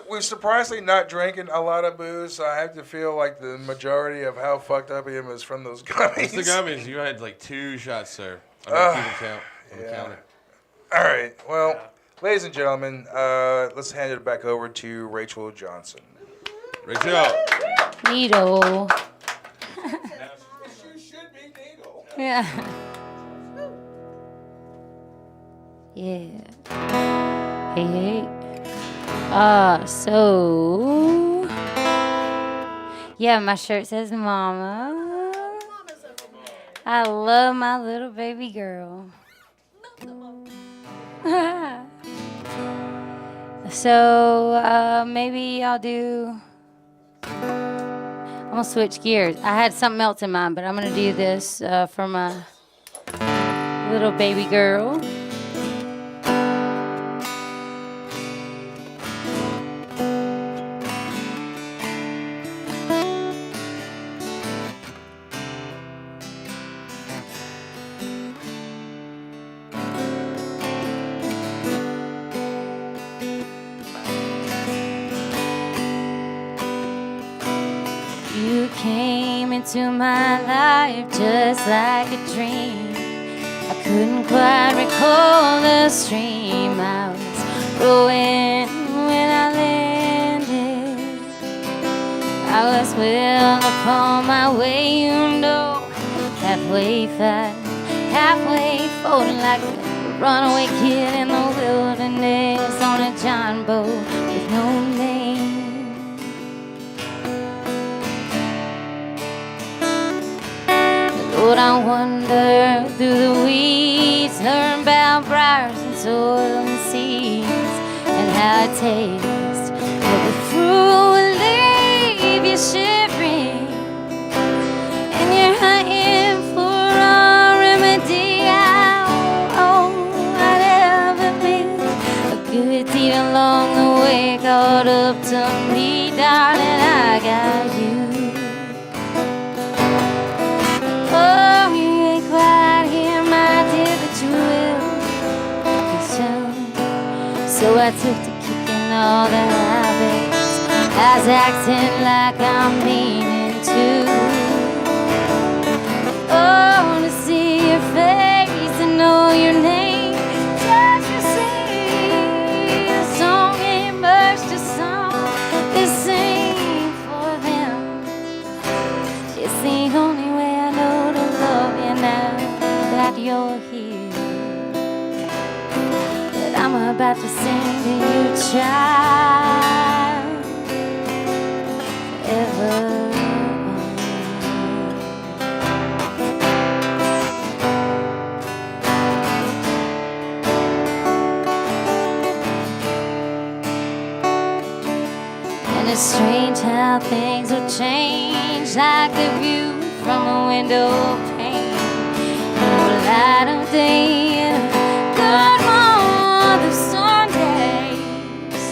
We're surprisingly not drinking a lot of booze, so I have to feel like the majority of how fucked up I am is from those gummies.
What's the gummies? You had like 2 shots, sir. I'm going to keep it count. I'm
yeah.
counting.
All right. Well, ladies and gentlemen, let's hand it back over to Rachel Johnson.
Rachel.
Needle.
You should be Needle.
Yeah. Yeah. Hey. So. Yeah, my shirt says Mama. I love my little baby girl. So, maybe I'll do. I'm gonna switch gears. I had something else in mind, but I'm gonna do this for my little baby girl. You came into my life just like a dream. I couldn't quite recall the stream I was rowing when I landed. I was well upon my way, you know, halfway fat, halfway folding like a runaway kid in the wilderness on a John boat with no name. Lord, I wander through the weeds, learn about briars and soil and seeds, and how it tastes. But the fruit will leave you shivering, and you're hunting for a remedy. Oh, whatever been a good deed along the way caught up to me, darling, I got you. Oh, you ain't quite here, my dear, but you will. So I took to kicking all the habits, I was acting like I'm meaning to. Oh, to see your face and know your name, just to sing a song ain't much to song. This sing for them. It's the only way I know to love you now that you're here. But I'm about to sing to you, child, forever. And it's strange how things will change, like the view from a window pane. No light of day and good mother Sundays.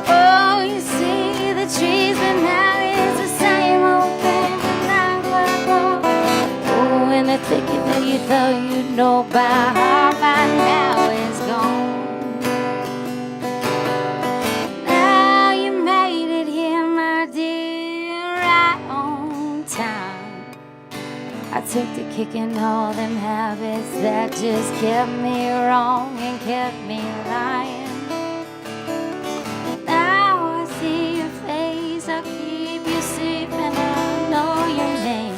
Oh, you see the trees, but now it's the same old thing. Oh, in the thick of it, you thought you'd know by how by now it's gone. I took to kicking all them habits that just kept me wrong and kept me lying. Now I see your face, I keep you safe, and I know your name.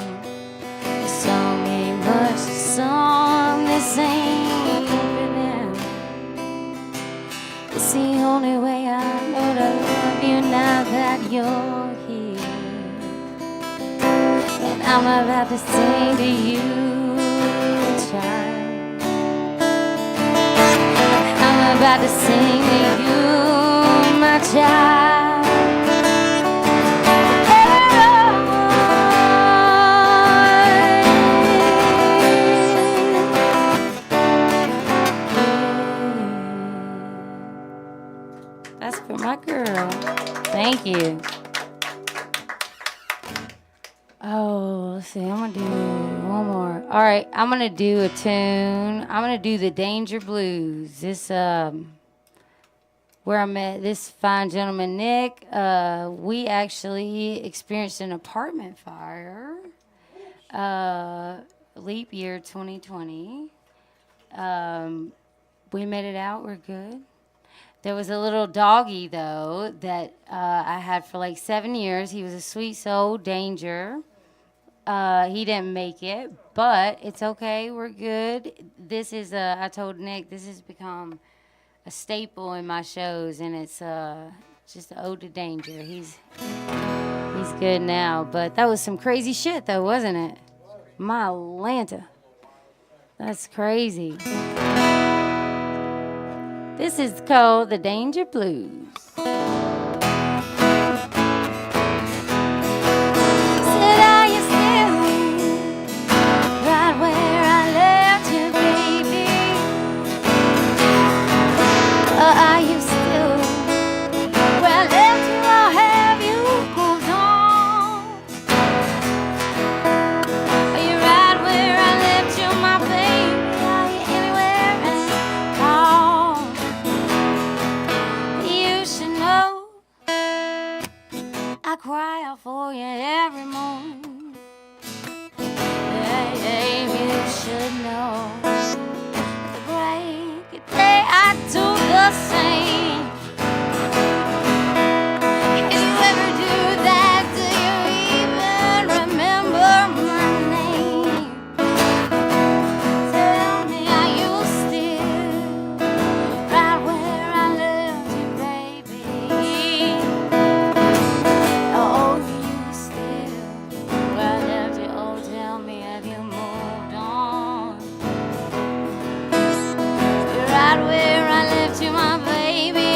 The song ain't much, the song this ain't for them. It's the only way I know to love you now that you're here. And I'm about to sing to you, child. I'm about to sing to you, my child. That's for my girl. Thank you. Oh, let's see. I'm going to do one more. All right. I'm going to do a tune. I'm going to do the Danger Blues. This, where I met this fine gentleman, Nick. We actually experienced an apartment fire. Leap year 2020. We made it out. We're good. There was a little doggy, though, that I had for like 7 years. He was a sweet soul, Danger. He didn't make it, but it's okay. We're good. This is, I told Nick, this has become a staple in my shows, and it's just an ode to Danger. He's good now, but that was some crazy shit, though, wasn't it? My Lanta. That's crazy. This is called the Danger Blues. I cry out for you every morning. Hey, you should know. The break of day I do the same. If you ever do that, do you even remember my name? Tell me, are you still right where I left you, baby? Oh, you still where I left you? Oh, tell me, have you moved on? You're right where I left you, my baby.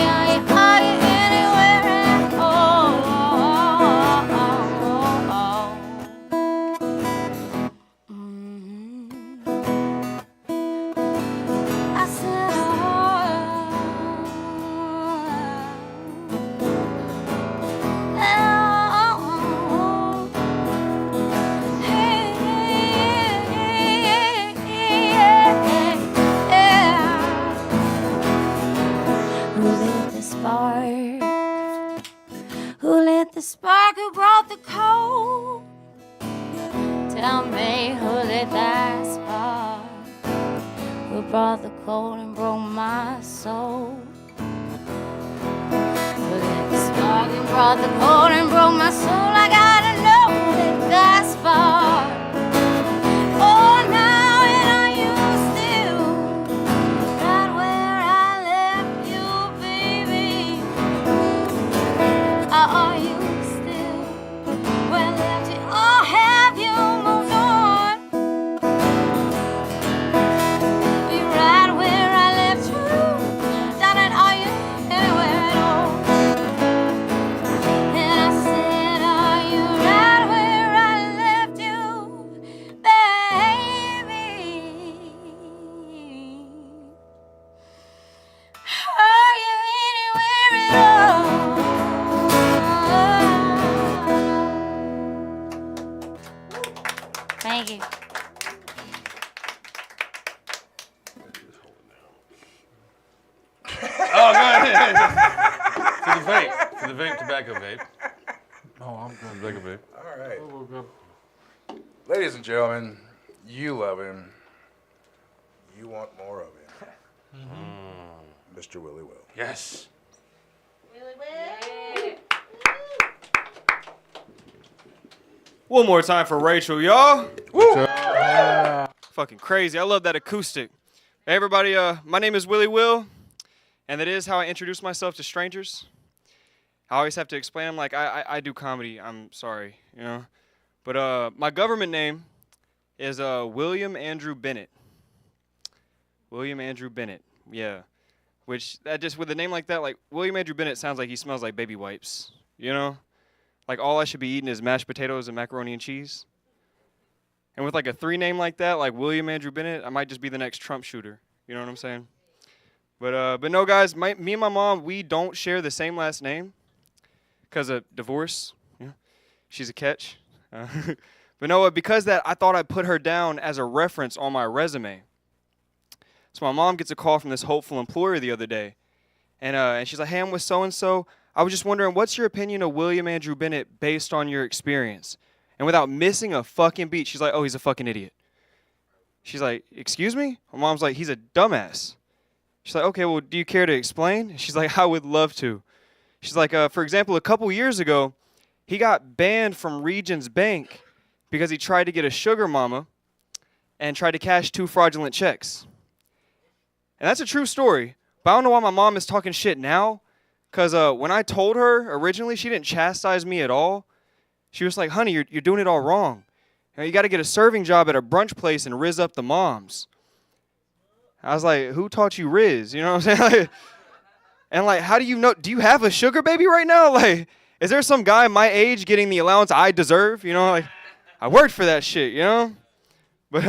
spark? Who lit the spark? Who brought the cold? Tell me who lit that spark? Who brought the cold and broke my soul? Who lit the spark and brought the cold and broke my soul? I gotta know who lit that spark. Oh, now and are you still right where I left you, baby? Are you still where I left you? Or have you moved on? Be right where I left you, darling. Are you anywhere at all? And I said, are you right where I left you, baby? Are you anywhere at all? Thank you.
Oh, go ahead. For the vape. For the vape, tobacco vape.
Oh, I'm good.
Tobacco vape.
All right. Ladies and gentlemen, you love him. You want more of him. Mr. Willie Will.
Yes.
One more time for Rachel, y'all. Woo! Fucking crazy. I love that acoustic. Hey, everybody, my name is Willie Will, and that is how I introduce myself to strangers. I always have to explain. I'm like, I do comedy. I'm sorry, you know. But my government name is William Andrew Bennett. William Andrew Bennett, yeah. Which, that just, with a name like that, like, William Andrew Bennett sounds like he smells like baby wipes, you know? Like, all I should be eating is mashed potatoes and macaroni and cheese. And with, like, a 3 name like that, like William Andrew Bennett, I might just be the next Trump shooter. You know what I'm saying? But no, guys, me and my mom, we don't share the same last name because of divorce. Yeah. She's a catch. But no, because that, I thought I'd put her down as a reference on my resume. So my mom gets a call from this hopeful employer the other day. And she's like, hey, I'm with so-and-so. I was just wondering, what's your opinion of William Andrew Bennett based on your experience? And without missing a fucking beat, she's like, oh, he's a fucking idiot. She's like, excuse me? My mom's like, he's a dumbass. She's like, okay, well, do you care to explain? She's like, I would love to. She's like, for example, a couple years ago, he got banned from Regions Bank because he tried to get a sugar mama and tried to cash 2 fraudulent checks. And that's a true story. But I don't know why my mom is talking shit now. Because when I told her originally, she didn't chastise me at all. She was like, honey, you're doing it all wrong. You got to get a serving job at a brunch place and rizz up the moms. I was like, who taught you rizz? You know what I'm saying? And like, how do you know? Do you have a sugar baby right now? Like, is there some guy my age getting the allowance I deserve? You know, like, I worked for that shit, you know? But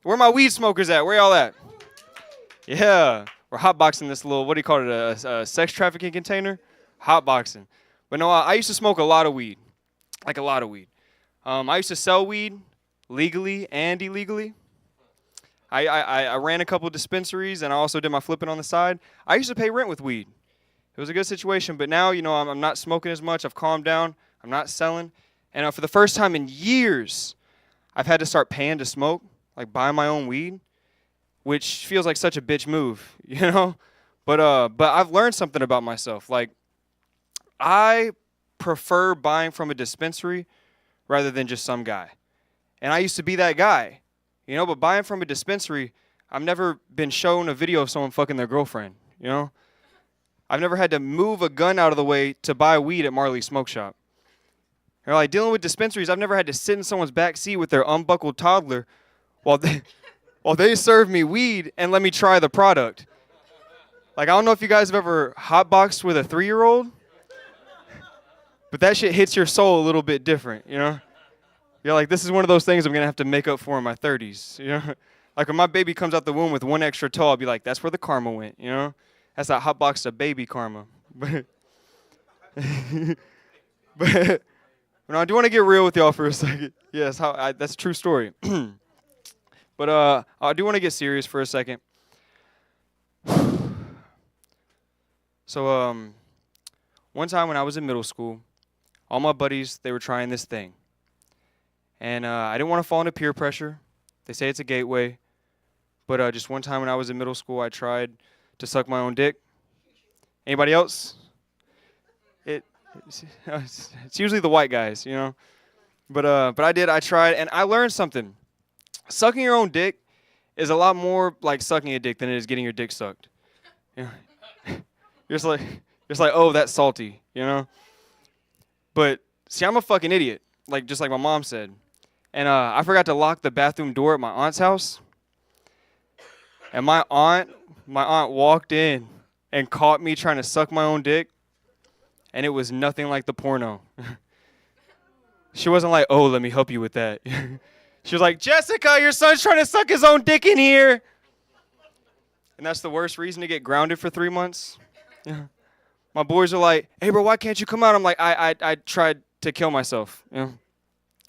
where my weed smokers at? Where y'all at? Yeah. We're hotboxing this little, what do you call it, a sex trafficking container? Hotboxing. But no, I used to smoke a lot of weed. Like a lot of weed. I used to sell weed legally and illegally. I ran a couple dispensaries, and I also did my flipping on the side. I used to pay rent with weed. It was a good situation, but now, you know, I'm not smoking as much. I've calmed down. I'm not selling. And for the first time in years, I've had to start paying to smoke, like buy my own weed, which feels like such a bitch move, you know? But I've learned something about myself. Like, I prefer buying from a dispensary rather than just some guy. And I used to be that guy, you know? But buying from a dispensary, I've never been shown a video of someone fucking their girlfriend, you know? I've never had to move a gun out of the way to buy weed at Marley's Smoke Shop. Or like dealing with dispensaries, I've never had to sit in someone's back seat with their unbuckled toddler while they serve me weed and let me try the product. Like, I don't know if you guys have ever hotboxed with a 3-year-old, but that shit hits your soul a little bit different, you know? You're like, this is one of those things I'm going to have to make up for in my 30s, you know? Like, when my baby comes out the womb with 1 extra toe, I'll be like, that's where the karma went, you know? That's that hotbox of baby karma. But no, I do want to get real with y'all for a second. Yes, that's a true story. But I do want to get serious for a second. So one time when I was in middle school, all my buddies, they were trying this thing. And I didn't want to fall into peer pressure. They say it's a gateway. But just one time when I was in middle school, I tried to suck my own dick. Anybody else? It's usually the white guys, you know. But I tried, and I learned something. Sucking your own dick is a lot more like sucking a dick than it is getting your dick sucked. You know? You're just like, oh, that's salty, you know. But see, I'm a fucking idiot, like just like my mom said, and I forgot to lock the bathroom door at my aunt's house, and my aunt walked in and caught me trying to suck my own dick, and it was nothing like the porno. She wasn't like, oh, let me help you with that. She was like, Jessica, your son's trying to suck his own dick in here. And that's the worst reason to get grounded for 3 months. Yeah. My boys are like, hey, bro, why can't you come out? I'm like, I tried to kill myself. You know?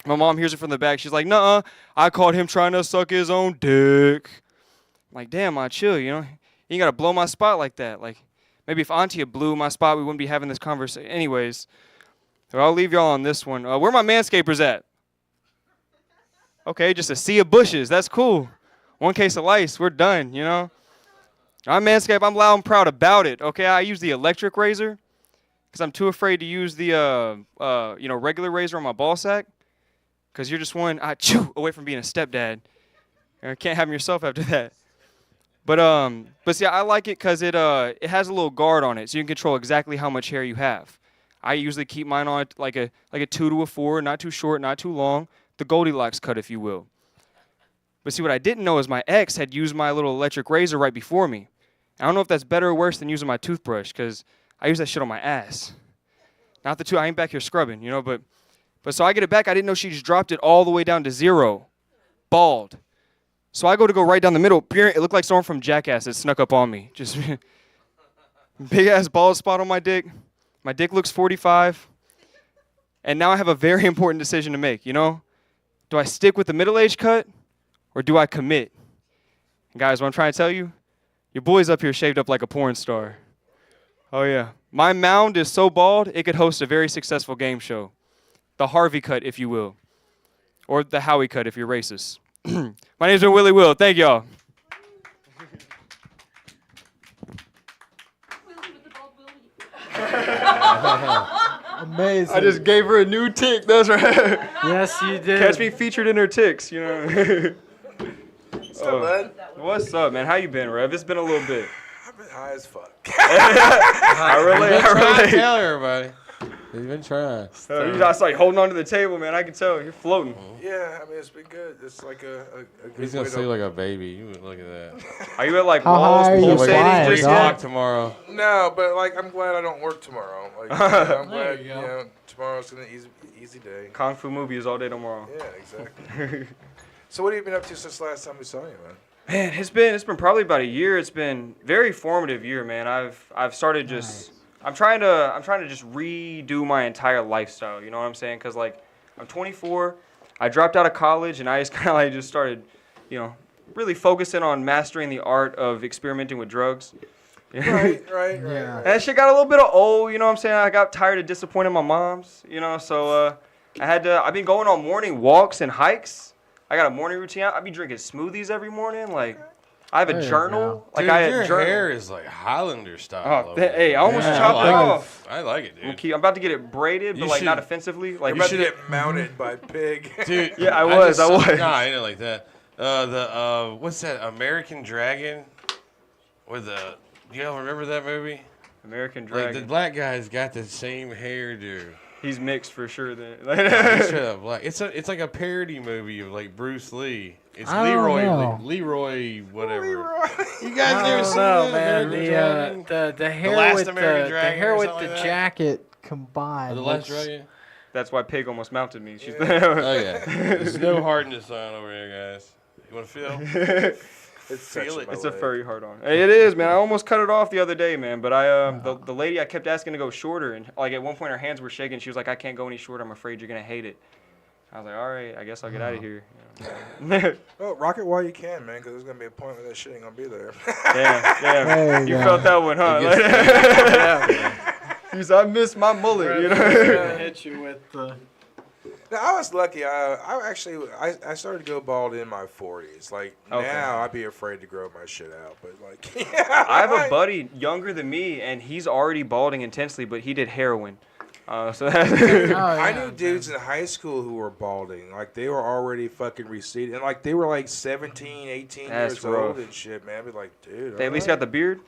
My mom hears it from the back. She's like, nuh-uh, I caught him trying to suck his own dick. I'm like, damn, Ma, chill, you know? You ain't got to blow my spot like that. Like, maybe if Auntie had blew my spot, we wouldn't be having this conversation. Anyways, so I'll leave y'all on this one. Where my manscapers at? Okay, just a sea of bushes. That's cool. One case of lice. We're done, you know? I'm Manscaped. I'm loud and proud about it. Okay, I use the electric razor because I'm too afraid to use the regular razor on my ball sack because you're just one away from being a stepdad. You can't have them yourself after that. But see, I like it because it has a little guard on it, so you can control exactly how much hair you have. I usually keep mine on like a 2 to a 4, not too short, not too long, the Goldilocks cut, if you will. But see, what I didn't know is my ex had used my little electric razor right before me. I don't know if that's better or worse than using my toothbrush, because I use that shit on my ass. Not the I ain't back here scrubbing, you know, but so I get it back. I didn't know she just dropped it all the way down to 0, bald. So I go right down the middle. It looked like someone from Jackass that snuck up on me. Just big ass bald spot on my dick. My dick looks 45. And now I have a very important decision to make, you know? Do I stick with the middle-aged cut or do I commit? And guys, what I'm trying to tell you, your boy's up here shaved up like a porn star. Oh, yeah. My mound is so bald, it could host a very successful game show. The Harvey cut, if you will. Or the Howie cut, if you're racist. My name's been Willie Will. Thank y'all.
Amazing.
I just gave her a new tick. That's right.
Yes, you did.
Catch me featured in her ticks, you know.
What's up, man?
What's up, man? How you been, Rev? It's been a little bit.
I've been high as fuck.
I relate.
Tell everybody. You've been trying.
You're just like holding on to the table, man. I can tell you're floating.
Yeah, I mean it's been good. It's like a good
He's gonna
way
sleep like a baby. You look at that.
Are you at like
How
walls
high are you
pulsating
flying,
just
dog?
yet?
Tomorrow.
No, but like I'm glad I don't work tomorrow. Like I'm glad
you
you
go.
know tomorrow's gonna easy day.
Kung Fu movie is all day tomorrow.
Yeah, exactly. So what have you been up to since last time we saw you, man?
Man, it's been probably about a year. It's been a very formative year, man. I've started just I'm trying to just redo my entire lifestyle. You know what I'm saying? Cause like I'm 24. I dropped out of college and I just kind of like just started, you know, really focusing on mastering the art of experimenting with drugs.
Right.
And that shit got a little bit of old. You know what I'm saying? I got tired of disappointing my moms. You know, so I've been going on morning walks and hikes. I got a morning routine. I be drinking smoothies every morning. Like, I have a journal. Like,
Dude,
I had
your
journal.
hair is like Highlander style.
Oh, hey, I almost chopped it off.
I like it, dude.
I'm about to get it braided, but like not offensively. Like,
You're about to get mounted by Pig.
Dude,
yeah, I was.
Nah, I ain't like that. What's that? American Dragon? With the, you all remember that movie?
American
Like
Dragon.
the black guy's got the same hairdo.
He's mixed for sure. Then.
He's straight up black. It's like a parody movie of like Bruce Lee. It's
I don't
Leroy, whatever. You
I
guys never
don't
seen
know,
that?
man.
American Dragon?
The hair
Last
with
American
the
Dragon
hair
or
with
something
the
like that?
jacket combined.
The Last
looks-
Dragon?
That's why Pig almost mounted me. She's
Oh yeah. There's no hardness on over here, guys. You want to feel?
Feel it.
It's a furry hard on. Hey, it is, man. I almost cut it off the other day, man. But the lady, I kept asking to go shorter, and like at one point her hands were shaking. She was like, "I can't go any shorter. I'm afraid you're gonna hate it." I was like, "All right, I guess I'll get out of here."
Well, rock it while you can, man, because there's gonna be a point where that shit ain't gonna be there.
Yeah.
There
You
you
felt
go.
that one, huh?
It gets-
He's because I miss my mullet. You know.
Hit you with the.
No, I was lucky. I started to go bald in my 40s. Like now, I'd be afraid to grow my shit out. But like, yeah,
I have a buddy younger than me, and he's already balding intensely, but he did heroin. So
I knew dudes in high school who were balding. Like they were already fucking receding, and like they were like 17, 18
That's
years
rough.
old and shit. Man, I'd be like, dude.
They at least got the beard.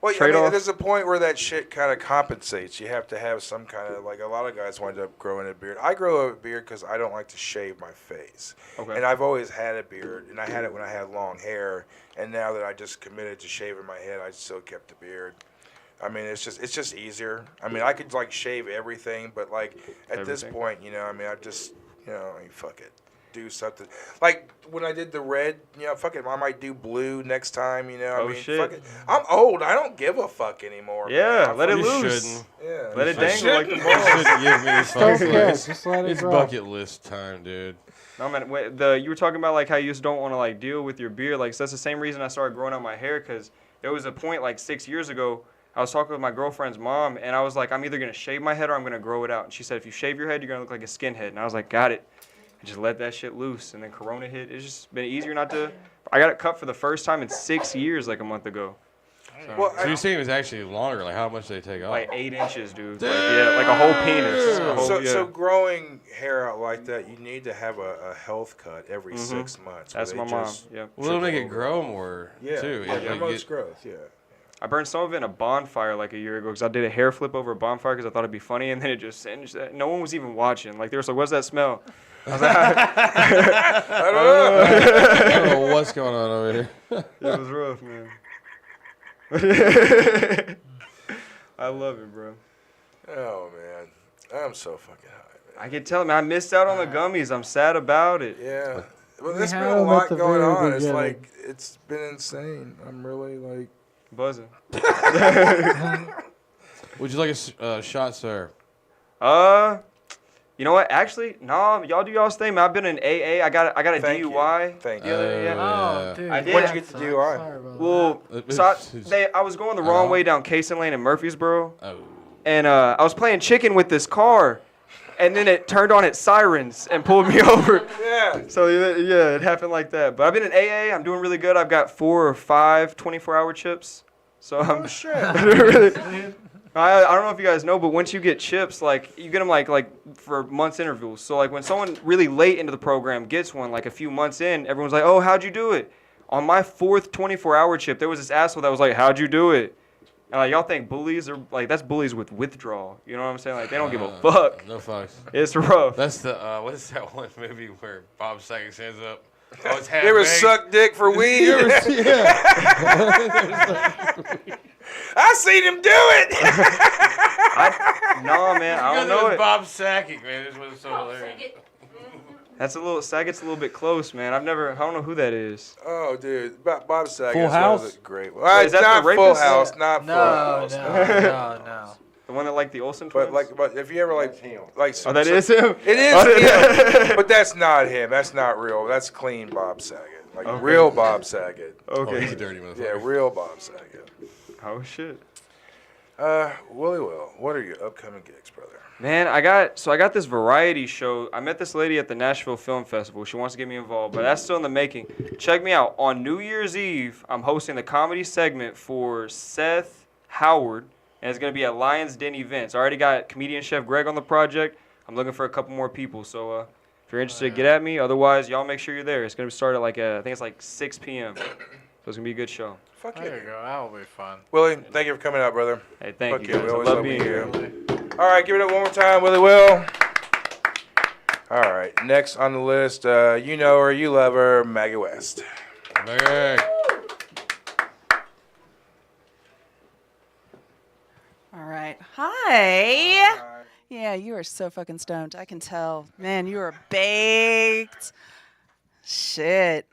Well, I
Trade
mean,
off.
there's a point where that shit kind of compensates. You have to have some kind of, like, a lot of guys wind up growing a beard. I grow a beard because I don't like to shave my face.
Okay.
And I've always had a beard, and I had it when I had long hair. And now that I just committed to shaving my head, I still kept the beard. I mean, it's just easier. I mean, I could, like, shave everything, but, like, at this point, you know, I mean, I just, you know, I mean, fuck it. Do something. Like, when I did the red, you know, fuck it, I might do blue next time, you know. I mean,
shit.
fuck it. I'm old. I don't give a fuck anymore.
Yeah,
man.
let it
You
loose.
shouldn't. Yeah.
Let it
I
dangle like the
shouldn't.
ball.
You shouldn't give me this
Don't
fucking
care,
list.
just let it
It's
grow.
bucket list time, dude.
No man, you were talking about like how you just don't want to like deal with your beard. Like so that's the same reason I started growing out my hair, because there was a point like 6 years ago. I was talking with my girlfriend's mom, and I was like, I'm either gonna shave my head or I'm gonna grow it out. And she said, if you shave your head, you're gonna look like a skinhead. And I was like, got it. And just let that shit loose. And then Corona hit. It's just been easier not to. I got it cut for the first time in 6 years, like a month ago.
So you're saying it was actually longer? Like how much they take off?
Like 8 inches, dude. Like, yeah, like a whole penis. A whole,
So growing hair out like that, you need to have a health cut every 6 months.
That's my mom. Yeah.
Well, it'll make it grow more too.
Yeah,
Like,
promotes growth. Yeah.
I burned some of it in a bonfire like a year ago because I did a hair flip over a bonfire because I thought it'd be funny, and then it just singed. No one was even watching. Like they were like, "What's that smell?" I was like,
I don't know.
I don't know what's going on over here.
It was rough, man. I love it, bro.
Oh man, I'm so fucking high, man.
I can tell, man. I missed out on the gummies. I'm sad about it.
Yeah. Well,
We
there's been
had
a
them
lot
at the
going
very
on. It's
beginning.
like it's been insane. I'm really like
buzzing.
Would you like a shot, sir?
You know what? Actually, no. Y'all do y'all's thing, man. I've been in AA. I got a
Thank you.
DUI.
Thank
the
you.
other day.
Oh, dude.
I did.
When'd you get the DUI?
Sorry about
Well, so I was going the wrong way down Cason Lane in Murfreesboro, and I was playing chicken with this car, and then it turned on its sirens and pulled me over.
Yeah.
So yeah, it happened like that. But I've been in AA. I'm doing really good. I've got 4 or 5 24-hour chips. So I'm
shit.
really. I don't know if you guys know, but once you get chips, like you get them like for months intervals. So like when someone really late into the program gets one, like a few months in, everyone's like, "Oh, how'd you do it?" On my 4th 24-hour chip, there was this asshole that was like, "How'd you do it?" And like y'all think bullies are like that's bullies with withdrawal. You know what I'm saying? Like they don't give a fuck.
No fucks.
It's rough.
That's the what is that one movie where Bob Saget stands up? Oh, it's half
You ever
baked.
suck dick for weed? I seen him do it.
No, man, I don't know it.
Bob Saget, man. This was so hilarious.
That's Saget's a little bit close, man. I don't know who that is.
Oh, dude, Bob Saget.
Full House?
Great.
Is that
not
the
Full
rapist?
House. Not Full
No,
House.
no.
The one that like the Olsen twins.
But if you ever like
Oh, that is him?
It is him, but that's not him. That's not real. That's clean Bob Saget. Like real Bob Saget.
Okay.
Oh, he's a dirty motherfucker.
Yeah, real Bob Saget.
Oh shit.
Willie Will, what are your upcoming gigs, brother?
Man, I got this variety show. I met this lady at the Nashville Film Festival. She wants to get me involved, but that's still in the making. Check me out. On New Year's Eve, I'm hosting the comedy segment for Seth Howard, and it's going to be at Lion's Den Events. I already got comedian Chef Greg on the project. I'm looking for a couple more people, so if you're interested, get at me. Otherwise, y'all make sure you're there. It's going to start at I think it's like 6 p.m. So it's going to be a good show.
Fuck
There you go. That'll be fun.
Willie, thank you for coming out, brother.
Hey, thank
Fuck
you guys.
We
I
always
love being here.
All right, give it up one more time, Willie Will. All right, next on the list, you know her, you love her, Maggie West.
Maggie.
All right. Hi. Yeah, you are so fucking stoned. I can tell. Man, you are baked. Shit.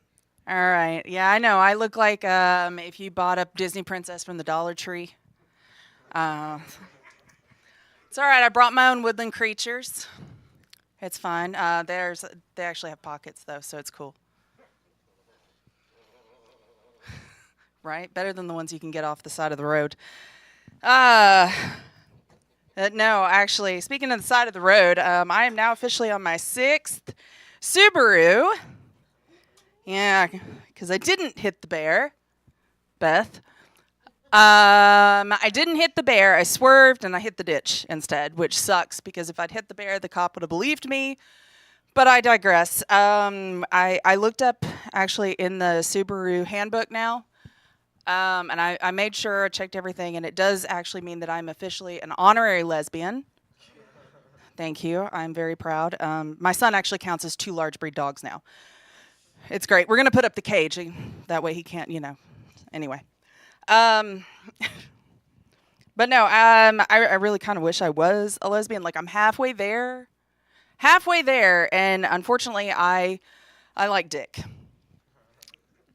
All right. Yeah, I know. I look like if you bought a Disney princess from the Dollar Tree. It's all right. I brought my own woodland creatures. It's fine. They actually have pockets though, so it's cool. Right? Better than the ones you can get off the side of the road. No, actually, speaking of the side of the road, I am now officially on my 6th Subaru. Yeah, because I didn't hit the bear, Beth. I didn't hit the bear. I swerved and I hit the ditch instead, which sucks because if I'd hit the bear, the cop would have believed me. But I digress. I looked up actually in the Subaru handbook now, and I made sure I checked everything, and it does actually mean that I'm officially an honorary lesbian. Thank you. I'm very proud. My son actually counts as 2 large breed dogs now. It's great. We're going to put up the cage. That way he can't, Anyway. But no, I really kind of wish I was a lesbian. Like, I'm halfway there. And unfortunately, I like dick.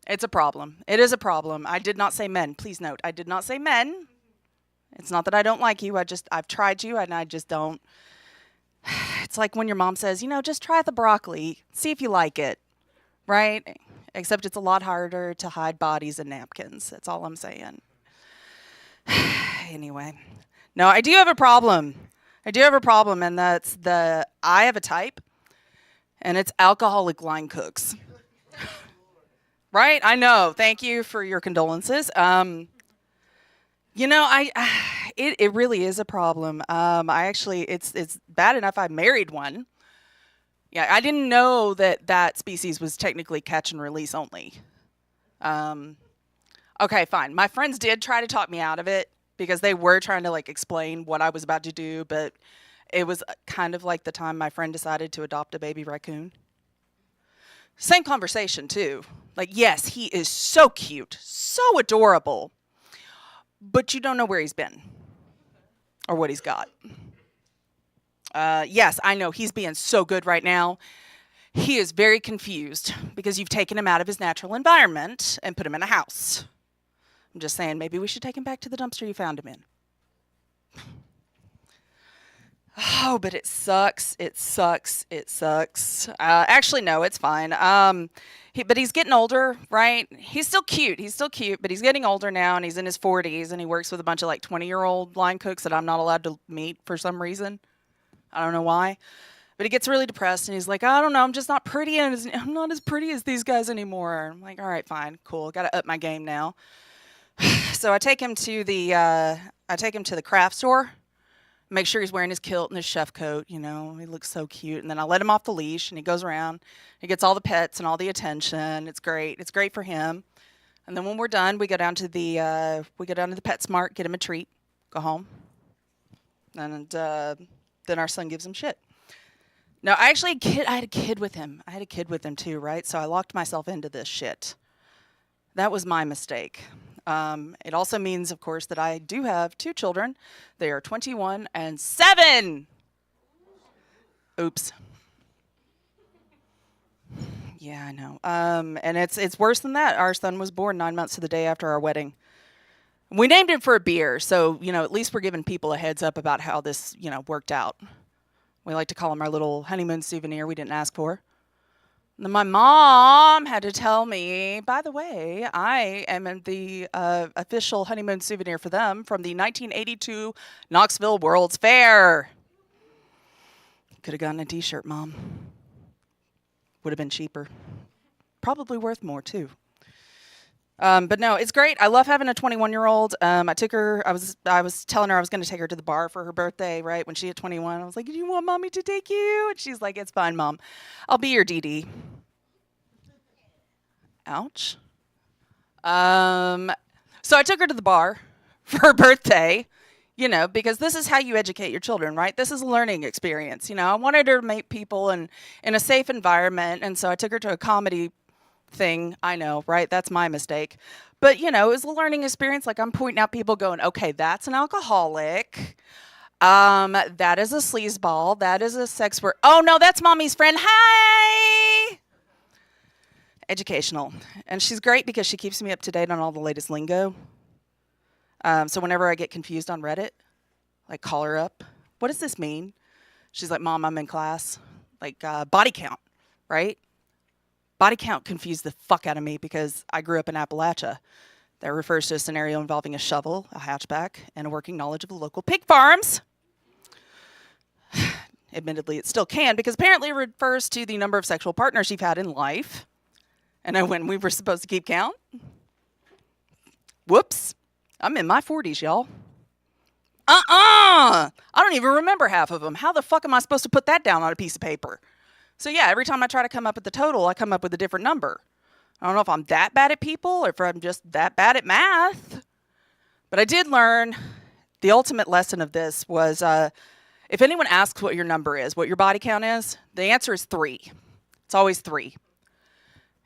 It's a problem. It is a problem. I did not say men. Please note, I did not say men. It's not that I don't like you. I've tried you, and I just don't. It's like when your mom says, just try the broccoli. See if you like it. Right? Except it's a lot harder to hide bodies in napkins. That's all I'm saying. Anyway. No, I do have a problem. And that's I have a type, and it's alcoholic line cooks. Right? I know. Thank you for your condolences. It really is a problem. It's bad enough I married one. Yeah, I didn't know that species was technically catch and release only. Okay, fine. My friends did try to talk me out of it because they were trying to explain what I was about to do, but it was kind of like the time my friend decided to adopt a baby raccoon. Same conversation too. Yes, he is so cute, so adorable, but you don't know where he's been or what he's got. Yes, I know he's being so good right now. He is very confused because you've taken him out of his natural environment and put him in a house. I'm just saying, maybe we should take him back to the dumpster you found him in. Oh, but it sucks. Actually, no, it's fine. But he's getting older, right? He's still cute, but he's getting older now, and he's in his 40s, and he works with a bunch of 20-year-old line cooks that I'm not allowed to meet for some reason. I don't know why. But he gets really depressed, and he's like, I don't know, I'm just not pretty, and I'm not as pretty as these guys anymore. I'm like, all right, fine, cool. Got to up my game now. So I take him to the craft store. Make sure he's wearing his kilt and his chef coat, he looks so cute. And then I let him off the leash, and he goes around. He gets all the pets and all the attention. It's great. It's great for him. And then when we're done, we go down to the PetSmart, get him a treat, go home. And then our son gives him shit. No, I had a kid with him. I had a kid with him too, right? So I locked myself into this shit. That was my mistake. It also means, of course, that I do have 2 children. They are 21 and 7. Oops. Yeah, I know. And it's worse than that. Our son was born 9 months to the day after our wedding. We named him for a beer, so, at least we're giving people a heads up about how this, worked out. We like to call him our little honeymoon souvenir we didn't ask for. And then my mom had to tell me, by the way, I am the official honeymoon souvenir for them from the 1982 Knoxville World's Fair. Could have gotten a t-shirt, Mom. Would have been cheaper. Probably worth more, too. But no, it's great. I love having a 21-year-old. I took her. I was telling her I was going to take her to the bar for her birthday. Right when she hit 21, I was like, "Do you want Mommy to take you?" And she's like, "It's fine, Mom. I'll be your DD." Ouch. So I took her to the bar for her birthday. Because this is how you educate your children, right? This is a learning experience. I wanted her to meet people in a safe environment, and so I took her to a comedy thing. I know, right? That's my mistake. But, it was a learning experience. I'm pointing out people going, okay, that's an alcoholic. That is a sleazeball. That is a sex worker. Oh, no, that's Mommy's friend. Hi! Educational. And she's great because she keeps me up to date on all the latest lingo. So whenever I get confused on Reddit, call her up. What does this mean? She's like, Mom, I'm in class. Body count, right? Body count confused the fuck out of me because I grew up in Appalachia. That refers to a scenario involving a shovel, a hatchback, and a working knowledge of the local pig farms. Admittedly, it still can, because apparently it refers to the number of sexual partners you've had in life. And when we were supposed to keep count. Whoops. I'm in my 40s, y'all. I don't even remember half of them. How the fuck am I supposed to put that down on a piece of paper? So yeah, every time I try to come up with the total, I come up with a different number. I don't know if I'm that bad at people or if I'm just that bad at math. But I did learn the ultimate lesson of this was if anyone asks what your number is, what your body count is, the answer is 3. It's always 3.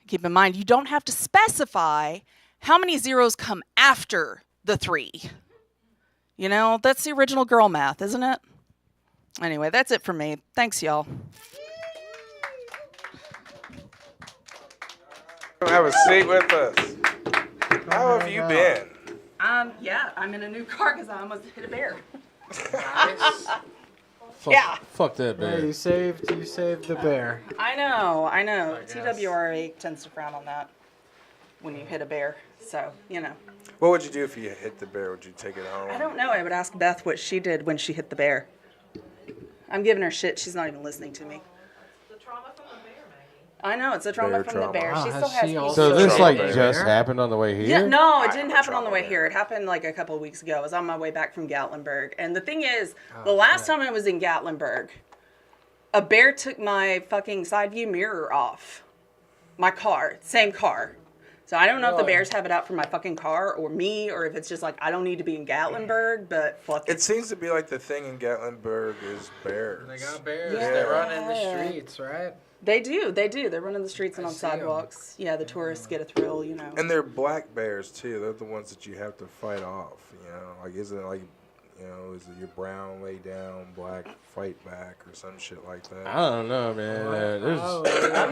Keep in mind, you don't have to specify how many zeros come after the 3. You know, that's the original girl math, isn't it? Anyway, that's it for me. Thanks, y'all.
Have a seat with us. How have you been?
Yeah, I'm in a new car because I almost hit a bear.
Fuck that bear.
Yeah, you saved the bear.
I know. TWRA tends to frown on that when you hit a bear. So, you know.
What would you do if you hit the bear? Would you take it home?
I don't know. I would ask Beth what she did when she hit the bear. I'm giving her shit. She's not even listening to me. I know, it's a trauma from the bear. She still has PTSD.
So this just happened on the way here?
Yeah, no, it didn't happen on the way here. It happened like a couple of weeks ago. I was on my way back from Gatlinburg. And the thing is, the last time I was in Gatlinburg, a bear took my fucking side view mirror off. My car, same car. So I don't know if the bears have it out for my fucking car or me, or if it's just like, I don't need to be in Gatlinburg, but fuck it.
It seems to be like the thing in Gatlinburg is bears.
They got bears.
Yeah.
They run in the streets, right?
They do. They're running the streets and on sidewalks. Yeah, the tourists get a thrill, you know.
And they're black bears too. They're the ones that you have to fight off. You know, like is it like, you know, is it your brown lay down, black fight back, or some shit like that?
I don't know, man.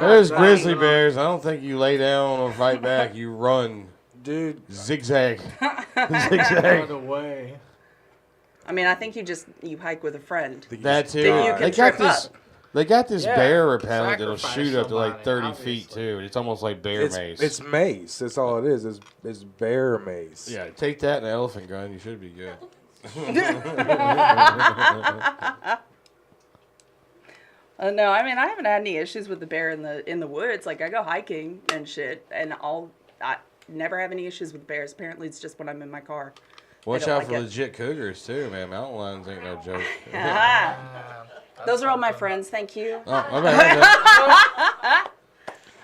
There's grizzly bears. I don't think you lay down or fight back. You run,
dude.
Zigzag,
Run away.
I mean, I think you hike with a friend.
That too.
Then you can trip up.
They got this
Yeah,
bear repellent that'll
sacrifice
shoot up to like
somebody,
30 feet too. It's almost like bear mace.
It's mace. That's all it is. It's bear mace.
Yeah, take that and an elephant gun. You should be good.
No, I mean I haven't had any issues with the bear in the woods. Like I go hiking and shit, and I never have any issues with bears. Apparently, it's just when I'm in my car.
Watch out for legit cougars too, man. Mountain lions ain't no joke.
Those are all my friends. Thank you.
Oh,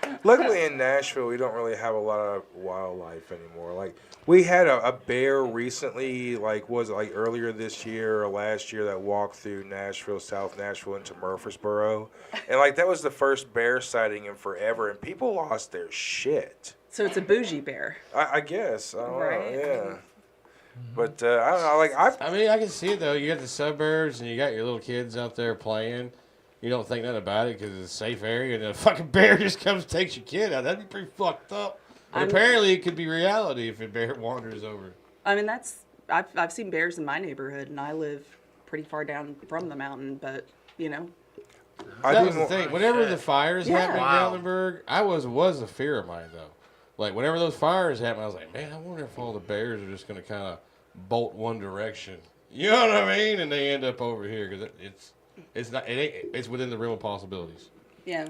okay.
Luckily in Nashville, we don't really have a lot of wildlife anymore. Like we had a bear recently, like was it like earlier this year or last year, that walked through Nashville, South Nashville into Murfreesboro, and like that was the first bear sighting in forever, and people lost their shit.
So it's a bougie bear.
I guess. I don't know.
Right.
Yeah. But I don't know. Like
I mean, I can see it though. You got the suburbs and you got your little kids out there playing. You don't think nothing about it because it's a safe area, and a fucking bear just comes and takes your kid out. That'd be pretty fucked up. And apparently, it could be reality if a bear wanders over.
I mean, I've seen bears in my neighborhood, and I live pretty far down from the mountain. But you know,
That was the thing. Whenever the fires happened in Gatlinburg, I was a fear of mine though. Like whenever those fires happened, I was like, man, I wonder if all the bears are just gonna kind of bolt one direction. You know what I mean? And they end up over here because it's within the realm of possibilities.
Yeah.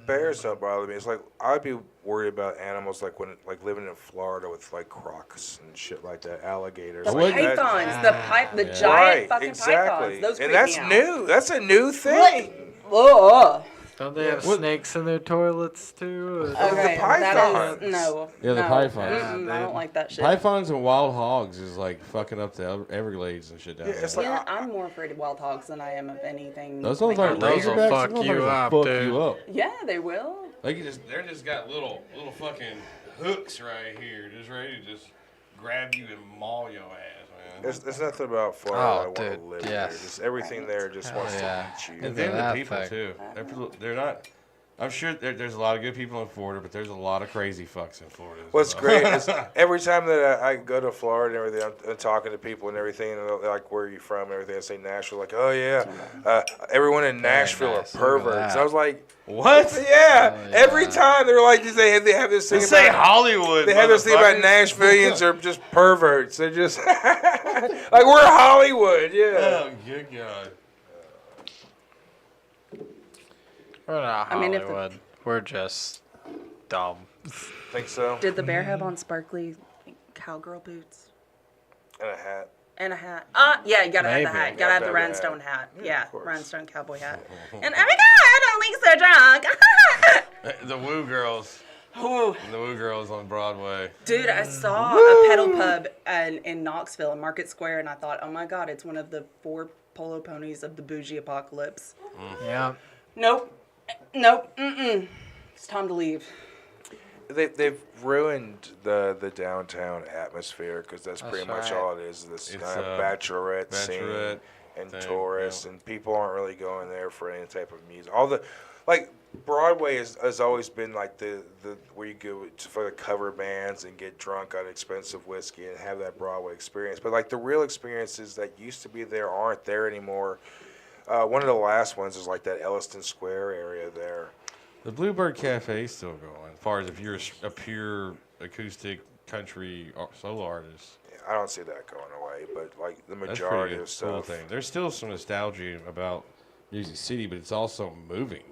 Bears don't bother me. It's like I'd be worried about animals like living in Florida with like crocs and shit like that, alligators.
The
like
pythons, the giant fucking pythons. Those
and
creep
that's
me out.
new. That's a new thing.
Ugh.
Don't they have snakes in their toilets too?
Okay, that is no.
Yeah, the pythons.
I don't like that shit.
Pythons and wild hogs is like fucking up the Everglades and shit down there.
It's like
I'm more afraid of wild hogs than I am of anything.
Those ones
like
aren't
any-
razorbacks.
fuck
Those
you
motherfuckers
up,
fuck
dude.
you up.
Yeah, they will.
They're just got little fucking hooks right here, just ready to just grab you and maul your ass, man.
There's nothing about Florida I want to
dude,
live
yes.
there. Just everything there just wants to eat you.
And then the people too. They're not. I'm sure there's a lot of good people in Florida, but there's a lot of crazy fucks in Florida.
What's great is every time that I go to Florida and everything, I'm talking to people and everything, and they're like, where are you from and everything. I say Nashville, like, oh yeah, everyone in Nashville
nice.
are
Look at
perverts.
that.
I was like,
what?
Yeah.
Oh, yeah.
Every time they're like, they have this thing
say
about
Hollywood.
They have this thing about Nashvillians are just perverts. They're just like we're Hollywood, yeah.
Oh good God.
We're not
I mean, if
Hollywood. We're just dumb.
Think so?
Did the bear have on sparkly cowgirl boots?
And a hat.
And a hat. Yeah, you gotta have the
Maybe.
hat. Gotta have the
Gotta have the
rhinestone hat.
Yeah,
Yeah,
of course.
rhinestone cowboy hat. And oh my god, I don't look so drunk.
The Woo Girls.
Ooh.
The Woo Girls on Broadway.
Dude, I saw a pedal pub in Knoxville, in Market Square, and I thought, oh my god, it's one of the 4 polo ponies of the bougie apocalypse.
Yeah.
Nope. Mm-mm. It's time to leave.
They've ruined the downtown atmosphere because that's pretty much
right.
all it is. This
It's,
kind of bachelorette scene
bachelorette
and
thing,
tourists,
yeah.
and people aren't really going there for any type of music. All the like Broadway has always been like the where you go for the cover bands and get drunk on expensive whiskey and have that Broadway experience. But like the real experiences that used to be there aren't there anymore. One of the last ones is like that Elliston Square area there.
The Bluebird Cafe is still going. As far as if you're a pure acoustic country solo artist.
Yeah, I don't see that going away, but like the
That's
majority
pretty
of
good, cool
stuff.
thing. There's still some nostalgia about Music City, but it's also moving.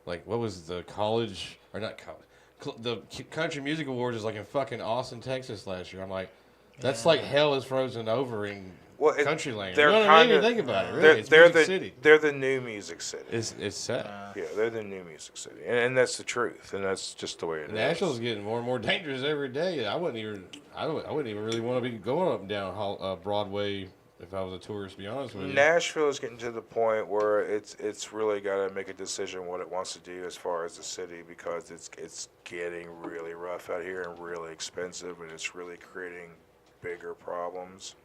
Like, what was the college, or not college, the Country Music Awards is like in fucking Austin, Texas last year. I'm like, that's like hell is frozen over in Countryland.
They're
You know what I mean?
kinda-
Think about it, really. It's
they're
Music
the
City.
they're the new Music City.
It's sad.
Yeah, they're the new Music City, and that's the truth, and that's just the way it is.
Nashville's getting more and more dangerous every day. I wouldn't even really want to be going up and down Broadway if I was a tourist. To be honest with you.
Nashville is getting to the point where it's really got to make a decision what it wants to do as far as the city, because it's getting really rough out here and really expensive, and it's really creating bigger problems.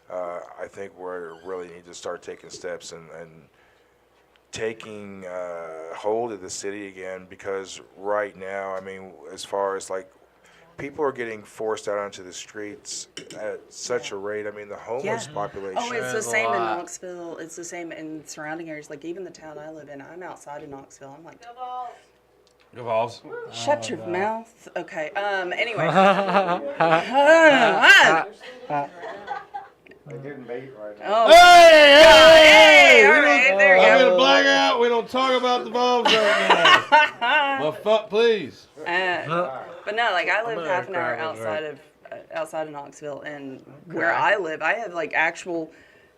I think we really need to start taking steps and taking hold of the city again, because right now, I mean, as far as like people are getting forced out onto the streets at such a rate. I mean, the homeless population.
Oh, it's the same in Knoxville. It's the same in surrounding areas. Like even the town I live in, I'm outside of Knoxville. I'm like,
Go Vols.
shut your mouth. Okay. Anyway.
They're getting beat right now.
Oh.
Hey!
All right, there you
I'm
go.
gonna black out. We don't talk about the Vols right now. Well, fuck, please.
But no, like I live
gonna
half an hour
cry,
outside of Knoxville, and where I live, I have like actual.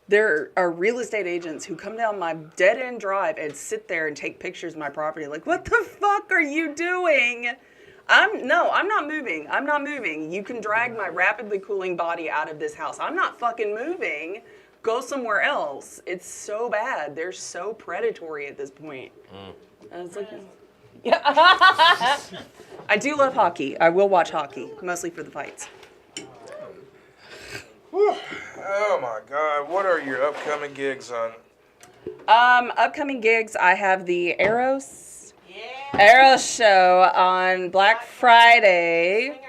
There are real estate agents who come down my dead end drive and sit there and take pictures of my property. Like, what the fuck are you doing? I'm not moving. I'm not moving. You can drag my rapidly cooling body out of this house. I'm not fucking moving. Go somewhere else. It's so bad. They're so predatory at this point. And it's like, yeah. I do love hockey. I will watch hockey, mostly for the fights.
Oh my God! What are your upcoming gigs on?
Upcoming gigs, I have the Eros show on Black Friday.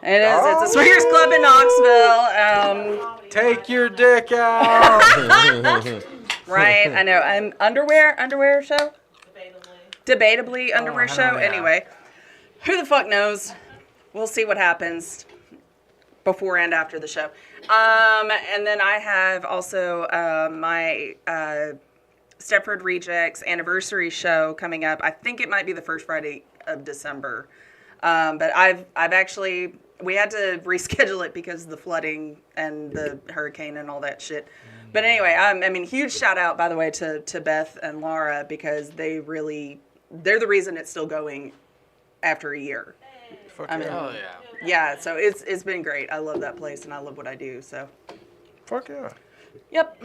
It is. It's a swingers club in Knoxville.
Take your dick out.
Right, I know. Underwear show? Debatably underwear show.
hell yeah.
Anyway, who the fuck knows? We'll see what happens before and after the show. And then I have also my Stepford Rejects anniversary show coming up. I think it might be the first Friday of December. But we had to reschedule it because of the flooding and the hurricane and all that shit. But anyway, I mean, huge shout out, by the way, to Beth and Laura, because they're the reason it's still going after a year. I mean,
Hell yeah.
yeah, so it's been great. I love that place and I love what I do, so.
Fuck yeah.
Yep.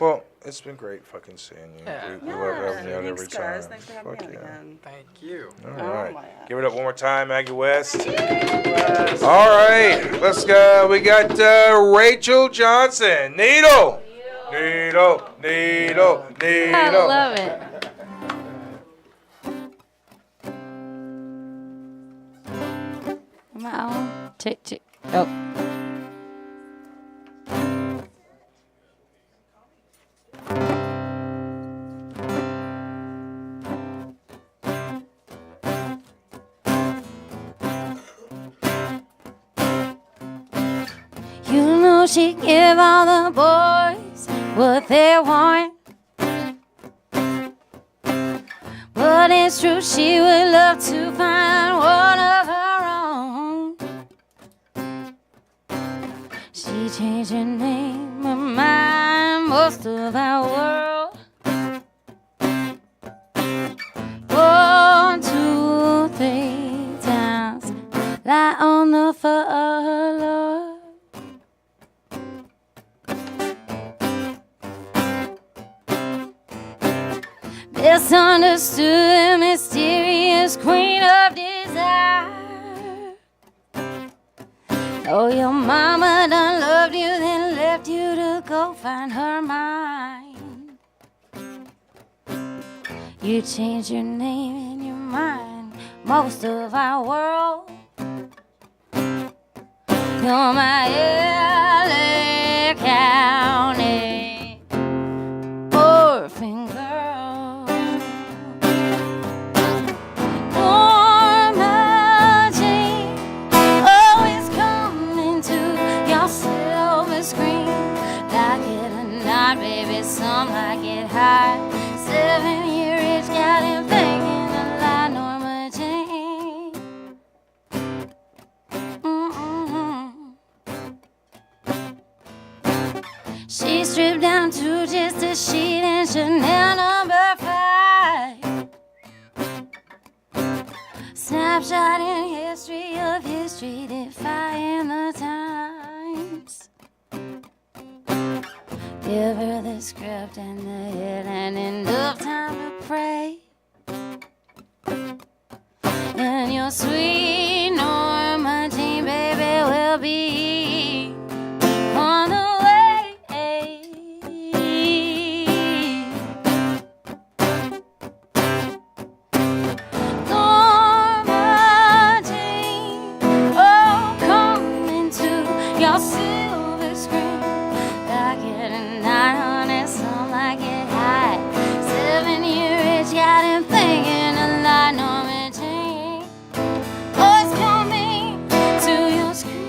Well, it's been great fucking seeing you.
Yeah.
We love having you out
Thanks,
every
guys.
time.
Thanks for having
Fuck
me out
yeah.
again.
Thank you.
All
Oh
right.
my
Give it up one more time, Aggie West. All right. Let's go. We got Rachel Johnson. Needle. Needle.
I love it. Am I on? Tick. Oh. You know she give all the boys what they want. but it's true she would love to find one of her own. She changed her name, her mind, most of our world. 1, 2, 3 times, lie on the floor. Misunderstood, mysterious queen of desire. Oh, your mama done loved you, then left you to go find her mind. You changed your name and your mind, most of our world. You're my LA County orphan girl. Norma Jean, always coming to your silver screen. Like it or not, baby, some like it high. 7-year itch got him thinking a lot. Norma Jean. She stripped down to just a sheet and Chanel number 5. Snapshot in history of history, defying the times. Give her the script and the hit and enough time to pray. And your sweet Norma Jean, baby, will be on the way. Norma Jean, oh, come into your silver screen. Like it and not honest, some like it high. 7-year itch got him thinking a lot. Norma Jean, oh, it's coming to your screen.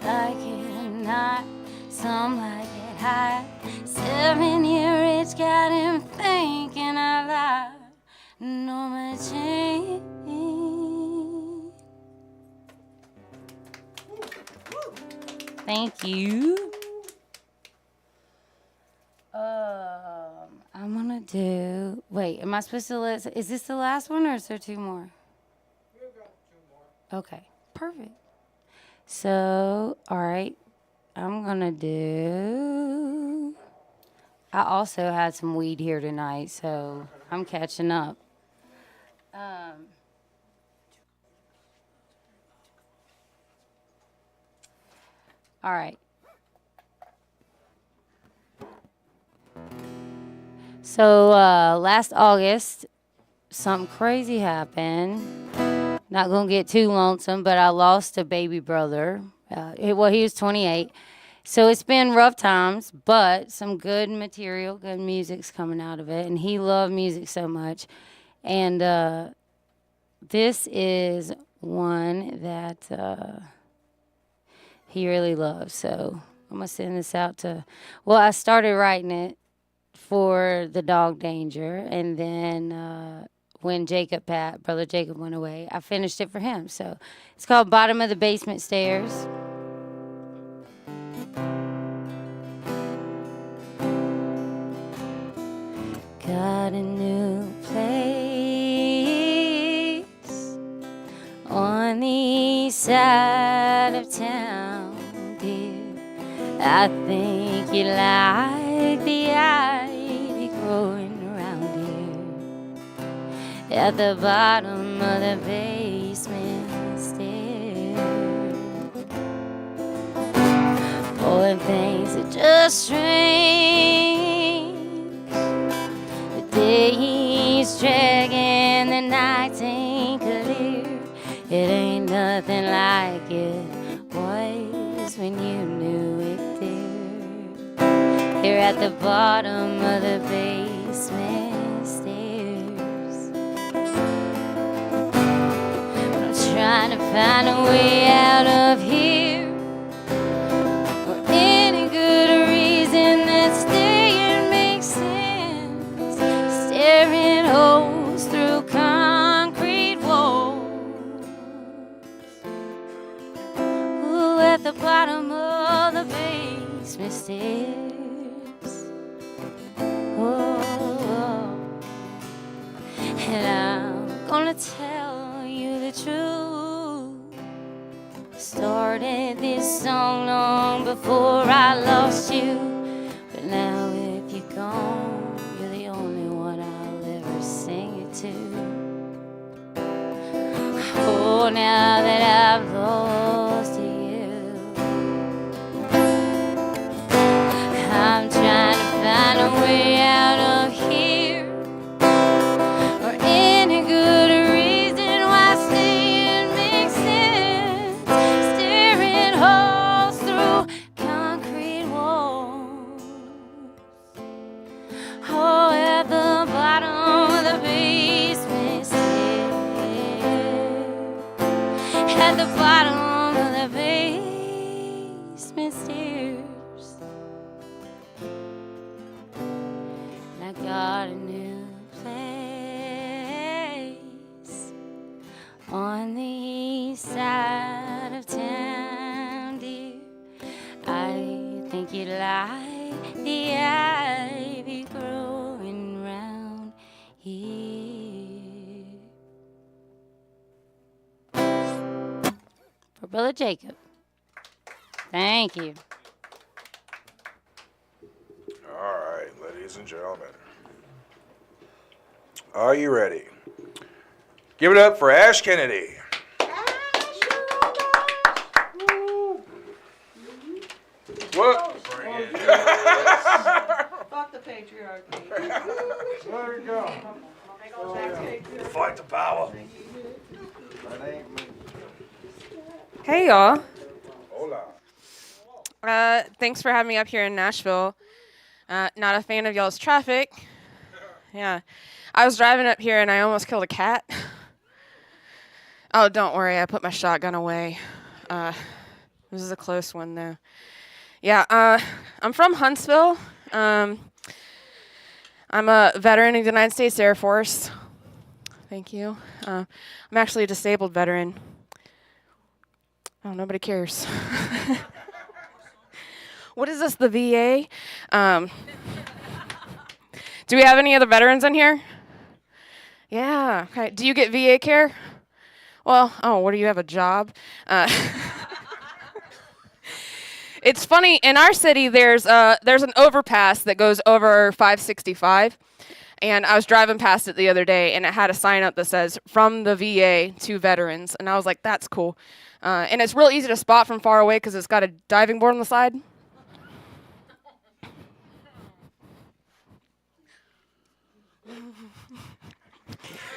Like it or not, some like it high. 7-year itch got him thinking out loud. Norma Jean. Thank you. I'm gonna do. Wait, am I supposed to list? Is this the last one, or is there 2 more? We've got 2 more. Okay, perfect. So, all right, I'm gonna do. I also had some weed here tonight, so I'm catching up. All right. So last August, something crazy happened. Not gonna get too lonesome, but I lost a baby brother. He was 28. So it's been rough times, but some good material, good music's coming out of it. And he loved music so much. And this is one that he really loves. So I'm going to send this out to, well, I started writing it for the dog Danger. And then when Brother Jacob went away, I finished it for him. So it's called Bottom of the Basement Stairs. Got a new place on the east side of town, dear. I think you like the ivy growing around here at the bottom of the basement stairs. Boy, things are just strange. The days drag and the nights ain't clear. It ain't nothing like it was when you knew it, dear. Here at the bottom of the basement stairs. But I'm trying to find a way out of here. For any good reason that staying makes sense. the basement stairs. Oh, and I'm gonna tell you the truth. Started this song long before I lost you, but now if you're gone, you're the only one I'll ever sing it to. Oh, now that I've lost you, I'm trying to find a way out of here, or any good reason why staying makes sense. Staring holes through concrete walls. Oh, at the bottom of the basement stairs. At the bottom of the basement stairs. And I got a new place on the east side of town, dear. I think you'd like the ivy growing round here. For Brother Jacob. Thank you.
All right, ladies and gentlemen. Are you ready? Give it up for Ash Kennedy. What?
Fuck the patriarchy.
There you go.
Fight the power.
Hey y'all.
Hola.
Thanks for having me up here in Nashville. Not a fan of y'all's traffic. Yeah. I was driving up here and I almost killed a cat. Oh, don't worry, I put my shotgun away. This is a close one though. Yeah, I'm from Huntsville. I'm a veteran of the United States Air Force. Thank you. I'm actually a disabled veteran. Oh, nobody cares. What is this, the VA? Do we have any other veterans in here? Yeah, okay. Do you get VA care? Well, what do you have, a job? It's funny, in our city, there's an overpass that goes over 565, and I was driving past it the other day, and it had a sign up that says, "From the VA to veterans," and I was like, that's cool. And it's real easy to spot from far away because it's got a diving board on the side.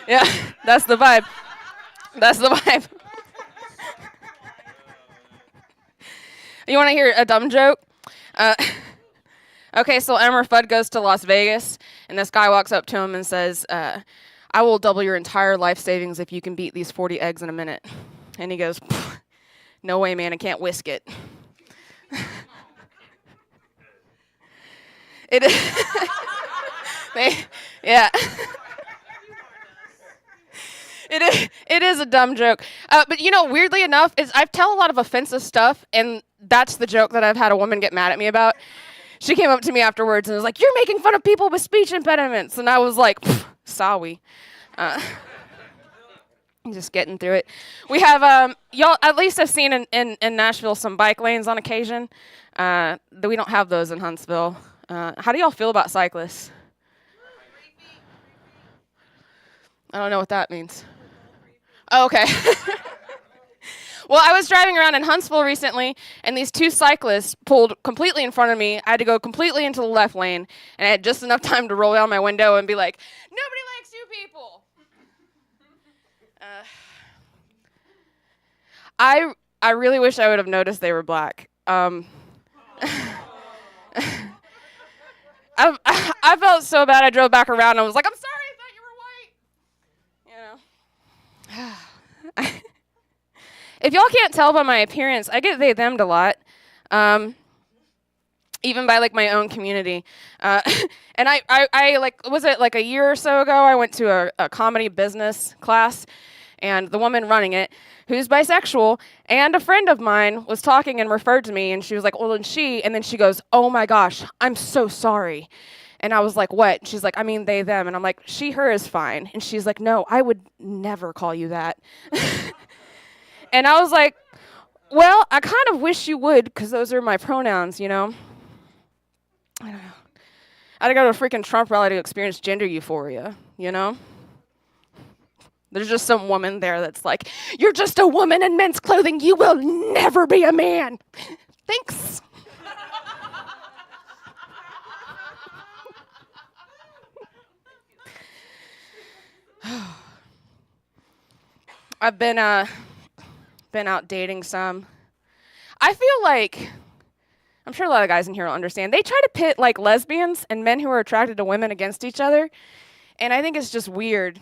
Yeah, that's the vibe. That's the vibe. You want to hear a dumb joke? Okay, so Elmer Fudd goes to Las Vegas, and this guy walks up to him and says, I will double your entire life savings if you can beat these 40 eggs in a minute. And he goes, no way, man, I can't whisk it. It is. Yeah. It is a dumb joke. But, weirdly enough, I tell a lot of offensive stuff, and that's the joke that I've had a woman get mad at me about. She came up to me afterwards and was like, "You're making fun of people with speech impediments." And I was like, sorry. Just getting through it. We have, y'all, at least I've seen in Nashville some bike lanes on occasion. We don't have those in Huntsville. How do y'all feel about cyclists? I don't know what that means. Oh, okay. Well, I was driving around in Huntsville recently, and these two cyclists pulled completely in front of me. I had to go completely into the left lane, and I had just enough time to roll down my window and be like, "Nobody likes you people." I really wish I would have noticed they were black. I felt so bad. I drove back around and I was like, "I'm sorry, I thought you were white." If y'all can't tell by my appearance, I get they them'd a lot, even by my own community. And I was it a year or so ago? I went to a comedy business class, And the woman running it, who's bisexual, and a friend of mine was talking and referred to me, and she was like, well, and then she goes, oh my gosh, I'm so sorry. And I was like, what? She's like, I mean, they, them. And I'm like, she, her is fine. And she's like, no, I would never call you that. And I was like, well, I kind of wish you would, because those are my pronouns, you know? I don't know. I had to go to a freaking Trump rally to experience gender euphoria, you know? There's just some woman there that's like, you're just a woman in men's clothing. You will never be a man. Thanks. I've been out dating some. I feel like, I'm sure a lot of guys in here will understand, they try to pit like lesbians and men who are attracted to women against each other, and I think it's just weird.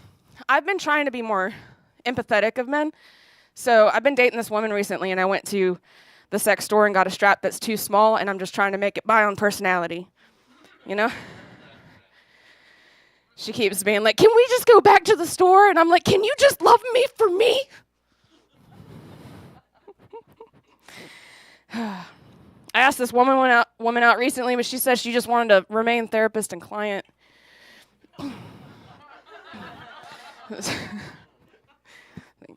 I've been trying to be more empathetic of men, so I've been dating this woman recently, and I went to the sex store and got a strap that's too small, and I'm just trying to make it buy on personality, you know? She keeps being like, can we just go back to the store? And I'm like, can you just love me for me? I asked this woman out recently, but she said she just wanted to remain therapist and client. Thank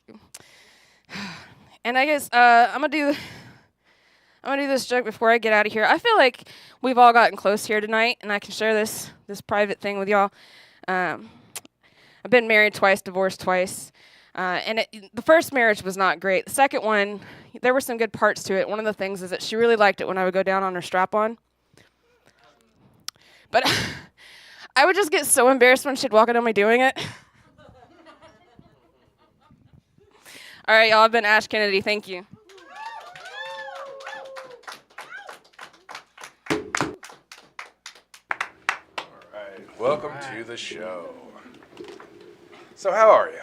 you. And I guess I'm gonna do this joke before I get out of here. I feel like we've all gotten close here tonight, and I can share this private thing with y'all. I've been married twice, divorced twice. And the first marriage was not great. The second one, there were some good parts to it. One of the things is that she really liked it when I would go down on her strap-on. But I would just get so embarrassed when she'd walk in on me doing it. All right, y'all, I've been Ash Kennedy. Thank you.
Welcome to the show. So how are you?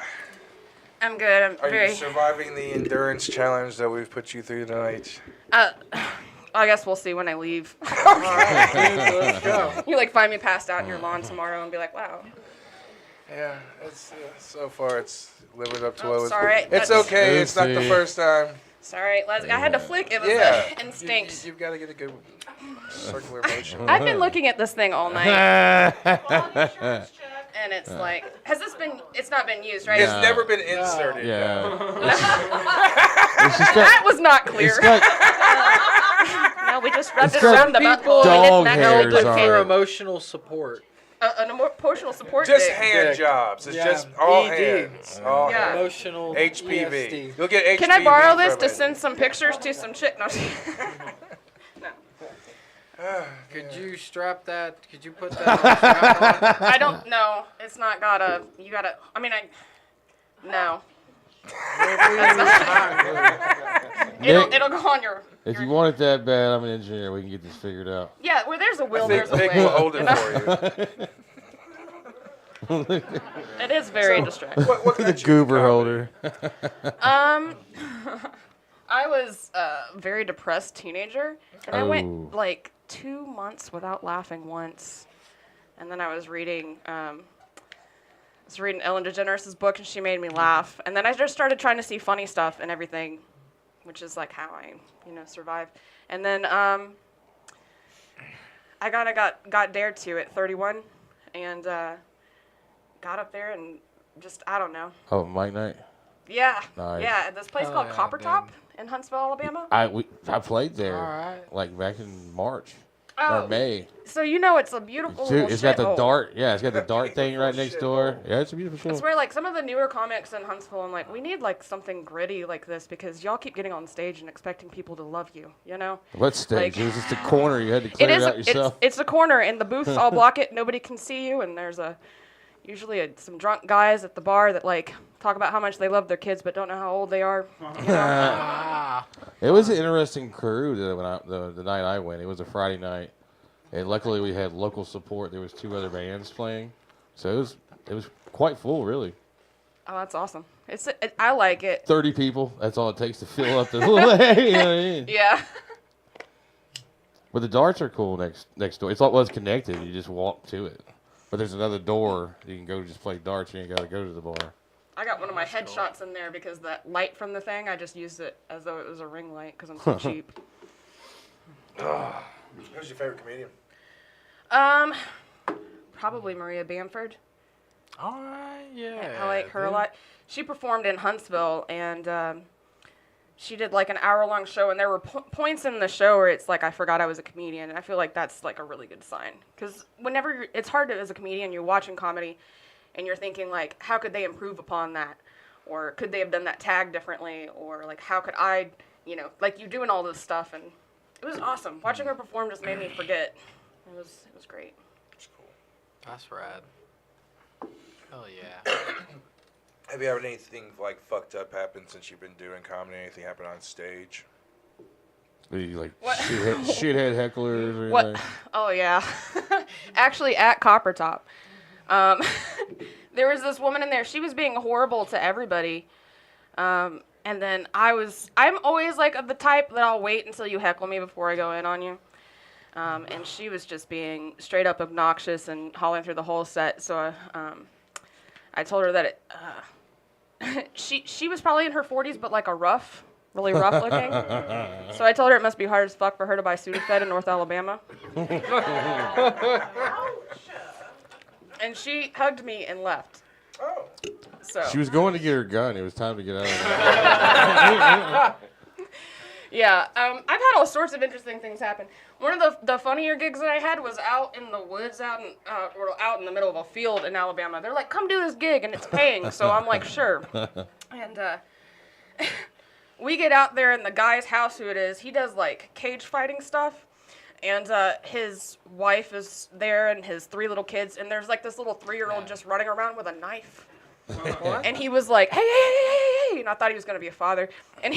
I'm good.
Are you surviving the endurance challenge that we've put you through tonight?
I guess we'll see when I leave.
All right, let's go.
You like find me passed out in your lawn tomorrow and be like, wow.
Yeah, it's so far it's living up to what
Oh,
was.
sorry.
It's okay. It's not the first time.
Sorry, I had to flick. It was an instinct.
You've got to get a good circular motion.
I've been looking at this thing all night. And it's like, it's not been used, right?
It's never been inserted.
Yeah.
That was not clear. No, we just rubbed it around the butthole.
Dog
and
hairs
it's
on
not
it.
okay.
emotional support.
An emotional support
Just
dick.
hand jobs. It's just all hands. All hands.
Emotional
HPV.
ESD.
You'll get HPV.
Can I borrow this
from
to
it.
send some pictures to some chick? No.
Could you strap that? Could you put that on the strap on?
I don't know. It's not got a. You gotta. I mean, no. It'll go on your.
If you want it that bad, I'm an engineer. We can get this figured out.
Yeah, where there's a will,
I think
there's a
Vic
way.
will hold it for you.
It is very distracting.
What
The goober holder.
I was a very depressed teenager, and I
Oh.
went like 2 months without laughing once. And then I was reading Ellen DeGeneres' book, and she made me laugh. And then I just started trying to see funny stuff and everything, which is like how I, survive. And then I kind of got dared to at 31, and got up there and just, I don't know.
Oh, Mike Night.
Yeah,
Nice.
yeah, at this place called
yeah,
Copper
dude.
Top in Huntsville, Alabama.
I played there
Alright.
like back in March
Oh.
or May.
So it's a beautiful little
Dude, it's got the
shithole.
dart. Yeah, it's got the dart thing right next door. Yeah, it's a beautiful show.
It's where like some of the newer comics in Huntsville, I'm like, we need like something gritty like this because y'all keep getting on stage and expecting people to love you,
What stage?
Like-
it was just a corner. You had to clear it out yourself.
It's a corner, and the booths all block it. Nobody can see you, and there's usually some drunk guys at the bar that like talk about how much they love their kids but don't know how old they are.
It was an interesting crew the night I went. It was a Friday night, and luckily we had local support. There was 2 other bands playing, so it was quite full, really.
Oh, that's awesome. I like it.
30 people. That's all it takes to fill up the little area. You know what I mean?
Yeah.
But the darts are cool next door. It's all was connected. You just walk to it. But there's another door you can go just play darts. You ain't got to go to the bar.
I got one of my headshots in there because that light from the thing, I just used it as though it was a ring light because I'm so cheap.
Who's your favorite comedian?
Probably Maria Bamford.
Yeah.
I like her a lot. She performed in Huntsville, and she did like an hour-long show, and there were points in the show where it's like I forgot I was a comedian, and I feel like that's like a really good sign. Because whenever it's hard to, as a comedian, you're watching comedy, and you're thinking like, how could they improve upon that, or could they have done that tag differently, or like how could I, like you're doing all this stuff, and it was awesome. Watching her perform just made me forget. It was great.
That's cool.
That's rad. Hell yeah.
Have you ever had anything like fucked up happen since you've been doing comedy? Anything happen on stage?
Like shithead hecklers or
What?
anything?
Oh yeah. Actually, at Copper Top, there was this woman in there. She was being horrible to everybody. And then I'm always like of the type that I'll wait until you heckle me before I go in on you. And she was just being straight up obnoxious and hollering through the whole set. So I told her that she was probably in her 40s, but like really rough looking. So I told her it must be hard as fuck for her to buy Sudafed in North Alabama. And she hugged me and left.
Oh.
So.
She was going to get her gun. It was time to get out of there.
Yeah, I've had all sorts of interesting things happen. One of the funnier gigs that I had was out in the woods, out in the middle of a field in Alabama. They're like, come do this gig, and it's paying. So I'm like, sure. And we get out there, and the guy's house, who it is, he does like cage fighting stuff. And his wife is there, and his 3 little kids, and there's like this little 3-year-old just running around with a knife. And he was like, hey, and I thought he was gonna be a father. And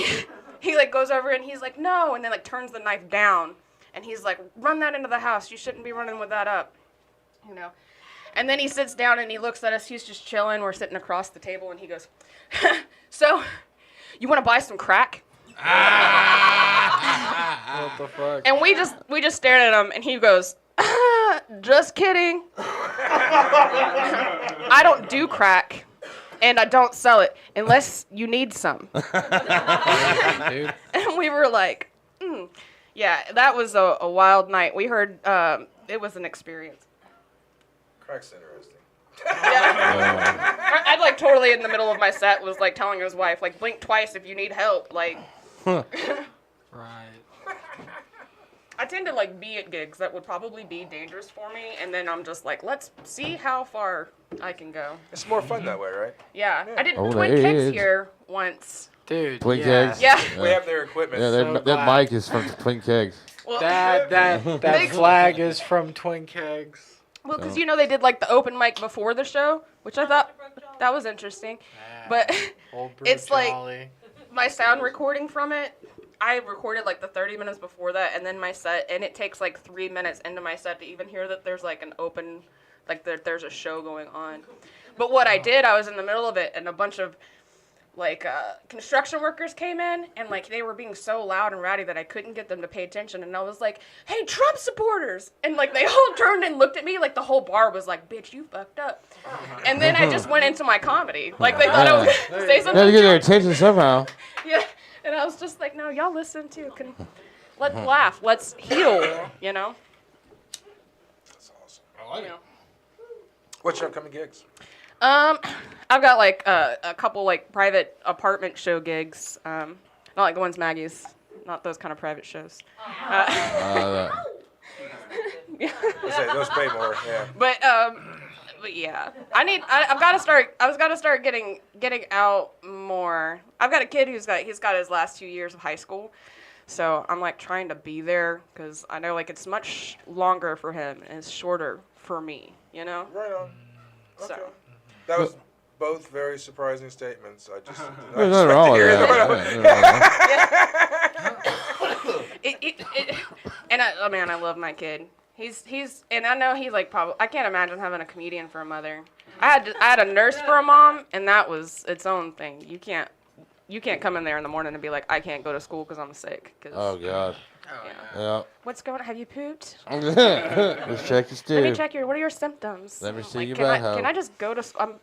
he like goes over and he's like, no, and then like turns the knife down, and he's like, run that into the house. You shouldn't be running with that up, And then he sits down and he looks at us. He's just chilling. We're sitting across the table, and he goes, so, you want to buy some crack?
What the fuck?
And we just stared at him, and he goes, just kidding. I don't do crack, and I don't sell it unless you need some.
Dude.
And we were like, yeah, that was a wild night. We heard it was an experience.
Crack's interesting.
I'd like totally in the middle of my set was like telling his wife, like, blink twice if you need help. Like,
Right.
I tend to like be at gigs that would probably be dangerous for me, and then I'm just like, let's see how far I can go.
It's more fun that way, right?
Yeah, I did
Oh,
Twin
that
Kicks
is.
here once.
Dude.
Twin
yeah.
Kegs?
Yeah.
We have their equipment.
Yeah,
So
that
glad.
mic is from Twin Kegs.
Well,
That flag is from Twin Kegs.
well, because they did like the open mic before the show, which I thought that was interesting. But
Old Bro
it's like
Jolly.
my sound recording from it. I recorded like the 30 minutes before that, and then my set, and it takes like 3 minutes into my set to even hear that there's like an open, like there's a show going on. But what I did, I was in the middle of it, and a bunch of like construction workers came in, and like they were being so loud and rowdy that I couldn't get them to pay attention, and I was like, hey, Trump supporters, and like they all turned and looked at me, like the whole bar was like, bitch, you fucked up. And then I just went into my comedy, like they thought I was gonna say
You
something.
gotta get their attention somehow.
Yeah, and I was just like, no, y'all listen too. Let's laugh, let's heal,
That's awesome. I like it. What's your upcoming gigs?
I've got like a couple like private apartment show gigs. Not like the ones Maggie's, not those kind of private shows.
Those pay more. Yeah.
But yeah, I've got to start. I was got to start getting out more. I've got a kid he's got his last 2 years of high school, so I'm like trying to be there because I know like it's much longer for him and it's shorter for me.
Right on. Okay.
So.
That was both very surprising statements. I just
There's nothing wrong with
that. And I love my kid. He's and I know he's like probably. I can't imagine having a comedian for a mother. I had a nurse for a mom, and that was its own thing. You can't come in there in the morning and be like, I can't go to school because I'm sick.
Oh God. Yeah.
What's going on? Have you pooped?
Let's check your stool.
Let me check what are your symptoms?
Let me see
Like,
your
can
butthole.
I just go to school?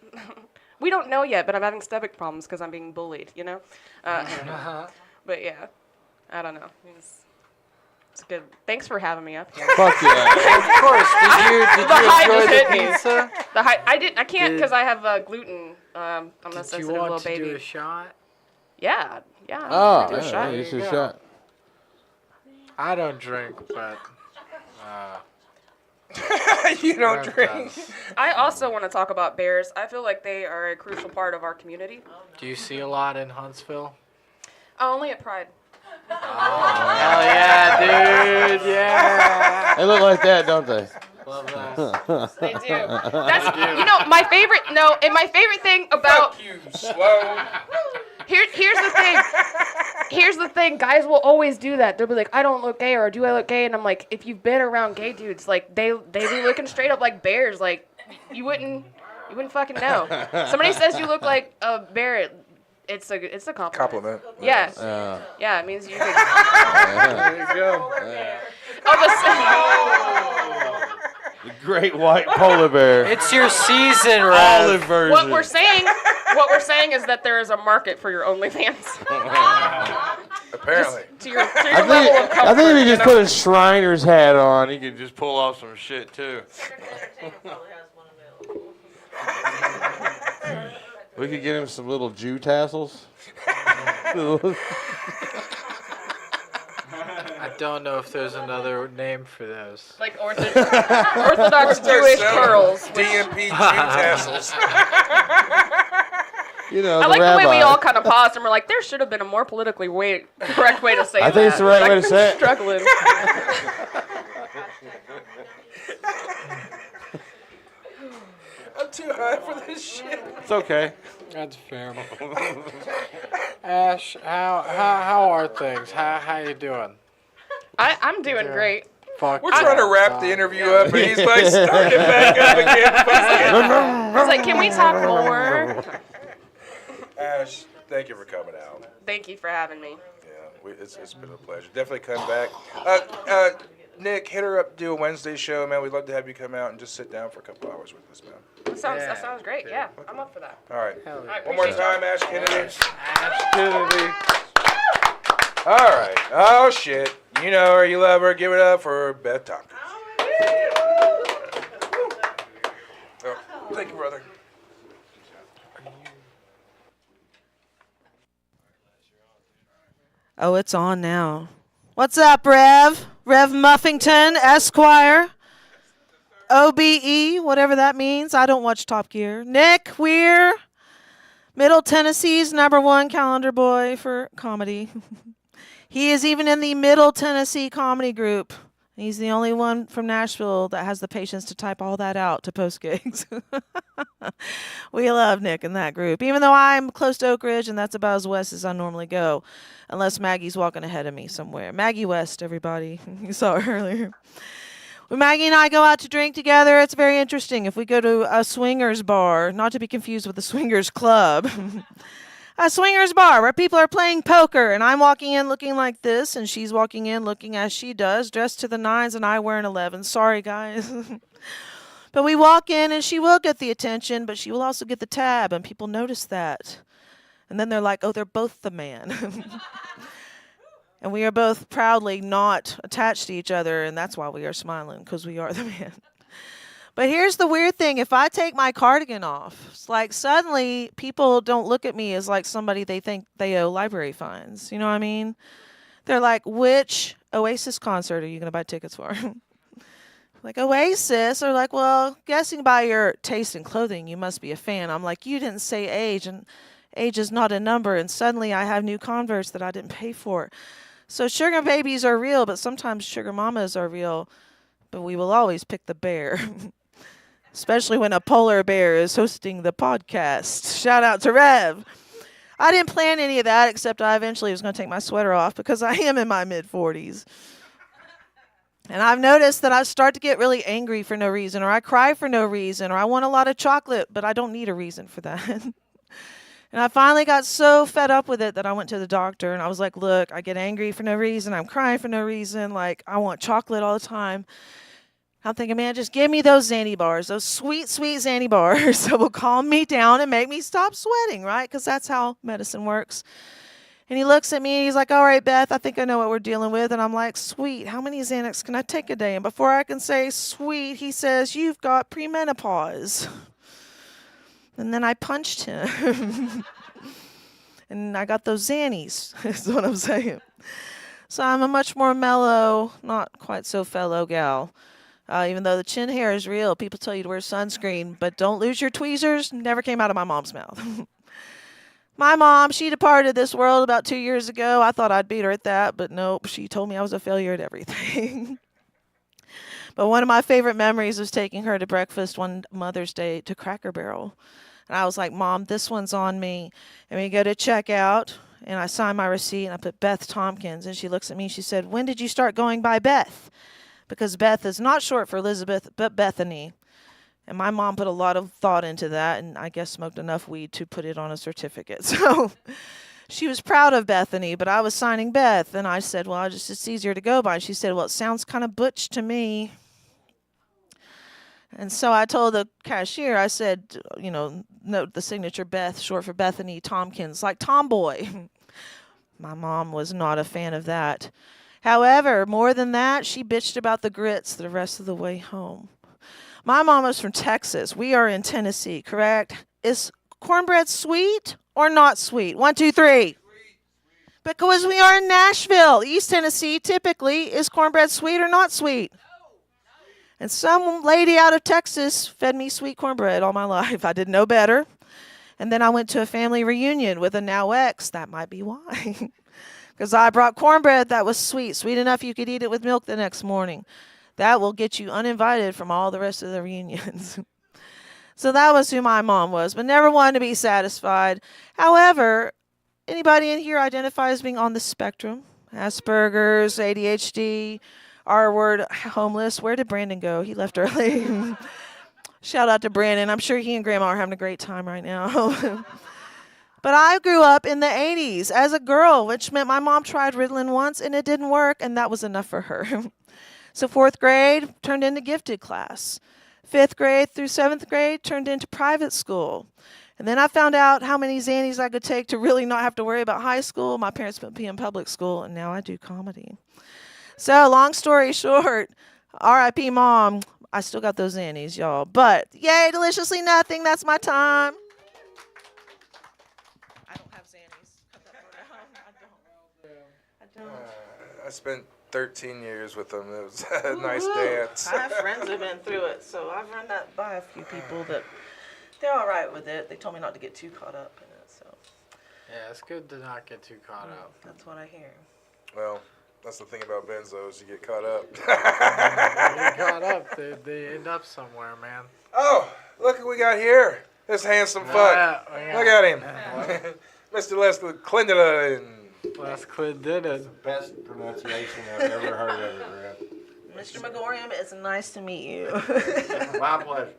We don't know yet, but I'm having stomach problems because I'm being bullied, you know? But yeah, I don't know. It's good. Thanks for having me up here.
Fuck yeah.
Of course. Did you
high
enjoy
just
the
hit me.
pizza?
I can't because I have gluten. I'm a
Did you
sensitive
want
little
to
baby.
do a shot?
Yeah.
Oh,
do a shot.
yeah, it's a shot.
I don't drink, but.
You don't
Rev
drink.
does.
I also want to talk about bears. I feel like they are a crucial part of our community.
Do you see a lot in Huntsville?
Only at Pride.
Hell yeah, dude! Yeah.
They look like that, don't they?
Love that.
They do. That's my favorite. No, and my favorite thing about.
Fuck you, slow.
Here's the thing. Here's the thing. Guys will always do that. They'll be like, I don't look gay, or do I look gay? And I'm like, if you've been around gay dudes, like they be looking straight up like bears. Like you wouldn't fucking know. Somebody says you look like a bear. It's a compliment. Yeah. Yeah, it means you could.
There you go.
The great white polar bear.
It's your season, Rev.
Olive version.
What we're saying is that there is a market for your OnlyFans.
Apparently.
To your level of comfort.
I think if he just put a Shriner's hat on, he could just pull off some shit too. We could get him some little Jew tassels.
I don't know if there's another name for those.
Like Orthodox Jewish curls.
DMP Jew tassels.
You know,
I like the way we all kind of paused and we're like, there should have been a more politically correct way to say that.
I think it's the right way to say it.
Struggling.
I'm too high for this shit.
It's okay.
That's fair. Ash, how are things? How you doing?
I'm doing great.
Fuck.
We're trying to wrap the interview up, and he's like starting back up again.
I was like, can we talk more?
Ash, thank you for coming out.
Thank you for having me.
Yeah, it's been a pleasure. Definitely come back. Nick, hit her up, do a Wednesday show, man. We'd love to have you come out and just sit down for a couple hours with us, man.
That sounds great. Yeah, I'm up for that.
All right.
Yeah.
One more time, Ash Kennedy.
Ash Kennedy.
All right. Oh, shit. You know her, you love her. Give it up for Beth Tompkins. Oh, thank you, brother.
Oh, it's on now. What's up, Rev? Rev Muffington, Esquire. OBE, whatever that means. I don't watch Top Gear. Nick Weir, Middle Tennessee's #1 calendar boy for comedy. He is even in the Middle Tennessee comedy group. He's the only one from Nashville that has the patience to type all that out to post gigs. We love Nick in that group, even though I'm close to Oak Ridge, and that's about as west as I normally go, unless Maggie's walking ahead of me somewhere. Maggie West, everybody. You saw her earlier. When Maggie and I go out to drink together, it's very interesting. If we go to a swingers bar, not to be confused with a swingers club, a swingers bar where people are playing poker, and I'm walking in looking like this, and she's walking in looking as she does, dressed to the nines, and I wearing 11. Sorry, guys. But we walk in, and she will get the attention, but she will also get the tab, and people notice that. And then they're like, oh, they're both the man. And we are both proudly not attached to each other, and that's why we are smiling, because we are the man. But here's the weird thing. If I take my cardigan off, it's like suddenly people don't look at me as like somebody they think they owe library fines. You know what I mean? They're like, which Oasis concert are you going to buy tickets for? Like, Oasis? Or like, well, guessing by your taste in clothing, you must be a fan. I'm like, you didn't say age, and age is not a number, and suddenly I have new Converse that I didn't pay for. So sugar babies are real, but sometimes sugar mamas are real. But we will always pick the bear. Especially when a polar bear is hosting the podcast. Shout out to Rev. I didn't plan any of that, except I eventually was going to take my sweater off because I am in my mid-40s. And I've noticed that I start to get really angry for no reason, or I cry for no reason, or I want a lot of chocolate, but I don't need a reason for that. And I finally got so fed up with it that I went to the doctor, and I was like, look, I get angry for no reason. I'm crying for no reason. Like, I want chocolate all the time. I'm thinking, man, just give me those Xanny bars, those sweet, sweet Xanny bars that will calm me down and make me stop sweating, right? Because that's how medicine works. And he looks at me and he's like, all right, Beth, I think I know what we're dealing with. And I'm like, sweet, how many Xanax can I take a day? And before I can say sweet, he says, you've got premenopause. And then I punched him. And I got those Xannies, is what I'm saying. So I'm a much more mellow, not quite so fellow gal. Even though the chin hair is real, people tell you to wear sunscreen, but don't lose your tweezers. Never came out of my mom's mouth. My mom, she departed this world about 2 years ago. I thought I'd beat her at that, but nope. She told me I was a failure at everything. But one of my favorite memories was taking her to breakfast one Mother's Day to Cracker Barrel. And I was like, Mom, this one's on me. And we go to checkout, and I sign my receipt, and I put Beth Tompkins. And she looks at me, and she said, when did you start going by Beth? Because Beth is not short for Elizabeth, but Bethany. And my mom put a lot of thought into that, and I guess smoked enough weed to put it on a certificate. So she was proud of Bethany, but I was signing Beth. And I said, well, it's easier to go by. And she said, well, it sounds kind of butch to me. And so I told the cashier, I said, note the signature Beth, short for Bethany Tompkins, like tomboy. My mom was not a fan of that. However, more than that, she bitched about the grits the rest of the way home. My mom was from Texas. We are in Tennessee, correct? Is cornbread sweet or not sweet? 1, 2, 3. Because we are in Nashville, East Tennessee. Typically, is cornbread sweet or not sweet? And some lady out of Texas fed me sweet cornbread all my life. I didn't know better. And then I went to a family reunion with a now ex. That might be why. Because I brought cornbread that was sweet, sweet enough you could eat it with milk the next morning. That will get you uninvited from all the rest of the reunions. So that was who my mom was, but never wanted to be satisfied. However, anybody in here identify as being on the spectrum? Asperger's, ADHD, R-word, homeless. Where did Brandon go? He left early. Shout out to Brandon. I'm sure he and Grandma are having a great time right now. But I grew up in the 80s as a girl, which meant my mom tried Ritalin once and it didn't work, and that was enough for her. So 4th grade turned into gifted class. 5th grade through 7th grade turned into private school. And then I found out how many Xannies I could take to really not have to worry about high school. My parents put me in public school, and now I do comedy. So long story short, R.I.P. Mom. I still got those Xannies, y'all. But yay, deliciously nothing. That's my time. I don't have Xannies. Cut that part out. I don't.
I spent 13 years with them. It was a nice dance.
I have friends who've been through it, so I've run that by a few people that they're all right with it. They told me not to get too caught up in it, so.
Yeah, it's good to not get too caught up.
That's what I hear.
Well, that's the thing about benzos. You get caught up.
You get caught up, they end up somewhere, man.
Oh, look who we got here. This handsome fuck. Look at him. Mr. Leslie Clinton.
Les Clinton.
Best pronunciation I've ever heard of it, bro.
Mr. McGorium, it's nice to meet you.
My pleasure.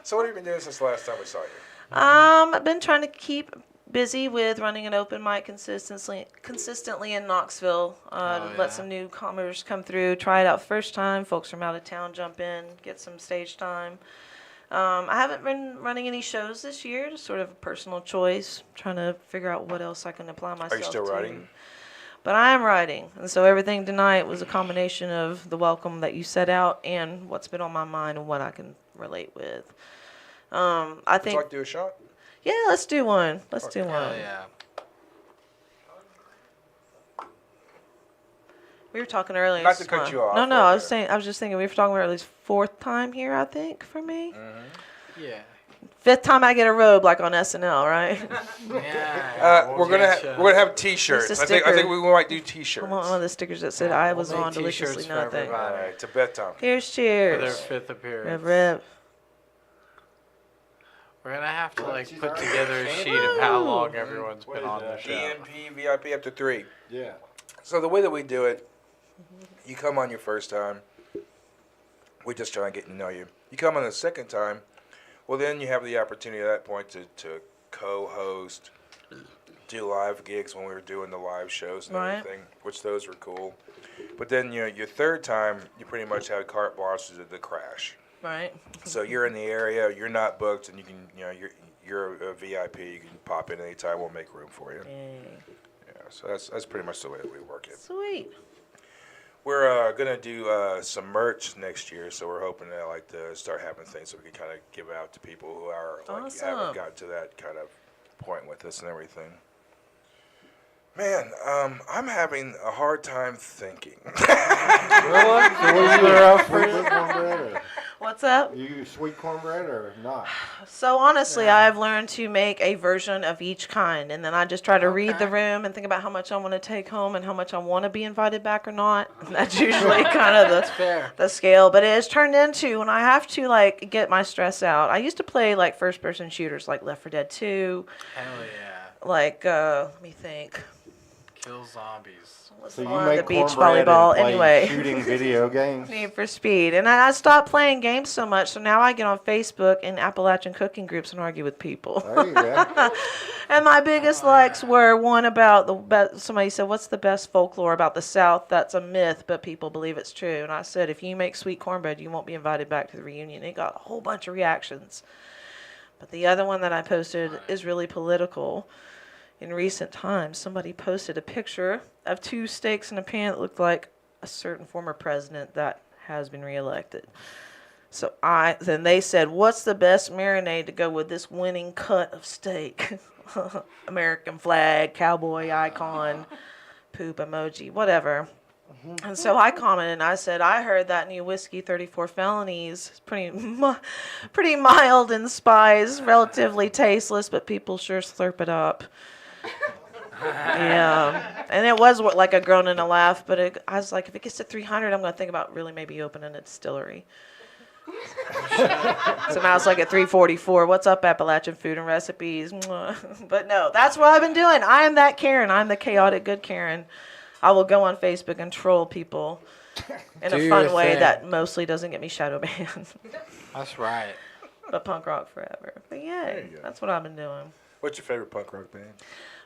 So what have you been doing since the last time we saw you?
I've been trying to keep busy with running an open mic consistently in Knoxville. Let some newcomers come through, try it out first time. Folks from out of town jump in, get some stage time. I haven't been running any shows this year, just sort of a personal choice, trying to figure out what else I can apply myself to.
Are you still writing?
But I am writing, and so everything tonight was a combination of the welcome that you set out and what's been on my mind and what I can relate with. I think.
Would you like to do a shot?
Yeah, let's do one. Let's do one.
Hell yeah.
We were talking earlier.
Not to cut you off.
No, I was just thinking we were talking about at least 4th time here, I think, for me.
Mm-hmm.
Yeah.
5th time I get a robe like on SNL, right?
Yeah.
We're gonna have T-shirts. I think we might do T-shirts.
I want one of the stickers that said I was on deliciously
for
nothing.
everybody.
All right, to bedtime.
Here's cheers.
For their 5th appearance.
Rev, rev.
We're gonna have to put together a sheet of how long everyone's been on the show.
EMP, VIP up to 3.
Yeah.
So the way that we do it, you come on your first time. We just try and get to know you. You come on the second time. Well, then you have the opportunity at that point to co-host, do live gigs when we were doing the live shows and
Right.
everything, which those were cool. But then your third time, you pretty much have carte blanche to the crash.
Right.
So you're in the area, you're not booked, and you can you're a VIP. You can pop in anytime. We'll make room for you. Yeah. So that's pretty much the way that we work it.
Sweet.
We're gonna do some merch next year, so we're hoping to start having things so we can kind of give out to people who are haven't gotten to that kind of point with us and everything. Man, I'm having a hard time thinking.
What's up?
You sweet cornbread or not?
So honestly, I've learned to make a version of each kind, and then I just try to read the room and think about how much I want to take home and how much I want to be invited back or not. And that's usually kind of the scale. But it has turned into when I have to get my stress out. I used to play first-person shooters like Left 4 Dead 2.
Hell yeah.
Let me think.
Kill zombies.
So you
On
make
the beach
cornbread
volleyball.
and play
Anyway,
shooting video games.
Need for Speed, and I stopped playing games so much. So now I get on Facebook and Appalachian cooking groups and argue with people.
There you go.
And my biggest likes were one about somebody said, "What's the best folklore about the South that's a myth, but people believe it's true?" And I said, "If you make sweet cornbread, you won't be invited back to the reunion." It got a whole bunch of reactions. But the other one that I posted is really political. In recent times, somebody posted a picture of 2 steaks in a pan that looked like a certain former president that has been reelected. So then they said, "What's the best marinade to go with this winning cut of steak?" American flag, cowboy icon, poop emoji, whatever. And so I commented and I said, "I heard that new whiskey, 34 Felonies, is pretty mild in spice, relatively tasteless, but people sure slurp it up." Yeah, and it was like a groan and a laugh, but I was like, if it gets to 300, I'm going to think about really maybe opening a distillery. So now it's like at 344. What's up, Appalachian Food and Recipes? But no, that's what I've been doing. I am that Karen. I'm the chaotic good Karen. I will go on Facebook and troll people in a fun way that mostly doesn't get me shadow banned.
That's right.
But punk rock forever. But yeah, that's what I've been doing.
What's your favorite punk rock band?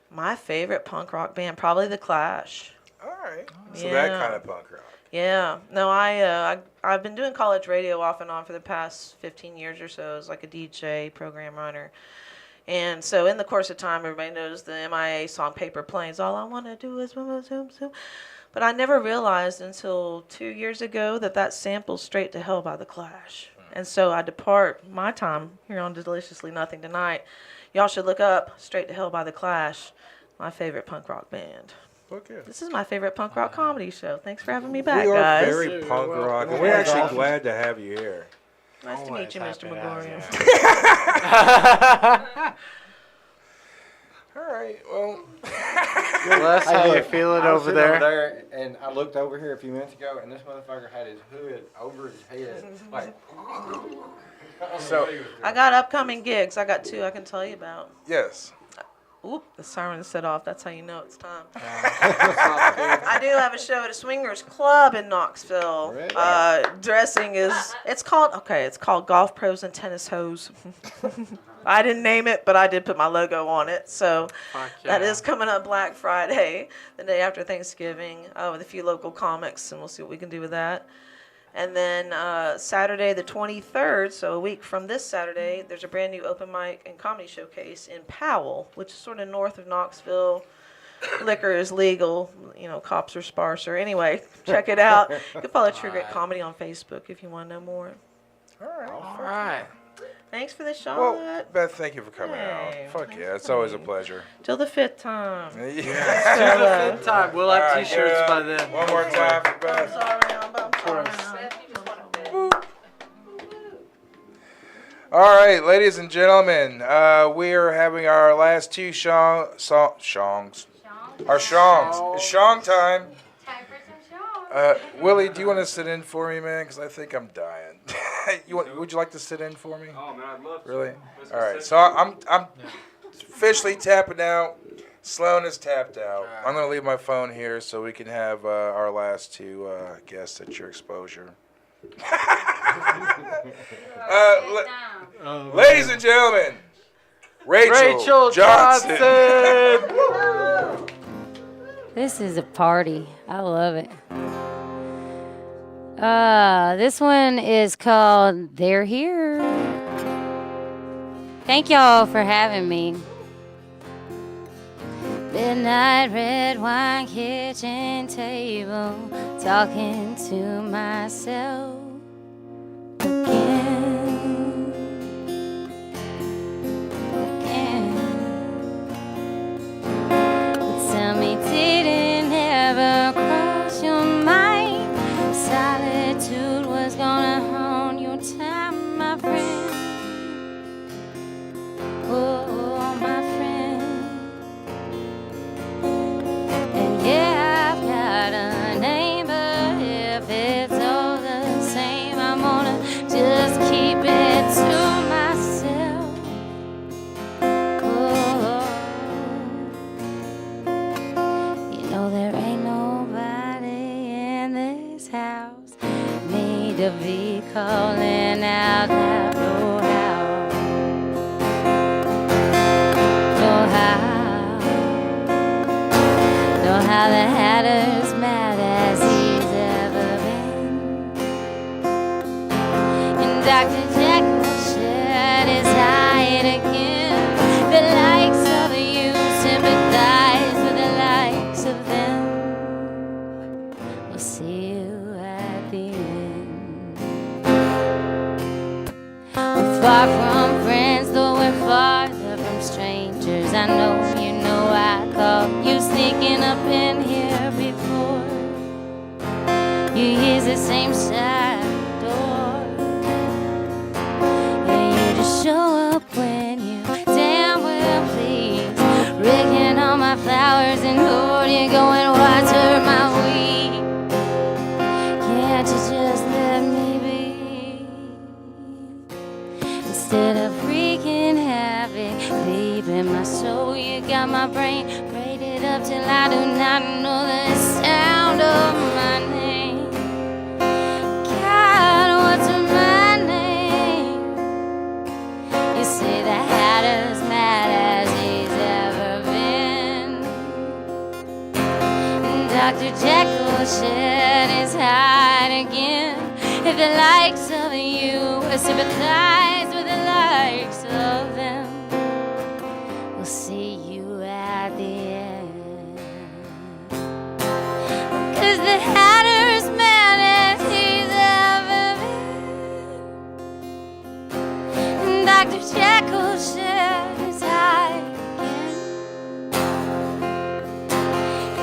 My favorite punk rock band, probably The Clash.
All right. So that kind of punk rock.
Yeah. No, I've been doing college radio off and on for the past 15 years or so as like a DJ, program runner. And so in the course of time, everybody knows the MIA song Paper Planes. All I want to do is zoom, zoom, zoom. But I never realized until 2 years ago that samples Straight to Hell by The Clash. And so I depart my time here on Deliciously Nothing tonight. Y'all should look up Straight to Hell by The Clash, my favorite punk rock band.
Okay.
This is my favorite punk rock comedy show. Thanks for having me back,
We are
guys.
very punk rock, and we're actually glad to have you here.
Nice to meet you, Mr. McGorian.
All right, well.
That's how you feel it over there.
And I looked over here a few minutes ago, and this motherfucker had his hood over his head. Like,
so
I got upcoming gigs. I got 2 I can tell you about.
Yes.
Oop, the siren set off. That's how you know it's time. I do have a show at a swingers club in Knoxville. Dressing is, it's called Golf Pros and Tennis Hoes. I didn't name it, but I did put my logo on it. So that is coming up Black Friday, the day after Thanksgiving, with a few local comics, and we'll see what we can do with that. And then Saturday the 23rd, so a week from this Saturday, there's a brand new open mic and comedy showcase in Powell, which is sort of north of Knoxville. Liquor is legal, cops are sparser. Anyway, check it out. You can follow True Grit Comedy on Facebook if you want to know more.
All right.
Thanks for the shot.
Well, Beth, thank you for coming out. Fuck yeah, it's always a pleasure.
Till the 5th time.
Yeah.
Till the 5th time. We'll have T-shirts by then.
One more time for Beth. All right, ladies and gentlemen, we are having our last 2 shongs. Our shongs. It's shong time. Willie, do you want to sit in for me, man? Because I think I'm dying. Would you like to sit in for me?
Oh man, I'd love to.
Really? All right. So I'm officially tapping out. Sloan is tapped out. I'm gonna leave my phone here so we can have our last 2 guests at your exposure. Ladies and gentlemen, Rachel Johnson.
This is a party. I love it. This one is called They're Here. Thank y'all for having me. Midnight red wine kitchen table, talking to myself again. Tell me, did it never cross your mind solitude was gonna haunt your time, my friend? Oh, my friend. And yeah, I've got a name, but if it's all the same, I'm gonna just keep it to myself. Oh, you know there ain't nobody in this house need to be calling out loud. Oh, how the Hatter's mad as he's ever been. And Dr. Jekyll shed his hide again. The likes of you sympathize with the likes of them. We'll see you at the end. We're far from friends, though we're farther from strangers. I know you know I caught you sneaking up in here before. You use the same side door. And you just show up when you damn well please. Raking all my flowers and Lord, you're going water my weed. Can't you just let me be? Instead of wreaking havoc, leaving my soul, you got my brain braided up till I do not know the sound of my name. God, what's my name? You say the Hatter's mad as he's ever been. And Dr. Jekyll shed his hide again. If the likes of you sympathize with the likes of them, we'll see you at the end. 'Cause the Hatter's mad as he's ever been. Dr. Jekyll shed his hide again.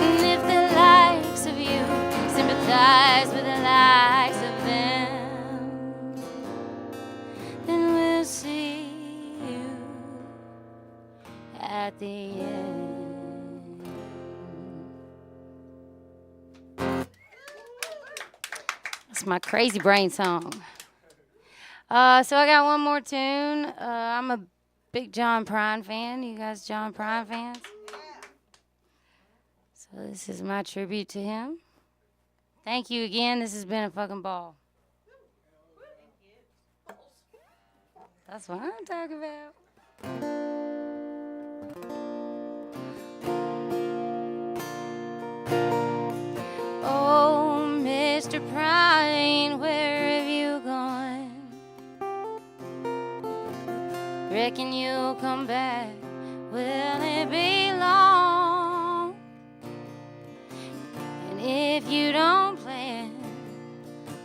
And if the likes of you sympathize with the likes of them, then we'll see you at the end. It's my Crazy Brain song. So I got one more tune. I'm a big John Prine fan. You guys John Prine fans? So this is my tribute to him. Thank you again. This has been a fucking ball. That's what I'm talking about. Oh, Mr. Prine, where have you gone? Reckon you'll come back. Will it be long? And if you don't plan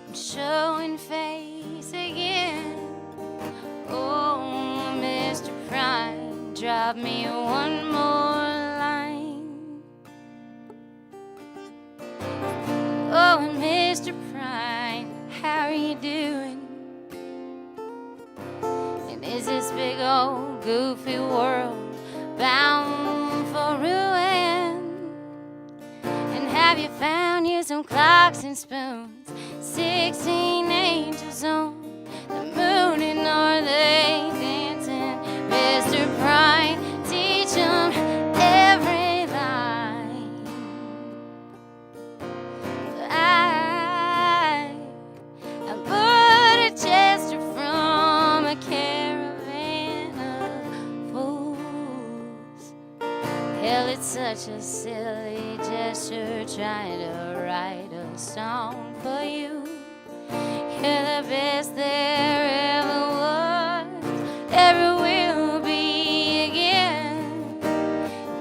on showing face again, oh, Mr. Prine, drop me one more line. Oh, Mr. Prine, how are you doing? And is this big old goofy world bound for ruin? And have you found you some clocks and spoons, 16 angels on the moon, and are they dancing? Mr. Prine, teach them every line. I bought a jester from a caravan of fools. Hell, it's such a silly gesture trying to write a song for you. You're the best there ever was, ever will be again.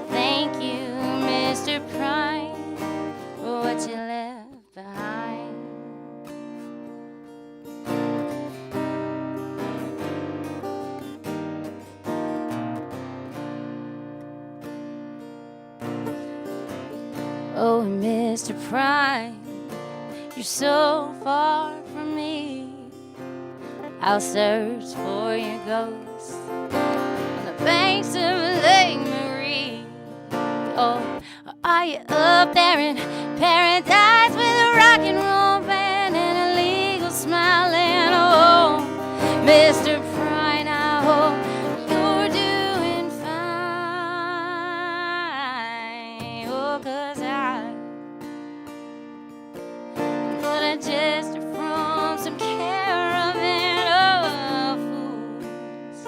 Thank you, Mr. Prime, for what you left behind. Oh, Mr. Prime, you're so far from me. I'll search for your ghost on the banks of Lake Marie. Oh, are you up there in paradise with a rock and roll band and a legal smile? And oh, Mr. Prime, I hope you're doing fine. Oh, 'cause I'm gonna gesture from some caravan of fools.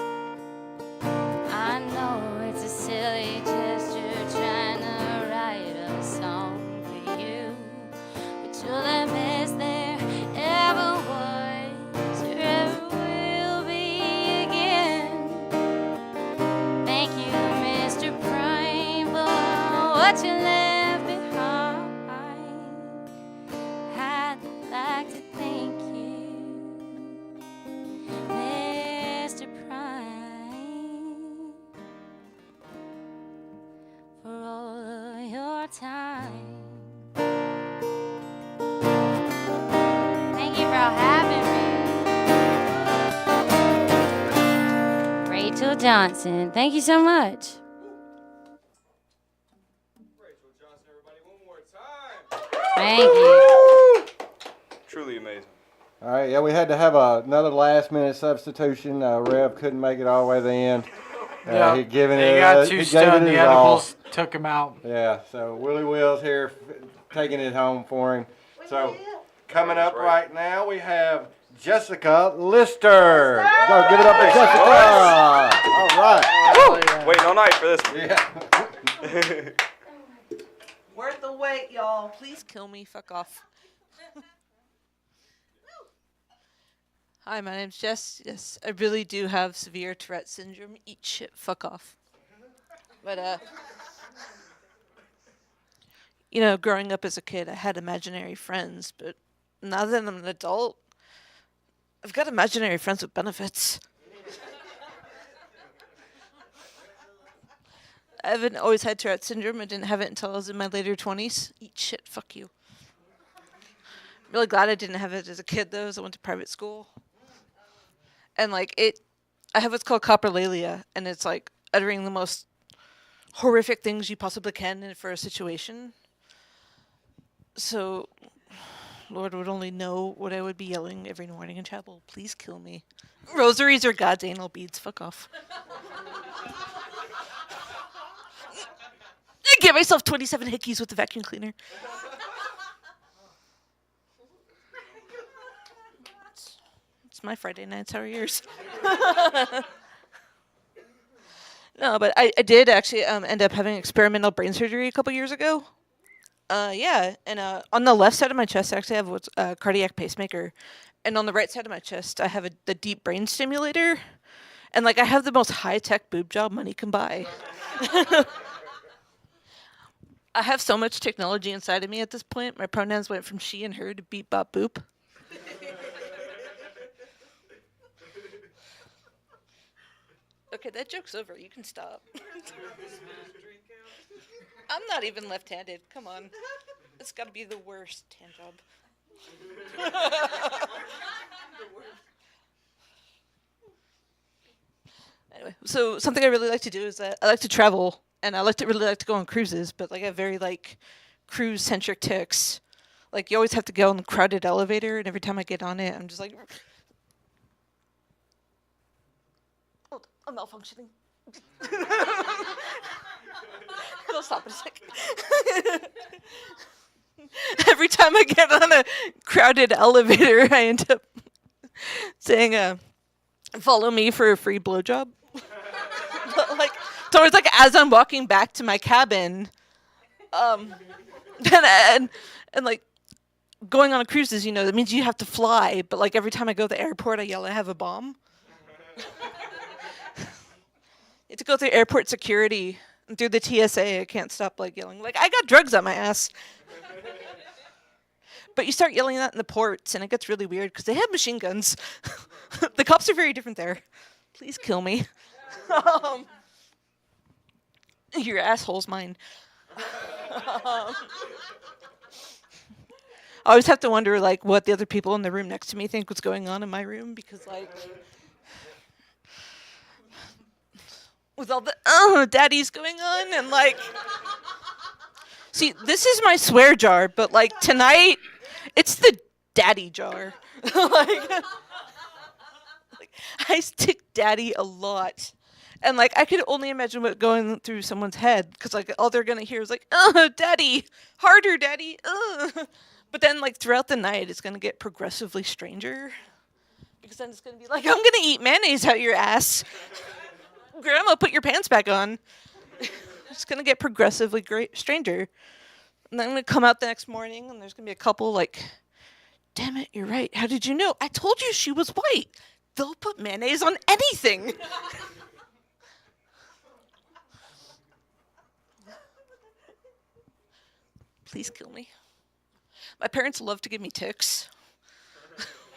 I know it's a silly gesture trying to write a song for you, but you're the best there ever was, or ever will be again. Thank you, Mr. Prime, for what you left behind. I'd like to thank you, Mr. Prime, for all of your time. Thank you for having me. Rachel Johnson, thank you so much. Thank you.
Truly amazing.
All right, yeah, we had to have another last-minute substitution. Rev couldn't make it all the way to the end.
Yeah,
He'd given
he
it.
got
He
too
gave
stunned.
it
The
his all.
edibles took him out.
Yeah, so Willie Will's here taking it home for him. So coming up right now, we have Jessica Lister. Go give it up to Jessica. All right.
Waiting all night for this one.
Yeah.
Worth the wait, y'all. Please kill me. Fuck off. Hi, my name's Jess. Yes, I really do have severe Tourette syndrome. Eat shit. Fuck off. But, you know, growing up as a kid, I had imaginary friends, but now that I'm an adult, I've got imaginary friends with benefits. I haven't always had Tourette syndrome. I didn't have it until I was in my later 20s. Eat shit, fuck you. I'm really glad I didn't have it as a kid, though, as I went to private school. And, like, I have what's called coprolalia, and it's, like, uttering the most horrific things you possibly can for a situation. So, Lord would only know what I would be yelling every morning in chapel. Please kill me. Rosaries are God's anal beads. Fuck off. I get myself 27 hickeys with the vacuum cleaner. It's my Friday nights. How are yours? No, but I did actually end up having experimental brain surgery a couple years ago. Yeah, and on the left side of my chest, I actually have what's a cardiac pacemaker, and on the right side of my chest, I have the deep brain stimulator, and like I have the most high-tech boob job money can buy. I have so much technology inside of me at this point. My pronouns went from she and her to beep bop boop. Okay, that joke's over. You can stop. I'm not even left-handed. Come on. It's got to be the worst hand job. Anyway, so something I really like to do is that I like to travel, and I really like to go on cruises, but like I have very like cruise-centric tics. Like you always have to go on the crowded elevator, and every time I get on it, I'm just like, oh, I'm malfunctioning. Go stop in a second. Every time I get on a crowded elevator, I end up saying, follow me for a free blowjob. Like, so it's like as I'm walking back to my cabin, and like, going on a cruise is, that means you have to fly. But like every time I go to the airport, I yell, I have a bomb. You have to go through airport security and through the TSA. I can't stop like yelling, like, I got drugs on my ass. But you start yelling that in the ports, and it gets really weird because they have machine guns. The cops are very different there. Please kill me. Your asshole's mine. I always have to wonder, like, what the other people in the room next to me think what's going on in my room, because, like, with all the daddies going on, and, like, see, this is my swear jar, but, like, tonight, it's the daddy jar. like, I stick daddy a lot. And, like, I could only imagine what going through someone's head, because, like, all they're going to hear is, like, daddy, harder, daddy, But then, like, throughout the night, it's going to get progressively stranger. Because then it's going to be like, I'm going to eat mayonnaise out your ass. Grandma, put your pants back on. It's going to get progressively stranger. And then I'm going to come out the next morning, and there's going to be a couple, like, damn it, you're right. How did you know? I told you she was white. They'll put mayonnaise on anything. Please kill me. My parents love to give me tics.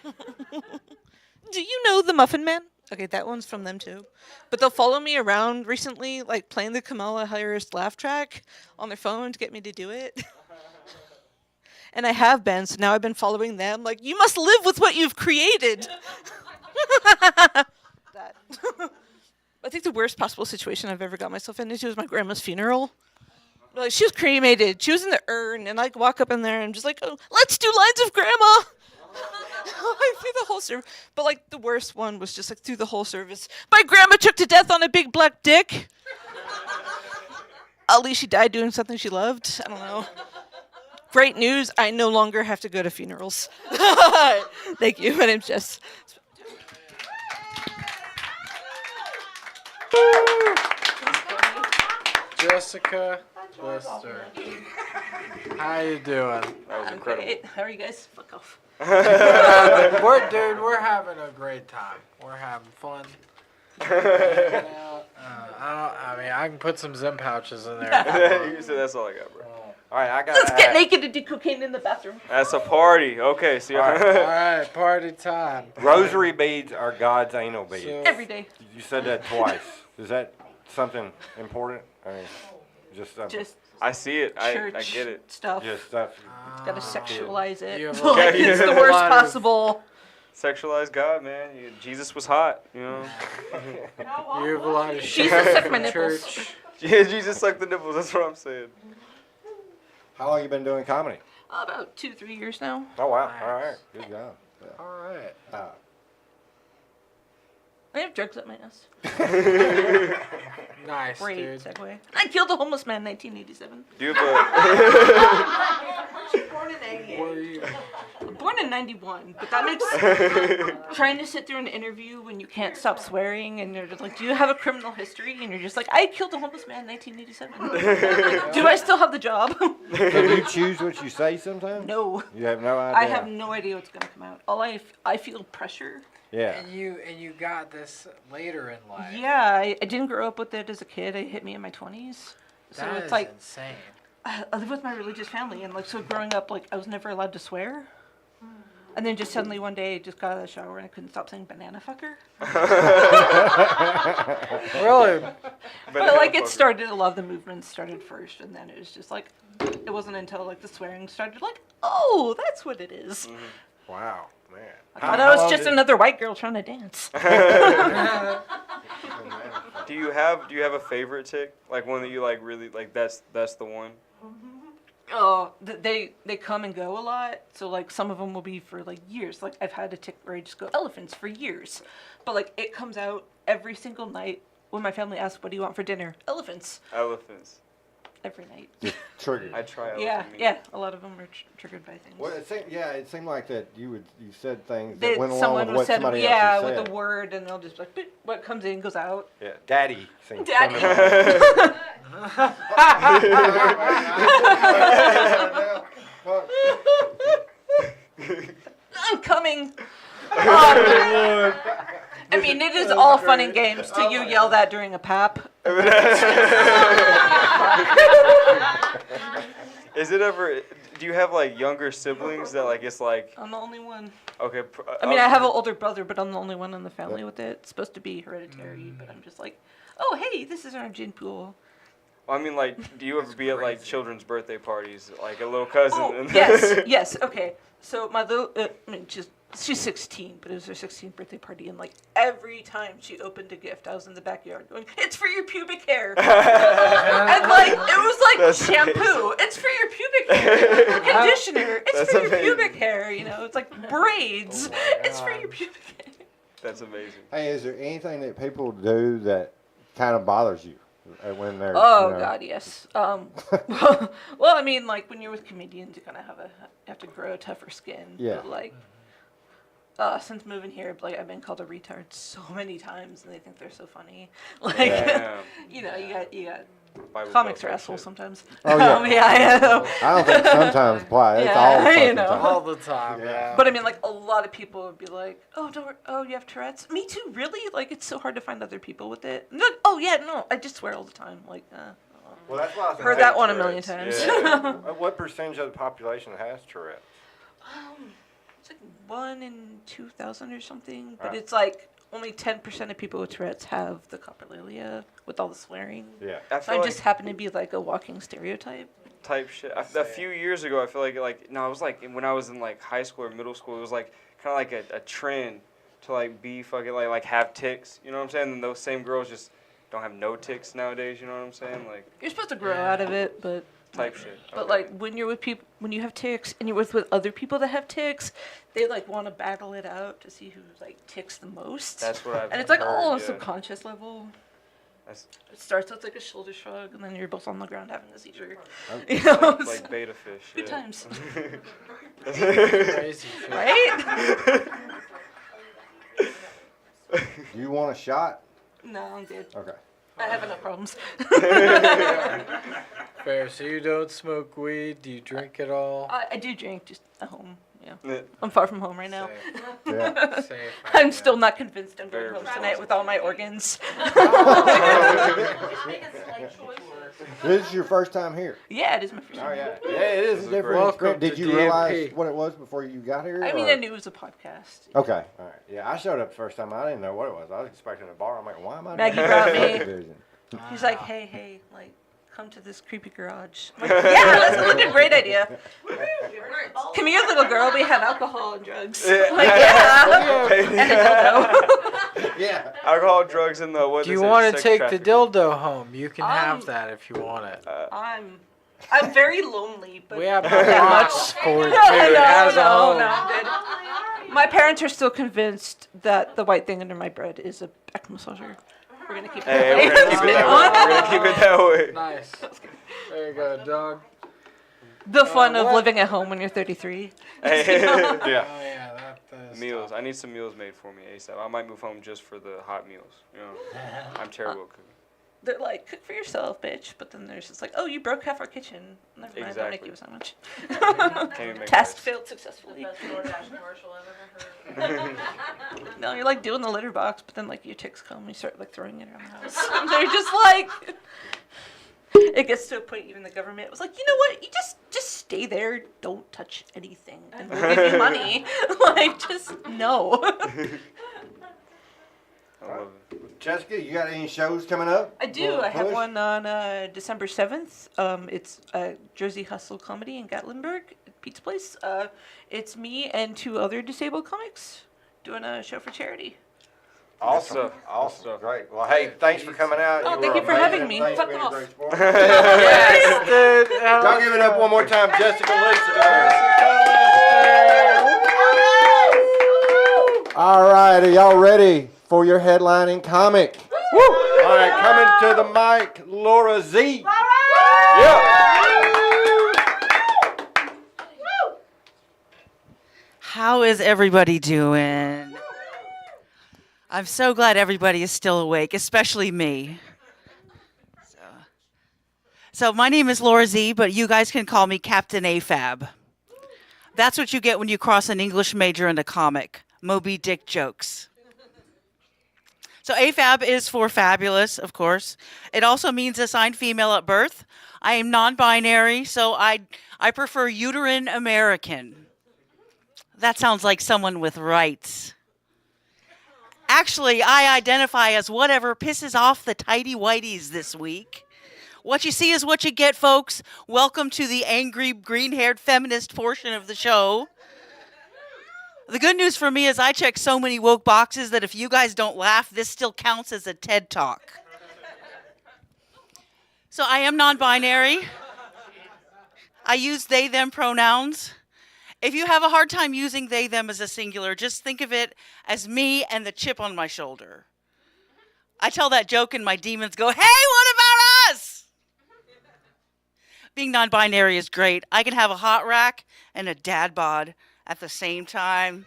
Do you know the Muffin Man? Okay, that one's from them too. But they'll follow me around recently, like playing the Kamala Harris laugh track on their phone to get me to do it. And I have been, so now I've been following them. Like, you must live with what you've created. That. I think the worst possible situation I've ever got myself into was my grandma's funeral. Like, she was cremated. She was in the urn, and I walk up in there and I'm just like, oh, let's do lines of grandma. Like, through the whole service. But like the worst one was just like through the whole service. My grandma took to death on a big black dick. At least she died doing something she loved. I don't know. Great news, I no longer have to go to funerals. Thank you. My name's Jess.
Jessica Lister. How you doing?
That was incredible. Great. How are you guys? Fuck off.
We're having a great time. We're having fun. I can put some Zim pouches in there.
You said that's all I got, bro. All right, I got.
Let's get naked and do cocaine in the bathroom.
That's a party. Okay, see.
All right, party time.
Rosary beads are God's anal beads.
Every day.
You said that twice. Is that something important? I mean, just something.
Just
I see it. I
church
get it.
Stuff.
Just stuff.
Gotta sexualize it.
Like,
It's the worst possible.
Sexualize God, man. Jesus was hot, you know.
You have a lot of shit.
Jesus sucked my nipples.
Church.
Yeah, Jesus sucked the nipples. That's what I'm saying.
How long you been doing comedy?
About 2-3 years now.
Oh wow! All right, good job. Yeah.
All right.
I have drugs up my ass.
Nice,
Great
dude.
segue. I killed a homeless man in 1987.
Do you have
Born in 88. Born in 91, but that makes trying to sit through an interview when you can't stop swearing and you're just like, do you have a criminal history? And you're just like, I killed a homeless man in 1987. Do I still have the job?
Can you choose what you say sometimes?
No.
You have no idea.
I have no idea what's gonna come out. I feel pressure.
Yeah.
And you got this later in life.
Yeah, I didn't grow up with it as a kid. It hit me in my 20s. So
That
it's
is
like
insane.
I live with my religious family, and like so growing up, like I was never allowed to swear. And then just suddenly one day I just got out of the shower and I couldn't stop saying banana fucker.
Really?
But like it started, a lot of the movements started first, and then it was just like, it wasn't until like the swearing started like, oh, that's what it is.
Wow, man.
I thought I was just another white girl trying to dance.
Do you have a favorite tick? Like one that you like really like? That's the one.
Oh, they come and go a lot. So like some of them will be for like years. Like I've had a tick where I just go elephants for years, but like it comes out every single night when my family asks, "What do you want for dinner?" Elephants.
Elephants.
Every night.
Triggered.
I try.
Yeah. A lot of them are triggered by things.
Well, it seemed like that you said things that went along
someone
with what
said,
somebody
yeah,
else had
with
said.
a word, and they'll just like, "Beep," what comes in goes out.
Yeah, daddy. Seems
Daddy. I'm coming. I mean, it is all fun and games till you yell that during a pap.
Is it ever? Do you have like younger siblings that like it's like?
I'm the only one.
Okay.
I mean, I have an older brother, but I'm the only one in the family with it. It's supposed to be hereditary, but I'm just like, oh, hey, this is our gin pool.
I mean, like, do you ever be at like children's birthday parties, like a little cousin?
Oh, yes, yes, okay. So my little, I mean, she's 16, but it was her 16th birthday party, and like every time she opened a gift, I was in the backyard going, "It's for your pubic hair," and like it was like
That's
shampoo.
amazing.
It's for your pubic hair. Conditioner. It's
That's
for your
amazing.
pubic hair. You know, it's like braids. It's for your pubic hair.
That's amazing.
Hey, is there anything that people do that kind of bothers you when they're?
Oh
you know-
God, yes. Well, I mean, like when you're with comedians, you kind of have to grow a tougher skin.
Yeah.
But, like, since moving here, like I've been called a retard so many times, and they think they're so funny. Like,
Damn.
you know, you got.
Bible
Comics
Belt
are
type
assholes
shit.
sometimes.
Oh yeah.
Yeah, I know.
I don't think sometimes apply. It's
Yeah,
all the
you
fucking
know.
time.
All the time, yeah.
But I mean, like a lot of people would be like, "Oh, you have Tourette's? Me too, really? Like, it's so hard to find other people with it." And they're like, "Oh yeah, no, I just swear all the time." Like,
Well, that's why I said
heard that one a million times.
Yeah. What percentage of the population has Tourette's?
It's like 1 in 2,000 or something, but
Right.
it's like only 10% of people with Tourette's have the coprolalia with all the swearing.
Yeah.
I
So
feel
I just happen to be like a walking stereotype.
Type shit. A few years ago, I feel like no, it was like when I was in like high school or middle school, it was like kind of like a trend to like be fucking like have ticks. You know what I'm saying? And those same girls just don't have no ticks nowadays. You know what I'm saying? Like
You're supposed to grow out of it, but
type shit.
But like when you're with people, when you have ticks and you're with other people that have ticks, they like want to battle it out to see who like ticks the most.
That's what I've
And it's like all on a
heard, yeah.
subconscious level.
That's
It starts with like a shoulder shrug, and then you're both on the ground having a seizure.
Okay.
You know,
like beta fish.
Good
yeah.
times.
Crazy shit.
Right?
Do you want a shot?
No, I'm good.
Okay.
I have enough problems.
Fair. So you don't smoke weed? Do you drink at all?
I do drink, just at home. Yeah.
Yeah.
I'm far from home right now.
Yeah.
Safe,
I'm still not convinced I'm
Very
going home tonight with all my organs.
This is your first time here.
Yeah, it is my first
Oh
time.
yeah. Yeah, it is a different
Welcome
experience. Did
to
you realize
DMP.
what it was before you got here?
I mean,
or-
I knew it was a podcast.
Okay. All right. Yeah, I showed up the first time. I didn't know what it was. I was expecting a bar. I'm like, why am I?
Maggie
doing
brought
this
me.
division?
He's like, hey, like, come to this creepy garage. I'm like, yeah, that sounds like a great idea. Come here, little girl. We have alcohol and drugs. I'm like, yeah. And a dildo.
Yeah.
Alcohol, drugs, and the what
Do
is
you
it?
want to
Sex
take the
trafficking.
dildo home? You can have that if you want it.
I'm very lonely, but
We have
not
a
that
box
much.
for it,
No,
too. It has a
no,
home.
no, I'm good. My parents are still convinced that the white thing under my bread is a back massager. We're gonna keep it that way.
Hey, we're gonna keep it that way. We're gonna keep it that way.
Nice. There you go, dog.
The fun of
what?
living at home when you're 33.
Hey.
Oh yeah, that is
Meals. I need some meals made for me ASAP. I might move home just for the hot meals. You know, I'm terrible at cooking.
They're like, cook for yourself, bitch. But then there's just like, oh, you broke half our kitchen. Never mind, I'll make
Exactly.
you a sandwich.
Can't even make
Task
rice.
failed successfully. No, you're like doing the litter box, but then like your ticks come and you start like throwing it around the house. And they're just like, it gets to a point even the government was like, you know what? You just stay there, don't touch anything, and we'll give you money. Like, just no.
I love it.
Jessica, you got any shows coming up?
I do. I have
Push?
one on December 7th. It's Jersey Hustle Comedy in Gatlinburg, Pizza Place. It's me and 2 other disabled comics doing a show for charity.
Awesome. Awesome. Great. Well, hey, thanks for coming out.
Oh,
You
thank
were
you for
amazing.
having me.
Thanks
Fuck
for being a
off.
great sport.
Yes, dude.
Y'all give it up one more time, Jessica Lister.
All right, are y'all ready for your headlining comic?
Woo! All right, coming to the mic, Laura Z.
How is everybody doing? I'm so glad everybody is still awake, especially me. So my name is Laura Z, but you guys can call me Captain AFAB.
That's what you get when you cross an English major and a comic. Moby Dick jokes. So AFAB is for fabulous, of course. It also means assigned female at birth. I am non-binary, so I prefer uterine American. That sounds like someone with rights. Actually, I identify as whatever pisses off the tighty-whities this week. What you see is what you get, folks. Welcome to the angry, green-haired feminist portion of the show. The good news for me is I check so many woke boxes that if you guys don't laugh, this still counts as a TED Talk. So I am non-binary. I use they, them pronouns. If you have a hard time using they, them as a singular, just think of it as me and the chip on my shoulder. I tell that joke and my demons go, hey, what about us? Being non-binary is great. I can have a hot rack and a dad bod at the same time.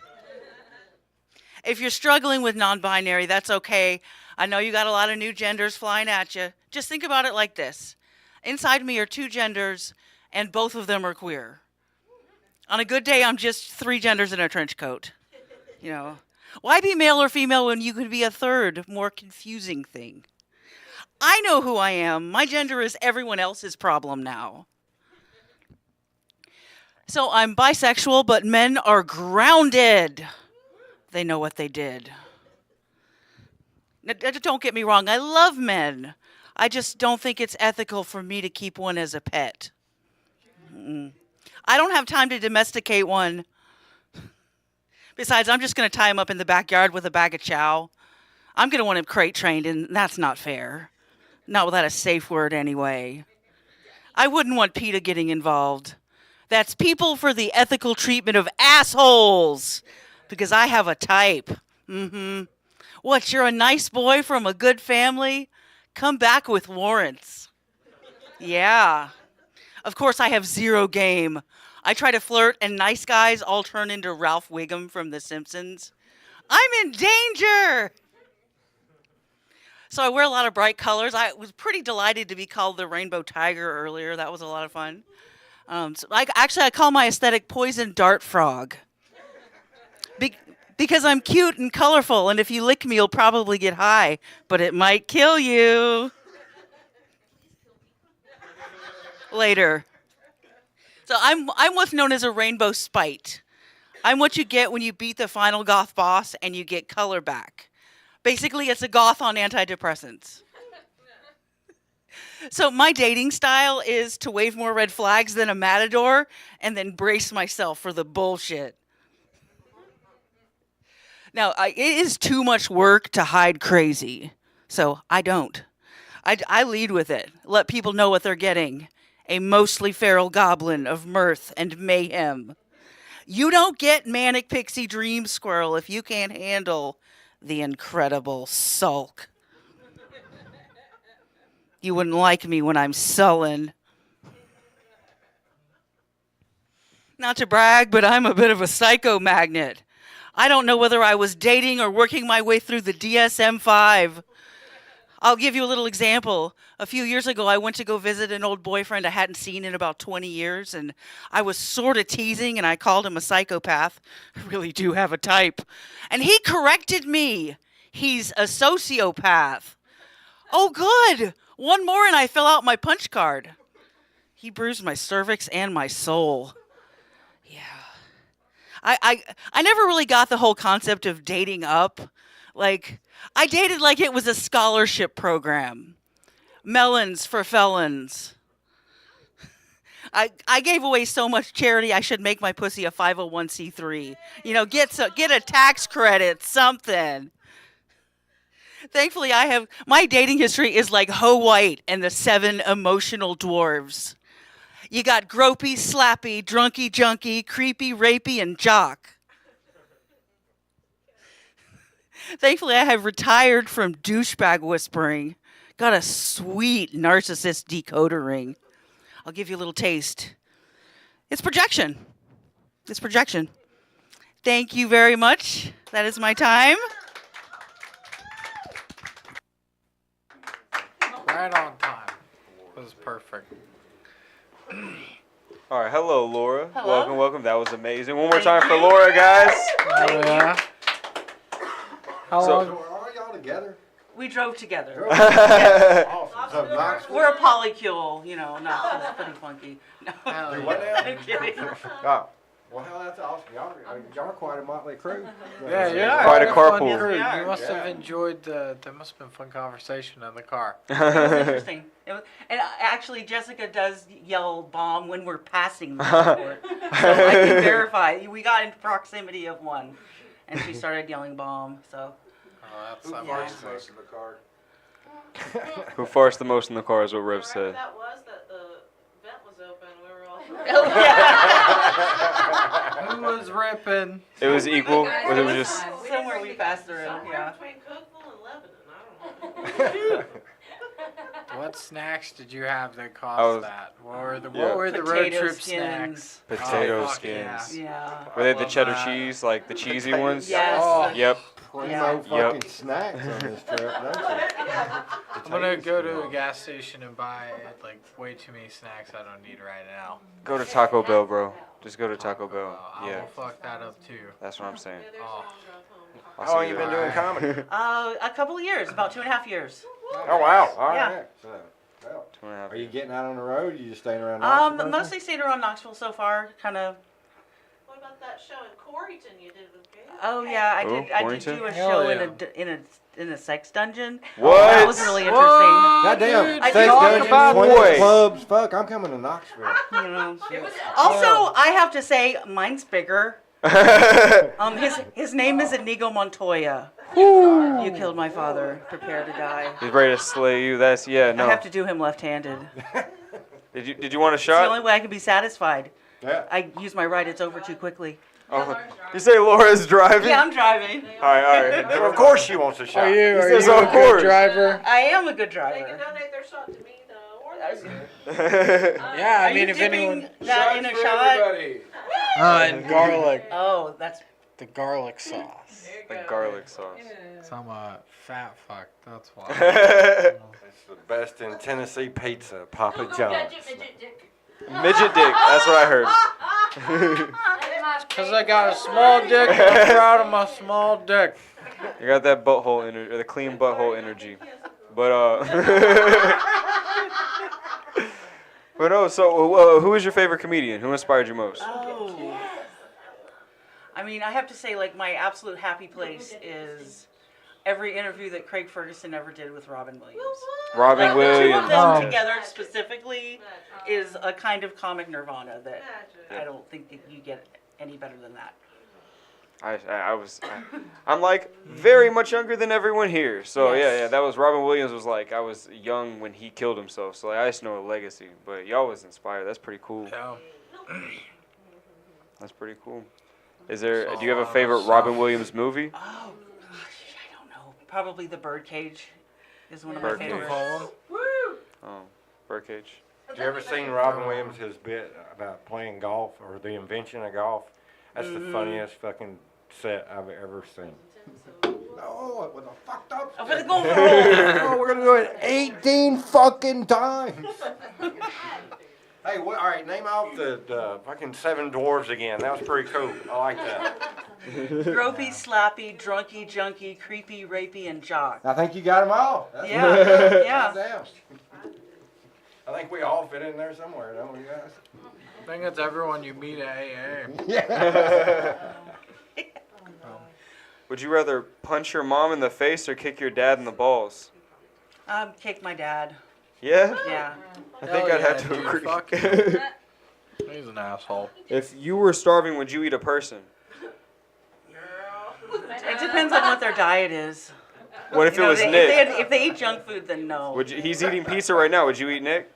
If you're struggling with non-binary, that's okay. I know you got a lot of new genders flying at you. Just think about it like this. Inside me are two genders, and both of them are queer. On a good day, I'm just three genders in a trench coat. You know, why be male or female when you could be a third, more confusing thing? I know who I am. My gender is everyone else's problem now. So I'm bisexual, but men are grounded. They know what they did. Now, don't get me wrong, I love men. I just don't think it's ethical for me to keep one as a pet. I don't have time to domesticate one. Besides, I'm just going to tie him up in the backyard with a bag of chow. I'm going to want him crate trained, and that's not fair. Not without a safe word anyway. I wouldn't want PETA getting involved. That's People for the Ethical Treatment of Assholes. Because I have a type. What, you're a nice boy from a good family? Come back with warrants. Yeah. Of course, I have zero game. I try to flirt, and nice guys all turn into Ralph Wiggum from The Simpsons. I'm in danger! So I wear a lot of bright colors. I was pretty delighted to be called the Rainbow Tiger earlier. That was a lot of fun. I call my aesthetic Poison Dart Frog. Because I'm cute and colorful, and if you lick me, you'll probably get high, but it might kill you. Later. So I'm what's known as a rainbow spite. I'm what you get when you beat the final goth boss and you get color back. Basically, it's a goth on antidepressants. So my dating style is to wave more red flags than a matador and then brace myself for the bullshit. Now, it is too much work to hide crazy, so I don't. I lead with it. Let people know what they're getting. A mostly feral goblin of mirth and mayhem. You don't get manic pixie dream squirrel if you can't handle the incredible sulk. You wouldn't like me when I'm sullen. Not to brag, but I'm a bit of a psycho magnet. I don't know whether I was dating or working my way through the DSM-5. I'll give you a little example. A few years ago, I went to go visit an old boyfriend I hadn't seen in about 20 years, and I was sort of teasing, and I called him a psychopath. I really do have a type. And he corrected me. He's a sociopath. Oh, good. One more, and I fill out my punch card. He bruised my cervix and my soul. I never really got the whole concept of dating up. Like, I dated like it was a scholarship program. Melons for felons. I gave away so much charity, I should make my pussy a 501c3. You know, get a tax credit, something. Thankfully, my dating history is like Ho White and the 7 emotional dwarves. You got gropey, slappy, drunky, junky, creepy, rapey, and jock. Thankfully, I have retired from douchebag whispering. Got a sweet narcissist decoder ring. I'll give you a little taste. It's projection. It's projection. Thank you very much. That is my time.
Right on time. It was perfect.
All right, hello, Laura.
Hello.
Welcome. That was amazing. One more time for Laura, guys.
Oh, yeah. How long?
Are y'all together?
We drove together.
Yes. Awesome. So Knoxville?
We're a polycule, you know, Knoxville's pretty funky. No.
Do what now?
I'm kidding.
Oh. Well, hell, that's awesome. Y'all are quite a motley crew.
Yeah, you're
Quite a
fun
carpool.
crew.
Yes, we
You
are.
must have enjoyed there must have been fun conversation in the car.
It was interesting. And actually, Jessica does yell bomb when we're passing the airport. So I can verify. We got in proximity of one, and she started yelling bomb. So.
That's
Yeah.
Most in the car.
Who farts the most in the car is what Rev said.
That was that the vent was open. We were all.
Who was ripping?
It was equal. It was just.
Somewhere we passed through. Yeah.
Between Cookville and Lebanon, I don't know.
What snacks did you have that
I
caused
was-
that? What were the
Yeah.
road
Potato
trip
skins.
snacks?
Potato
Oh, fuck
skins.
Yeah.
Were they the
love
cheddar
that.
cheese, like the cheesy ones?
Yes.
Oh.
Yep.
Primo fucking snacks on this trip, don't you?
I'm gonna go to a gas station and buy like way too many snacks I don't need right now.
Go to Taco Bell, bro. Just go to Taco Bell.
I
Yeah.
will fuck that up too.
That's what I'm saying.
Oh.
I'll
How
see
long you been doing comedy?
A couple of years, about 2.5 years.
Oh, wow. All right.
Yeah.
So, well,
2.5
are you getting out on the road? Or you just staying around Knoxville?
Mostly stayed around Knoxville so far, kind of.
What about that show in Corryton you did with Gabe?
Oh yeah, I
Oh,
did. I did
Warrington?
do a
Hell
show
yeah.
in a sex dungeon.
What?
That was really interesting.
Goddamn.
Dude,
I
Sex
talk
dungeons,
about
swingers
boys.
clubs. Fuck, I'm coming to Knoxville.
You know. Also, I have to say, mine's bigger. His name is Inigo Montoya. You killed my father. Prepare to die.
He's ready to slay you. That's
I
no.
have to do him left-handed.
Did you want a
It's the only
shot?
way I can be satisfied.
Yeah.
I use my right. It's over too quickly.
Oh, you say Laura's driving?
Yeah, I'm driving.
All right.
Well, of course she wants a shot.
Are you
says,
a
"Of course."
good driver?
I am a good
They
driver.
can donate their shot to me though, or they
Yeah, I
Are
mean
you
if
dipping
anyone
that in a shot?
and garlic,
Oh, that's
The garlic sauce.
The garlic sauce.
So I'm a fat fuck. That's why.
It's the best in Tennessee pizza, Papa John's.
Midget dick. That's what I heard.
Cause I got a small dick. I'm proud of my small dick.
You got that butthole energy, or the clean butthole energy. But but no. So who is your favorite comedian? Who inspired you most?
Oh. I mean, I have to say, like, my absolute happy place is every interview that Craig Ferguson ever did with Robin Williams.
Robin
The two of
Williams.
them together specifically is a kind of comic nirvana that I don't think that you get any better than that.
I'm like very much younger than everyone here. So yeah, that was Robin Williams was like I was young when he killed himself. So like, I just know a legacy. But y'all was inspired. That's pretty cool.
Yeah.
That's pretty cool. Do you have a favorite Robin Williams movie?
Oh, gosh, I don't know. Probably The Birdcage is one of
Birdcage.
my favorites.
Oh, Birdcage.
Have you ever seen Robin Williams, his bit about playing golf or the invention of golf? That's the funniest fucking set I've ever seen. No, it was a fucked up
I'm gonna go for a
Oh, we're gonna do it 18 fucking times. Hey, all right, name off the fucking 7 dwarves again. That was pretty cool. I like that.
Gropey, slappy, drunky, junky, creepy, rapey, and jock.
I think you got them all. That's
Yeah,
good.
yeah.
Goddamn. I think we all fit in there somewhere, don't we, guys?
I think it's everyone you meet at AA.
Yeah.
Would you rather punch your mom in the face or kick your dad in the balls?
Kick my dad.
Yeah?
Yeah.
I think I'd have to agree.
Fuck him. He's an asshole.
If you were starving, would you eat a person?
It depends on what their diet is.
What if
You
it
know,
was
they-
Nick?
If they eat junk food, then no.
He's eating pizza right now. Would you eat Nick?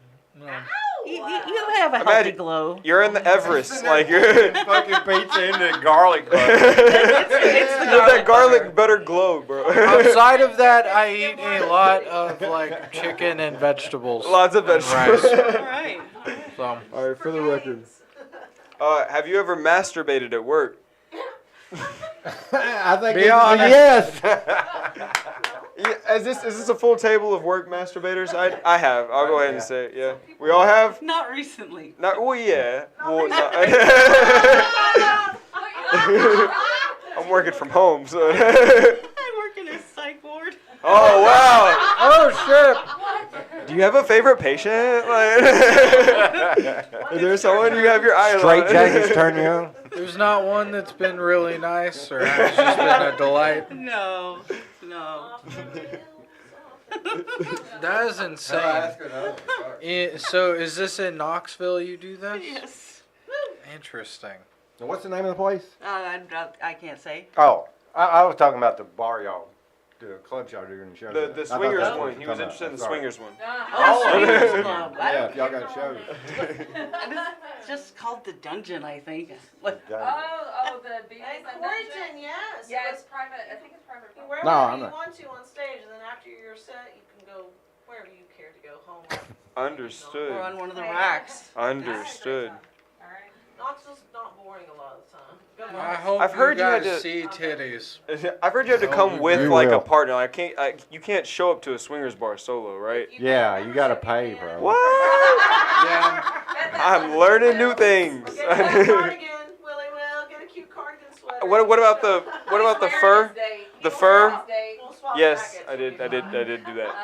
You have a healthy
Imagine,
glow.
You're in the Everest, like you're
fucking pizza into garlic butter.
It's the
that garlic butter glow, bro.
Outside of that, I eat a lot of like chicken and vegetables.
Lots of
and
vegetables.
rice.
Right.
So.
All right, for the record. Have you ever masturbated at work?
I think
Be
it's a
honest.
yes.
Yeah, is this a full table of work masturbators? I have. I'll go ahead and say it. Yeah. We all have.
Not recently.
Not. Well, yeah. Well, I'm working from home, so.
I work in a psych ward.
Oh wow! Oh shit! Do you have a favorite patient? Like, is there someone you have your eye on?
Straight jackets turn you on?
There's not one that's been really nice or has just been a delight.
No.
That is insane. So is this in Knoxville you do this?
Yes.
Interesting.
Now, what's the name of the place?
I can't say.
Oh, I was talking about the bar y'all, the club y'all do in the show.
The swingers one. He was interested in the swingers one.
Oh, Swingers Club.
Yeah, if y'all got a show.
It's just called the Dungeon, I think. Like,
the BS
Quentin, yes.
Yeah, it's private. I think it's private.
You wear
No,
whatever
I'm
you
not.
want to on stage, and then after your set, you can go wherever you care to go home.
Understood.
or on one of the racks.
Understood.
Knoxville's not boring a lot of the time.
I hope
I've heard
you
you had
guys
to
see titties.
I've heard you have to
Oh,
come
you
with
will.
like
You
a
will.
partner. You can't show up to a swingers bar solo, right?
Yeah, you gotta pay, bro.
What?
Yeah.
I'm learning new things.
Get a cardigan, Willie will. Get a cute cardigan sweater.
What about the fur? The fur?
We'll swap
Yes,
jackets.
I did do that.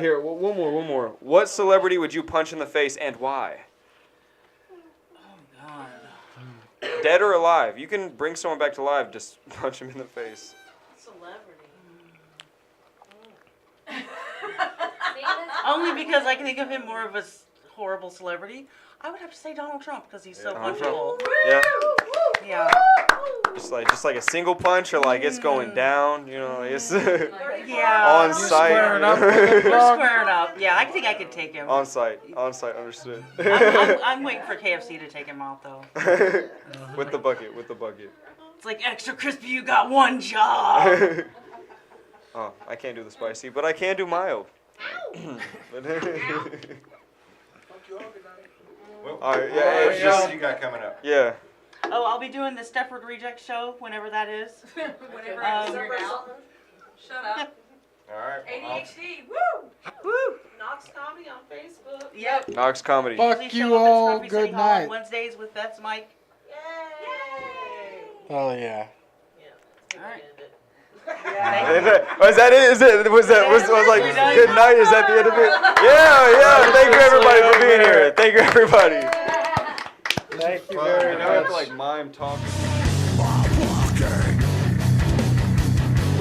Here, one more. What celebrity would you punch in the face and why? Dead or alive? You can bring someone back to life. Just punch him in the face.
Only because I can think of him more of a horrible celebrity. I would have to say Donald Trump because he's so
Donald Trump.
punchable.
Yeah.
Yeah.
Just like a single punch, or like it's going down. You know, it's
Yeah.
on site.
squaring up with
We're
him, dog?
squaring up. Yeah, I think I could take him.
On site. Understood.
I'm waiting for KFC to take him out though.
With the bucket.
It's like extra crispy. You got one job.
Oh, I can't do the spicy, but I can do mild. All right, yeah,
What show you got coming up?
yeah.
Oh, I'll be doing the Stepford Reject show whenever that is.
Whenever
Um,
it's figured out. Shut up.
All right.
ADHD, woo!
Woo!
Knox Comedy on Facebook.
Yep.
Knox Comedy.
Fuck
Usually
you
show up at
all.
Scruffy City
Good
Hall on
night.
Wednesdays with Beth's Mike.
Yay!
Oh yeah.
All right.
Was that it? Was like good night? Is that the end of it? Yeah. Thank you everybody for being here. Thank you everybody.
Thank you very
Now we have to
much.
like mime talking.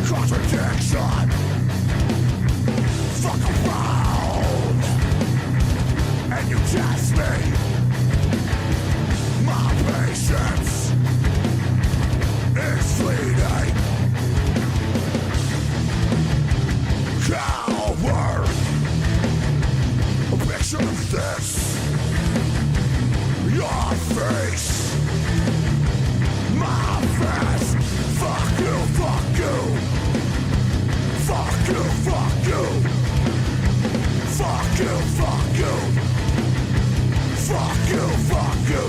Contradiction. Fuck around. And you test me. My patience is fleeting. Coward. A picture of this. Your face. My face. Fuck you. Fuck you. Fuck you. Fuck you. Fuck you. Fuck you. Fuck you. Fuck you.